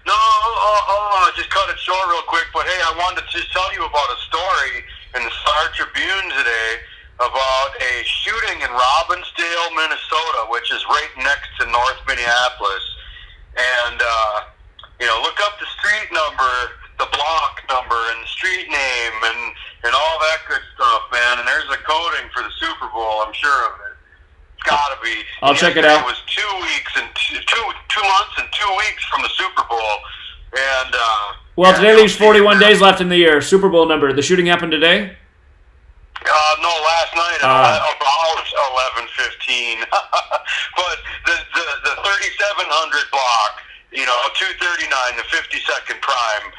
I: No, I'll just cut it short real quick, but hey, I wanted to just tell you about a story in the Star Tribune today about a shooting in Robbinsdale, Minnesota, which is right next to North Minneapolis. And, look up the street number, the block number, and the street name, and all that good stuff, man. And there's a coding for the Super Bowl, I'm sure of it. It's gotta be.
A: I'll check it out.
I: It was 2 weeks and two 2 months and 2 weeks from the Super Bowl. And
A: well, today leaves 41 days left in the year. Super Bowl number. The shooting happened today?
I: No, last night at about 11:15. But the 3700 block, 239, the 52nd prime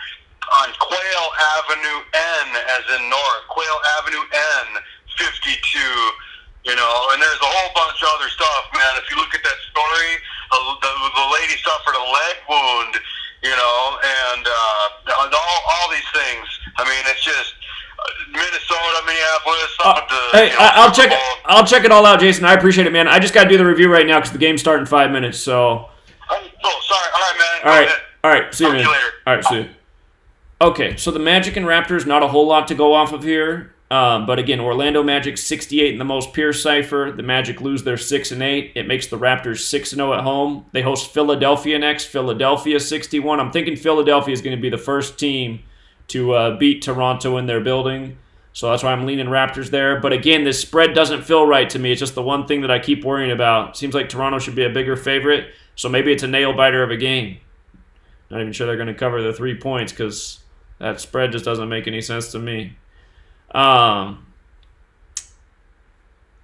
I: on Quail Avenue N, as in North, Quail Avenue N, 52. And there's a whole bunch of other stuff, man. If you look at that story, the lady suffered a leg wound, and all these things. I mean, it's just Minnesota, Minneapolis.
A: Hey, I'll check it all out, Jason. I appreciate it, man. I just got to do the review right now because the game's starting in 5 minutes. So.
I: Oh, sorry. All right, man.
A: All right. See you, man.
I: Talk to you later.
A: All right, see you. Okay, so the Magic and Raptors, not a whole lot to go off of here. But again, Orlando Magic 68 in the most pure cipher. The Magic lose their 6-8. It makes the Raptors 6-0 at home. They host Philadelphia next. Philadelphia 61. I'm thinking Philadelphia is going to be the first team to beat Toronto in their building. So that's why I'm leaning Raptors there. But again, this spread doesn't feel right to me. It's just the one thing that I keep worrying about. Seems like Toronto should be a bigger favorite. So maybe it's a nail-biter of a game. Not even sure they're going to cover the 3 points because that spread just doesn't make any sense to me. The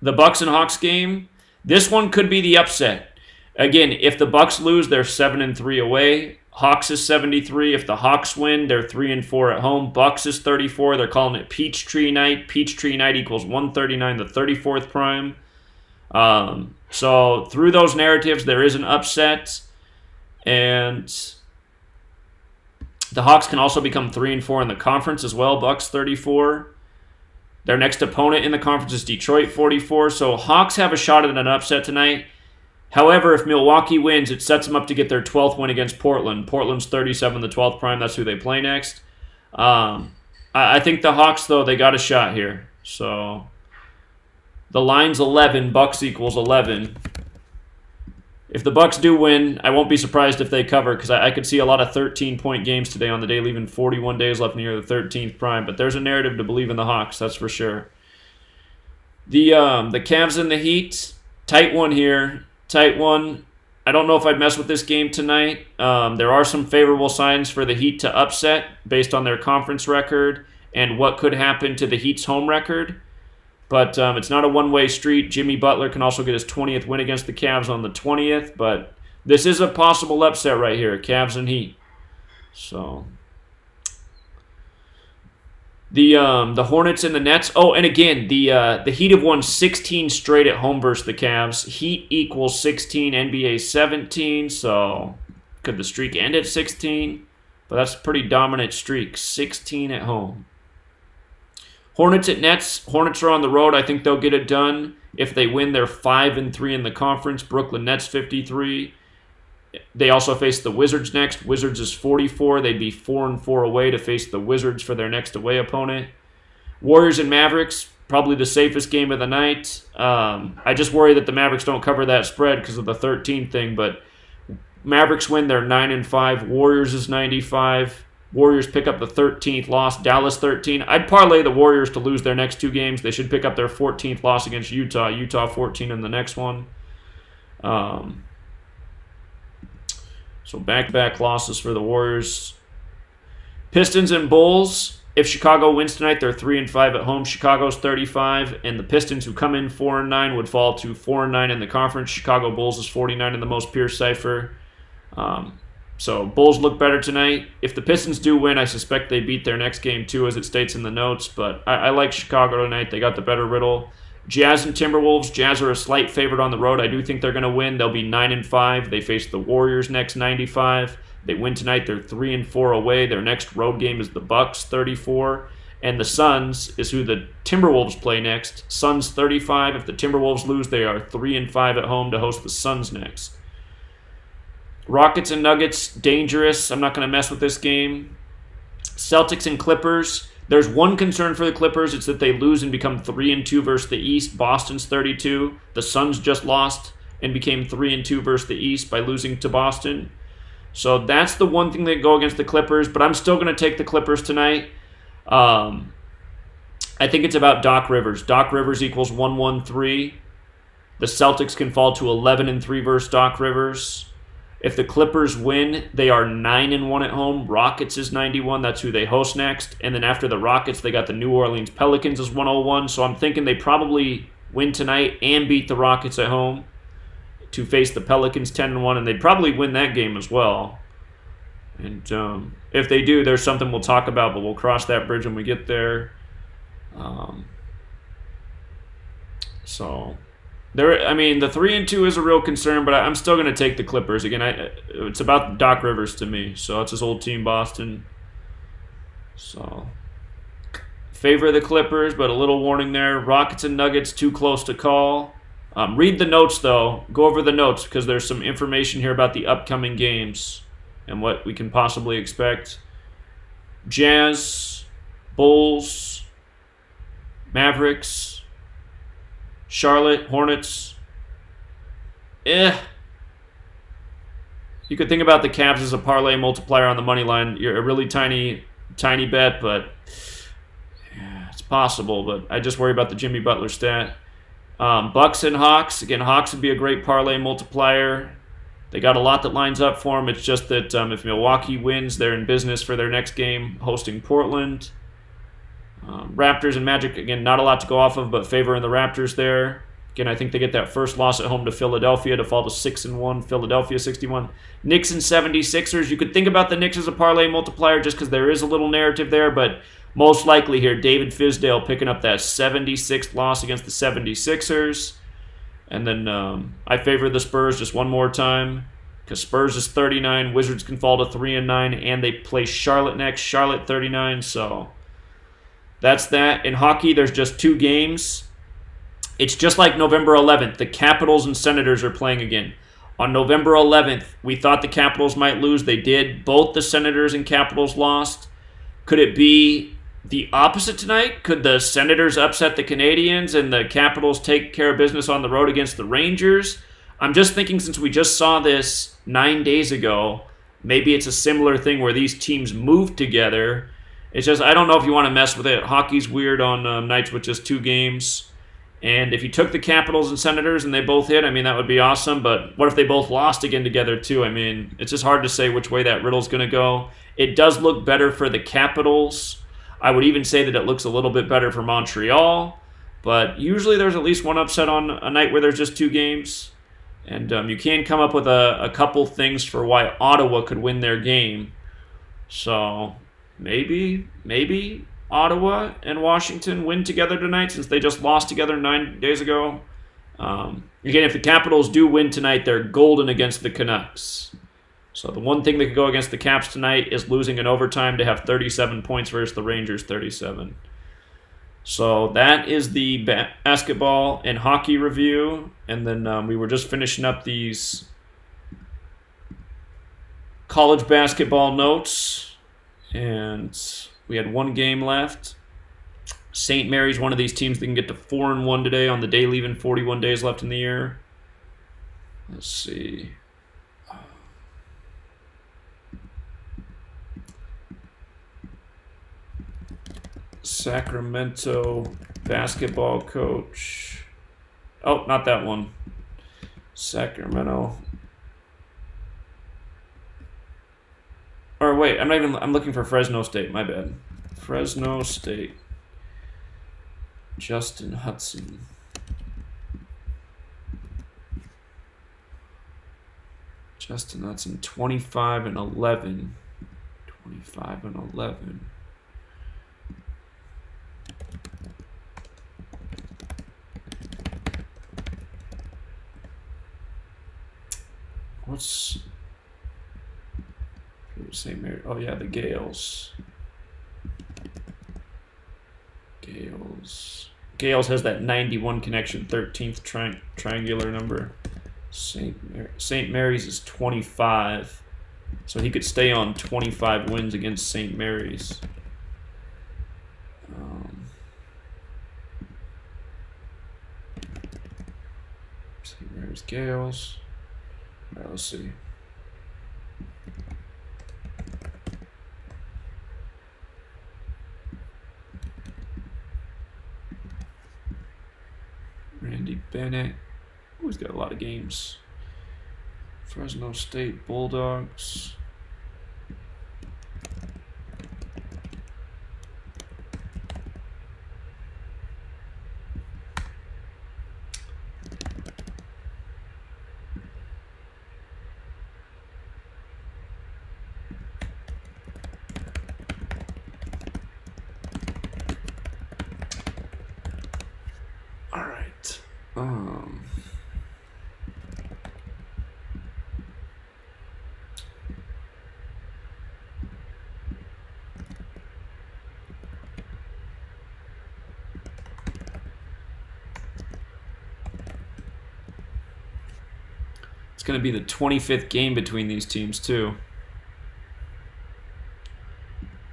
A: Bucks and Hawks game, this one could be the upset. Again, if the Bucks lose, they're 7-3 away. Hawks is 73. If the Hawks win, they're 3-4 at home. Bucks is 34. They're calling it Peachtree Night. Peachtree Night equals 139, the 34th prime. So through those narratives, there is an upset, and the Hawks can also become 3-4 in the conference as well. Bucks 34. Their next opponent in the conference is Detroit 44. So Hawks have a shot at an upset tonight. However, if Milwaukee wins, it sets them up to get their 12th win against Portland. Portland's 37, the 12th prime. That's who they play next. I think the Hawks, though, they got a shot here. So the line's 11. Bucks equals 11. If the Bucks do win, I won't be surprised if they cover because I could see a lot of 13-point games today on the day, leaving 41 days left near the 13th prime. But there's a narrative to believe in the Hawks, that's for sure. The Cavs and the Heat, tight one here. Tight one. I don't know if I'd mess with this game tonight. There are some favorable signs for the Heat to upset based on their conference record and what could happen to the Heat's home record. But it's not a one-way street. Jimmy Butler can also get his 20th win against the Cavs on the 20th. But this is a possible upset right here, Cavs and Heat. So the Hornets and the Nets. Oh, and again, the Heat have won 16 straight at home versus the Cavs. Heat equals 16, NBA 17. So could the streak end at 16? But that's a pretty dominant streak, 16 at home. Hornets at Nets. Hornets are on the road. I think they'll get it done. If they win, they're 5-3 in the conference. Brooklyn Nets 53. They also face the Wizards next. Wizards is 44. They'd be 4-4 away to face the Wizards for their next away opponent. Warriors and Mavericks, probably the safest game of the night. I just worry that the Mavericks don't cover that spread because of the 13 thing, but Mavericks win, they're 9-5. Warriors is 95. Warriors pick up the 13th loss. Dallas 13. I'd parlay the Warriors to lose their next 2 games. They should pick up their 14th loss against Utah. Utah 14 in the next one. So back-to-back losses for the Warriors. Pistons and Bulls. If Chicago wins tonight, they're 3-5 at home. Chicago's 35, and the Pistons, who come in 4-9, would fall to 4-9 in the conference. Chicago Bulls is 49 in the most pure cipher. So Bulls look better tonight. If the Pistons do win, I suspect they beat their next game too, as it states in the notes. But I like Chicago tonight. They got the better riddle. Jazz and Timberwolves. Jazz are a slight favorite on the road. I do think they're going to win. They'll be 9-5. They face the Warriors next, 95. They win tonight. They're 3-4 away. Their next road game is the Bucks, 34. And the Suns is who the Timberwolves play next. Suns 35. If the Timberwolves lose, they are 3-5 at home to host the Suns next. Rockets and Nuggets, dangerous. I'm not going to mess with this game. Celtics and Clippers. There's one concern for the Clippers. It's that they lose and become 3-2 versus the East. Boston's 32. The Suns just lost and became 3-2 versus the East by losing to Boston. So that's the one thing that go against the Clippers, but I'm still going to take the Clippers tonight. I think it's about Doc Rivers. Doc Rivers equals 113. The Celtics can fall to 11-3 versus Doc Rivers. If the Clippers win, they are 9-1 at home. Rockets is 91. That's who they host next. And then after the Rockets, they got the New Orleans Pelicans as 101. So I'm thinking they probably win tonight and beat the Rockets at home to face the Pelicans 10-1, and they'd probably win that game as well. And if they do, there's something we'll talk about, but we'll cross that bridge when we get there. So there, I mean, the 3-2 is a real concern, but I'm still going to take the Clippers again. It's about Doc Rivers to me, so it's his old team, Boston. So favor the Clippers, but a little warning there: Rockets and Nuggets too close to call. Read the notes though. Go over the notes because there's some information here about the upcoming games and what we can possibly expect. Jazz, Bulls, Mavericks, Charlotte, Hornets. You could think about the Cavs as a parlay multiplier on the money line. You're a really tiny bet, but it's possible. But I just worry about the Jimmy Butler stat. Bucks and Hawks. Again, Hawks would be a great parlay multiplier. They got a lot that lines up for them. It's just that if Milwaukee wins, they're in business for their next game, hosting Portland. Raptors and Magic, again, not a lot to go off of, but favoring the Raptors there. Again, I think they get that first loss at home to Philadelphia to fall to 6-1. Philadelphia 61. Knicks and 76ers. You could think about the Knicks as a parlay multiplier just because there is a little narrative there, but most likely here, David Fizdale picking up that 76th loss against the 76ers. And then I favor the Spurs just one more time because Spurs is 39. Wizards can fall to 3-9, and they play Charlotte next. Charlotte 39, so that's that. In hockey, there's just 2 games. It's just like November 11th. The Capitals and Senators are playing again. On November 11th, we thought the Capitals might lose. They did. Both the Senators and Capitals lost. Could it be the opposite tonight? Could the Senators upset the Canadiens and the Capitals take care of business on the road against the Rangers? I'm just thinking since we just saw this 9 days ago, maybe it's a similar thing where these teams move together. It's just, I don't know if you want to mess with it. Hockey's weird on nights with just 2 games. And if you took the Capitals and Senators and they both hit, I mean, that would be awesome. But what if they both lost again together, too? I mean, it's just hard to say which way that riddle's going to go. It does look better for the Capitals. I would even say that it looks a little bit better for Montreal. But usually there's at least one upset on a night where there's just 2 games. And you can come up with a couple things for why Ottawa could win their game. So maybe Ottawa and Washington win together tonight since they just lost together 9 days ago. Again, if the Capitals do win tonight, they're golden against the Canucks. So the one thing that could go against the Caps tonight is losing in overtime to have 37 points versus the Rangers 37. So that is the basketball and hockey review. And then we were just finishing up these college basketball notes. And we had 1 game left. St. Mary's one of these teams that can get to 4-1 today on the day leaving 41 days left in the year. Let's see. Sacramento basketball coach. Oh, not that one. Sacramento. Or wait, I'm looking for Fresno State, my bad. Fresno State. Justin Hudson. Justin Hudson, 25-11. 25-11. What's St. Mary? Oh yeah, the Gales. Gales has that 91 connection, 13th triangular number. St. Mary's is 25, so he could stay on 25 wins against St. Mary's. St. Mary's Gales. All right, let's see. Randy Bennett. Oh, he's got a lot of games. Fresno State Bulldogs. All right. It's going to be the 25th game between these teams, too.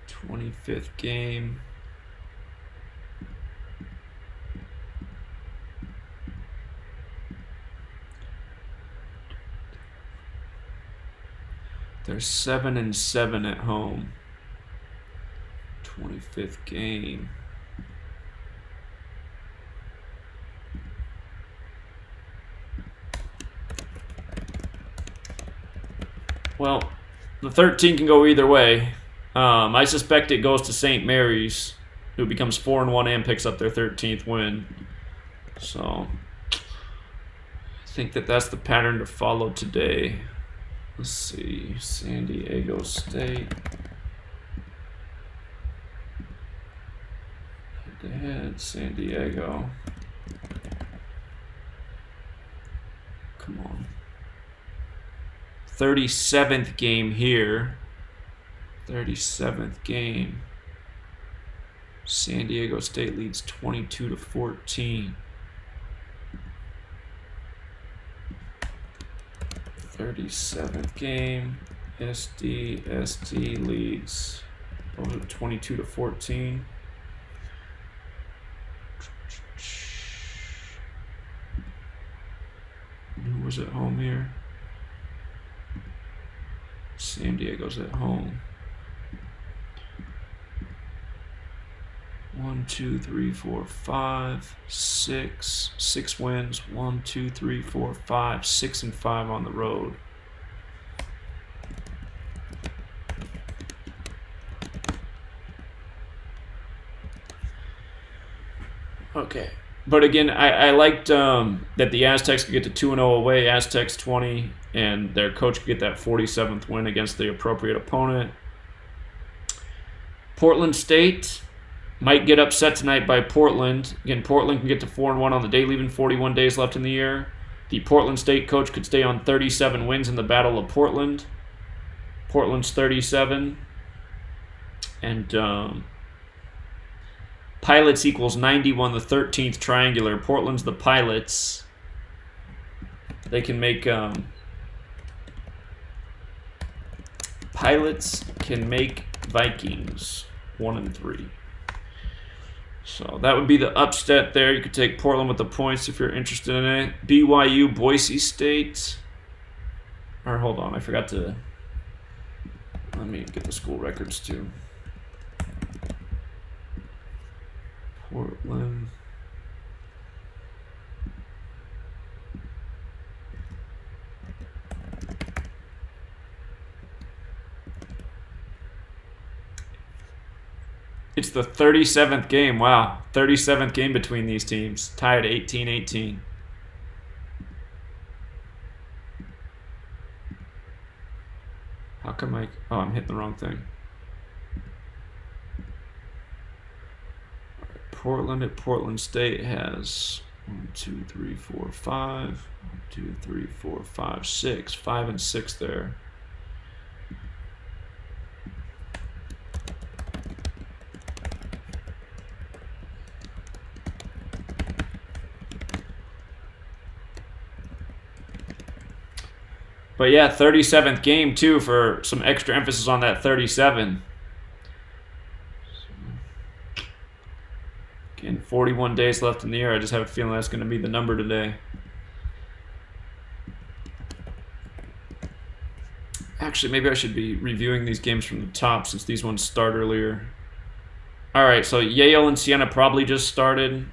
A: 25th game. They're 7-7 at home. 25th game. Well, the 13 can go either way. I suspect it goes to St. Mary's, who becomes 4-1 and picks up their 13th win. So, I think that's the pattern to follow today. Let's see, San Diego State. Head-to-head, San Diego. Come on. 37th game here. 37th game. San Diego State leads 22-14. 37th game. SD leads 22-14. Who was at home here? San Diego's at home. 1, 2, 3, 4, 5, 6. 6 wins. 1, 2, 3, 4, 5. 6-5 on the road. Okay. But again, I liked that the Aztecs could get to 2-0 away, Aztecs 20, and their coach could get that 47th win against the appropriate opponent. Portland State might get upset tonight by Portland. Again, Portland can get to 4-1 on the day, leaving 41 days left in the year. The Portland State coach could stay on 37 wins in the Battle of Portland. Portland's 37. And Pilots equals 91, the 13th triangular. Portland's the Pilots. They can make... Pilots can make Vikings 1-3. So that would be the upset there. You could take Portland with the points if you're interested in it. BYU, Boise State. Or hold on, I forgot to... Let me get the school records too. Portland. It's the 37th game. Wow. 37th game between these teams. Tied 18-18. How come I'm hitting the wrong thing. Portland at Portland State has 1, 2, 3, 4, 5. 1, 2, 3, 4, 5, 6. 5 and 6 there. But yeah, 37th game too, for some extra emphasis on that 37. Again, 41 days left in the year. I just have a feeling that's going to be the number today. Actually, maybe I should be reviewing these games from the top since these ones start earlier. All right, so Yale and Siena probably just started.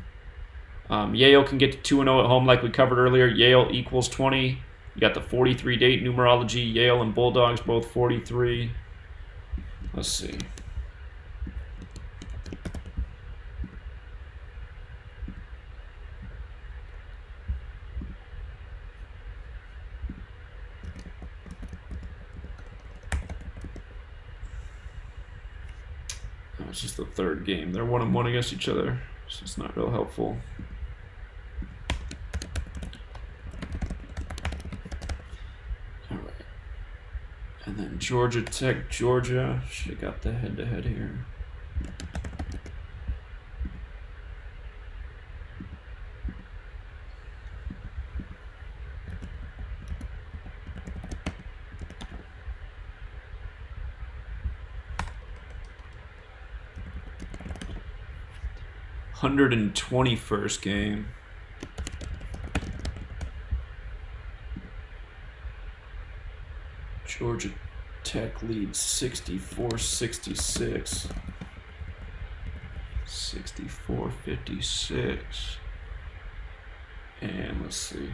A: Yale can get to 2-0 at home like we covered earlier. Yale equals 20. You got the 43 date numerology. Yale and Bulldogs both 43. Let's see. Oh, it's just the third game. They're 1-1 against each other, so it's not real helpful. All right. And then Georgia Tech, Georgia. Should have got the head-to-head here. $121st game. Georgia Tech leads 64-66. 64-56. And let's see.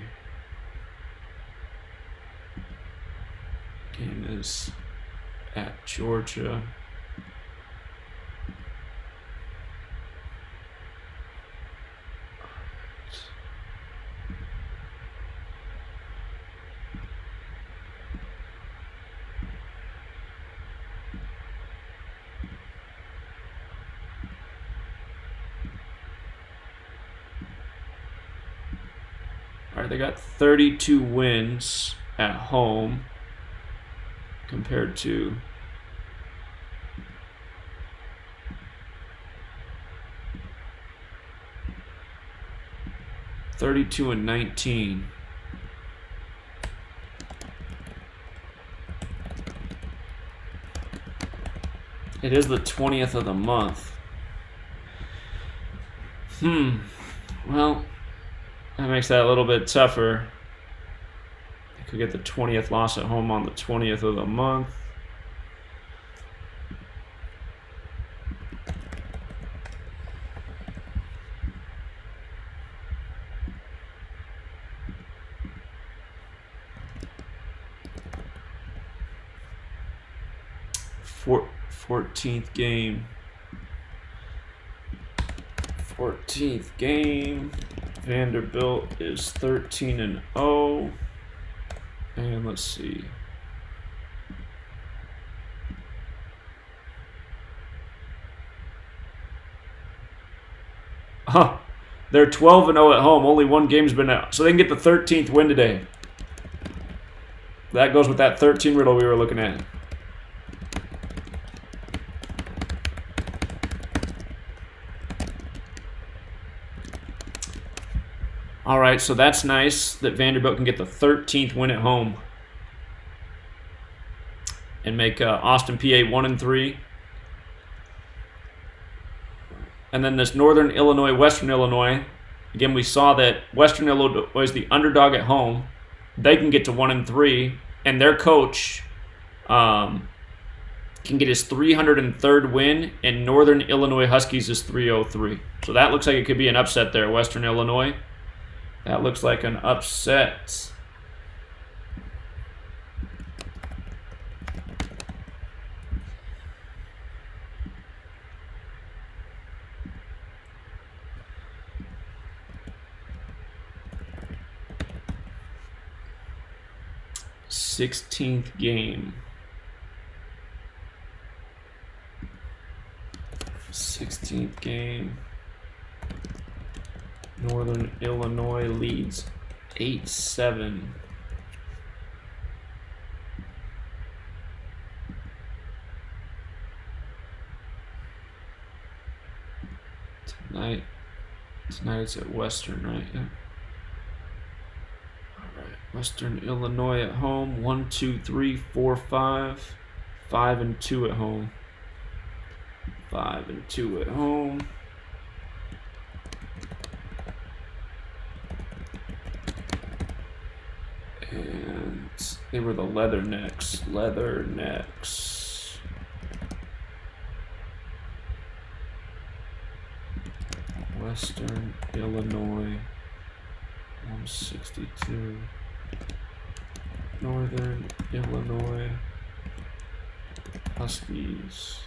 A: Game is at Georgia. They got 32 wins at home compared to (32-19). It is the 20th of the month. Well, that makes that a little bit tougher. They could get the 20th loss at home on the 20th of the month. Fourteenth game. 14th game. Vanderbilt is 13-0. And let's see. They're 12-0 at home. Only one game's been out. So they can get the 13th win today. That goes with that 13 riddle we were looking at. All right, so that's nice that Vanderbilt can get the 13th win at home and make Austin Peay 1-3. And then this Northern Illinois, Western Illinois. Again, we saw that Western Illinois is the underdog at home. They can get to 1-3, and their coach can get his 303rd win, and Northern Illinois Huskies is 303. So that looks like it could be an upset there, Western Illinois. That looks like an upset. Sixteenth game. 16th game. Northern Illinois leads 8-7. Tonight it's at Western, right? Yeah. All right. Western Illinois at home. 1, 2, 3, 4, 5. 5-2 at home. 5-2 at home. And they were the Leathernecks. Western Illinois, 162. Northern Illinois Huskies.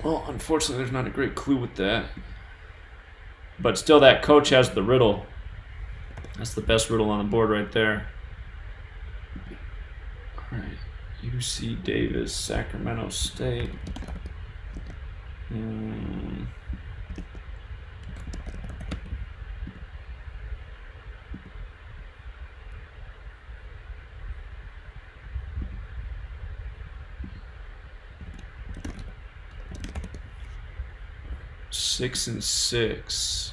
A: Well, unfortunately, there's not a great clue with that. But still, that coach has the riddle. That's the best riddle on the board right there. All right. UC Davis, Sacramento State. 6-6.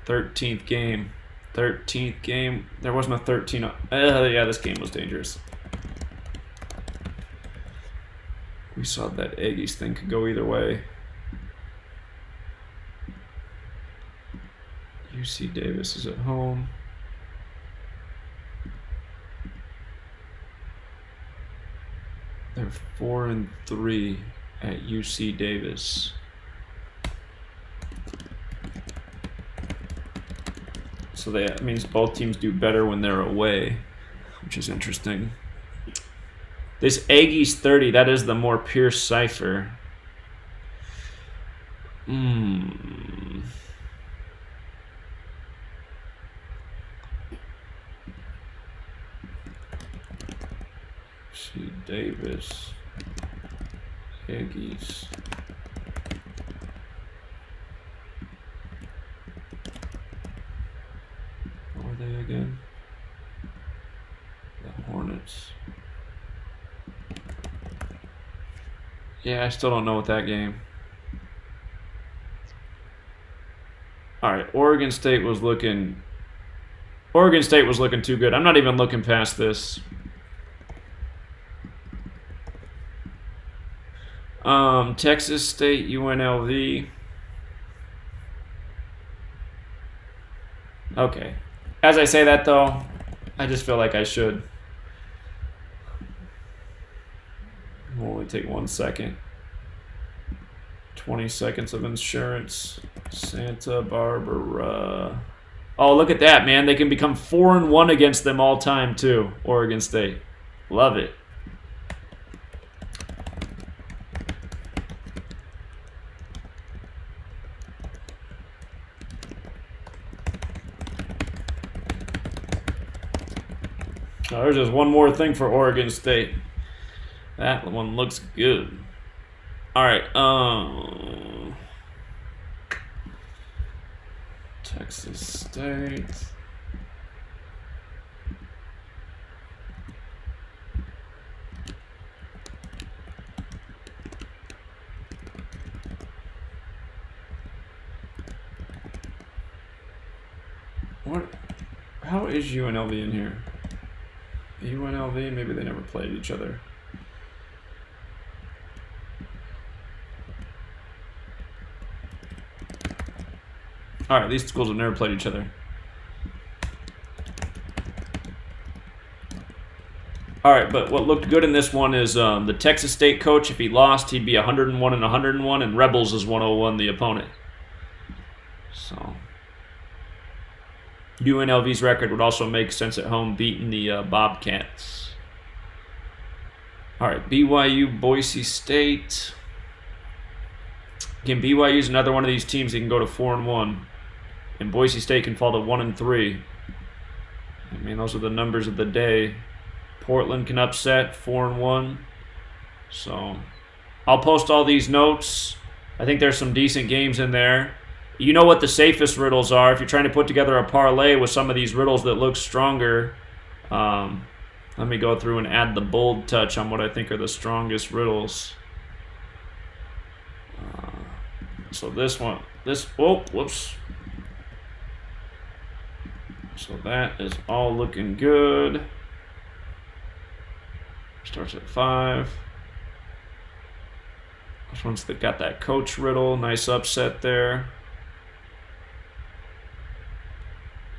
A: 13th game. 13th game. There wasn't a 13. Yeah, this game was dangerous. We saw that Aggies thing could go either way. UC Davis is at home. They're 4-3 at UC Davis. So that means both teams do better when they're away, which is interesting. This Aggies 30, that is the more pure cipher. See Davis, Aggies. What are they again? The Hornets. Yeah, I still don't know what that game. All right, Oregon State was looking too good. I'm not even looking past this. Texas State, UNLV. Okay. As I say that, though, I just feel like I should. It'll only take 1 second. 20 seconds of insurance. Santa Barbara. Oh, look at that, man. They can become 4-1 against them all time, too. Oregon State. Love it. Oh, there's just one more thing for Oregon State. That one looks good. All right. Texas State. What? How is UNLV in here? UNLV, maybe they never played each other. All right, these schools have never played each other. All right, but what looked good in this one is the Texas State coach, if he lost, he'd be 101 and 101, and Rebels is 101, the opponent. So UNLV's record would also make sense at home, beating the Bobcats. All right, BYU, Boise State. Again, BYU is another one of these teams that can go to 4-1, and Boise State can fall to 1-3. I mean, those are the numbers of the day. Portland can upset 4-1. So I'll post all these notes. I think there's some decent games in there. You know what the safest riddles are. If you're trying to put together a parlay with some of these riddles that look stronger, let me go through and add the bold touch on what I think are the strongest riddles. So whoops. So that is all looking good. Starts at 5. This one's got that coach riddle. Nice upset there.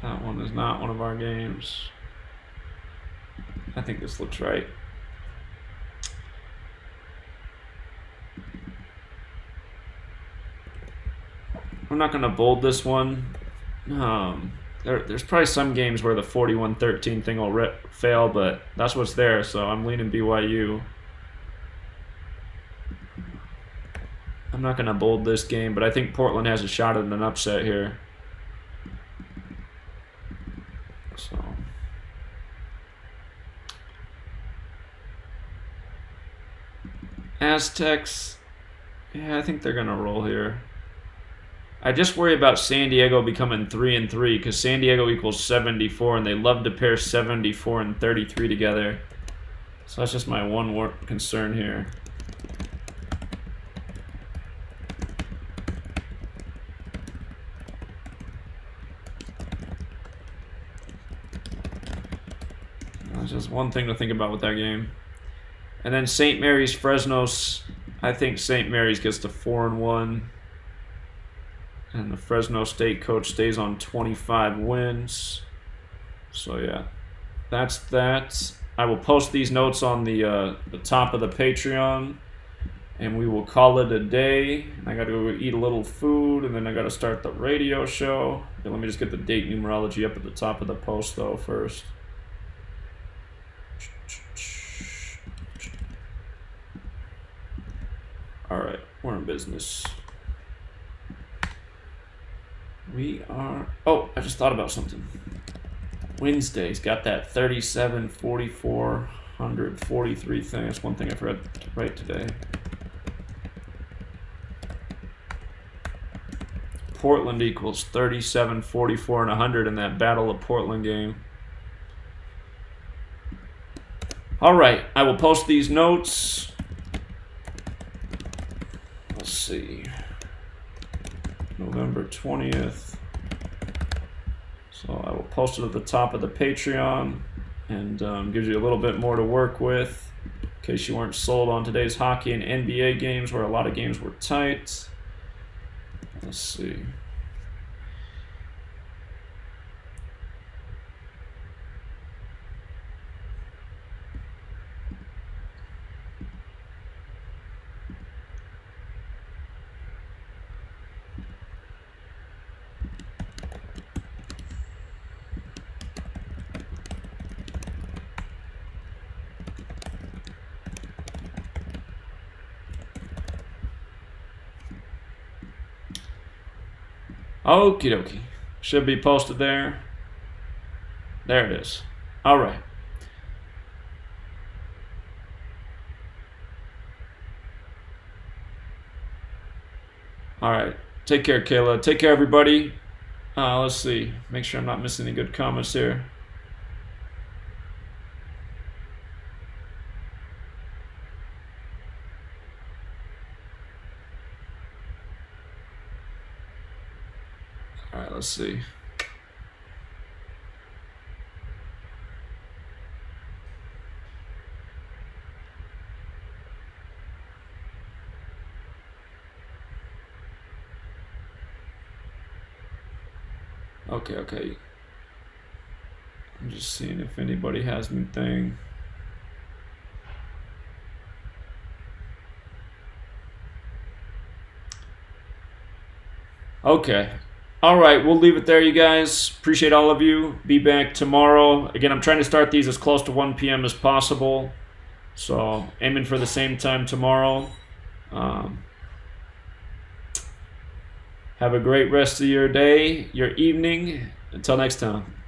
A: That one is not one of our games. I think this looks right. I'm not going to bold this one. There's probably some games where the 41-13 thing will fail, but that's what's there, so I'm leaning BYU. I'm not going to bold this game, but I think Portland has a shot at an upset here. So Aztecs, yeah, I think they're going to roll here. I just worry about San Diego becoming 3-3 because San Diego equals 74, and they love to pair 74 and 33 together. So that's just my one concern here. That's just one thing to think about with that game. And then St. Mary's Fresno's, I think St. Mary's gets to 4-1. And the Fresno State coach stays on 25 wins. So yeah, that's that. I will post these notes on the top of the Patreon, and we will call it a day. I got to go eat a little food, and then I got to start the radio show. Okay, let me just get the date numerology up at the top of the post though first. All right, we're in business. We are... Oh, I just thought about something. Wednesday's got that 37, 44, 143 thing. That's one thing I forgot to write today. Portland equals 37, 44, and 100 in that Battle of Portland game. All right, I will post these notes. Let's see. November 20th. So I will post it at the top of the Patreon, and gives you a little bit more to work with in case you weren't sold on today's hockey and NBA games where a lot of games were tight. Let's see. Okie dokie. Should be posted there. There it is. All right. All right. Take care, Kayla. Take care, everybody. Let's see. Make sure I'm not missing any good comments here. All right, let's see. Okay. I'm just seeing if anybody has anything. Okay. All right, we'll leave it there, you guys. Appreciate all of you. Be back tomorrow. Again, I'm trying to start these as close to 1 p.m. as possible. So, aiming for the same time tomorrow. Have a great rest of your day, your evening. Until next time.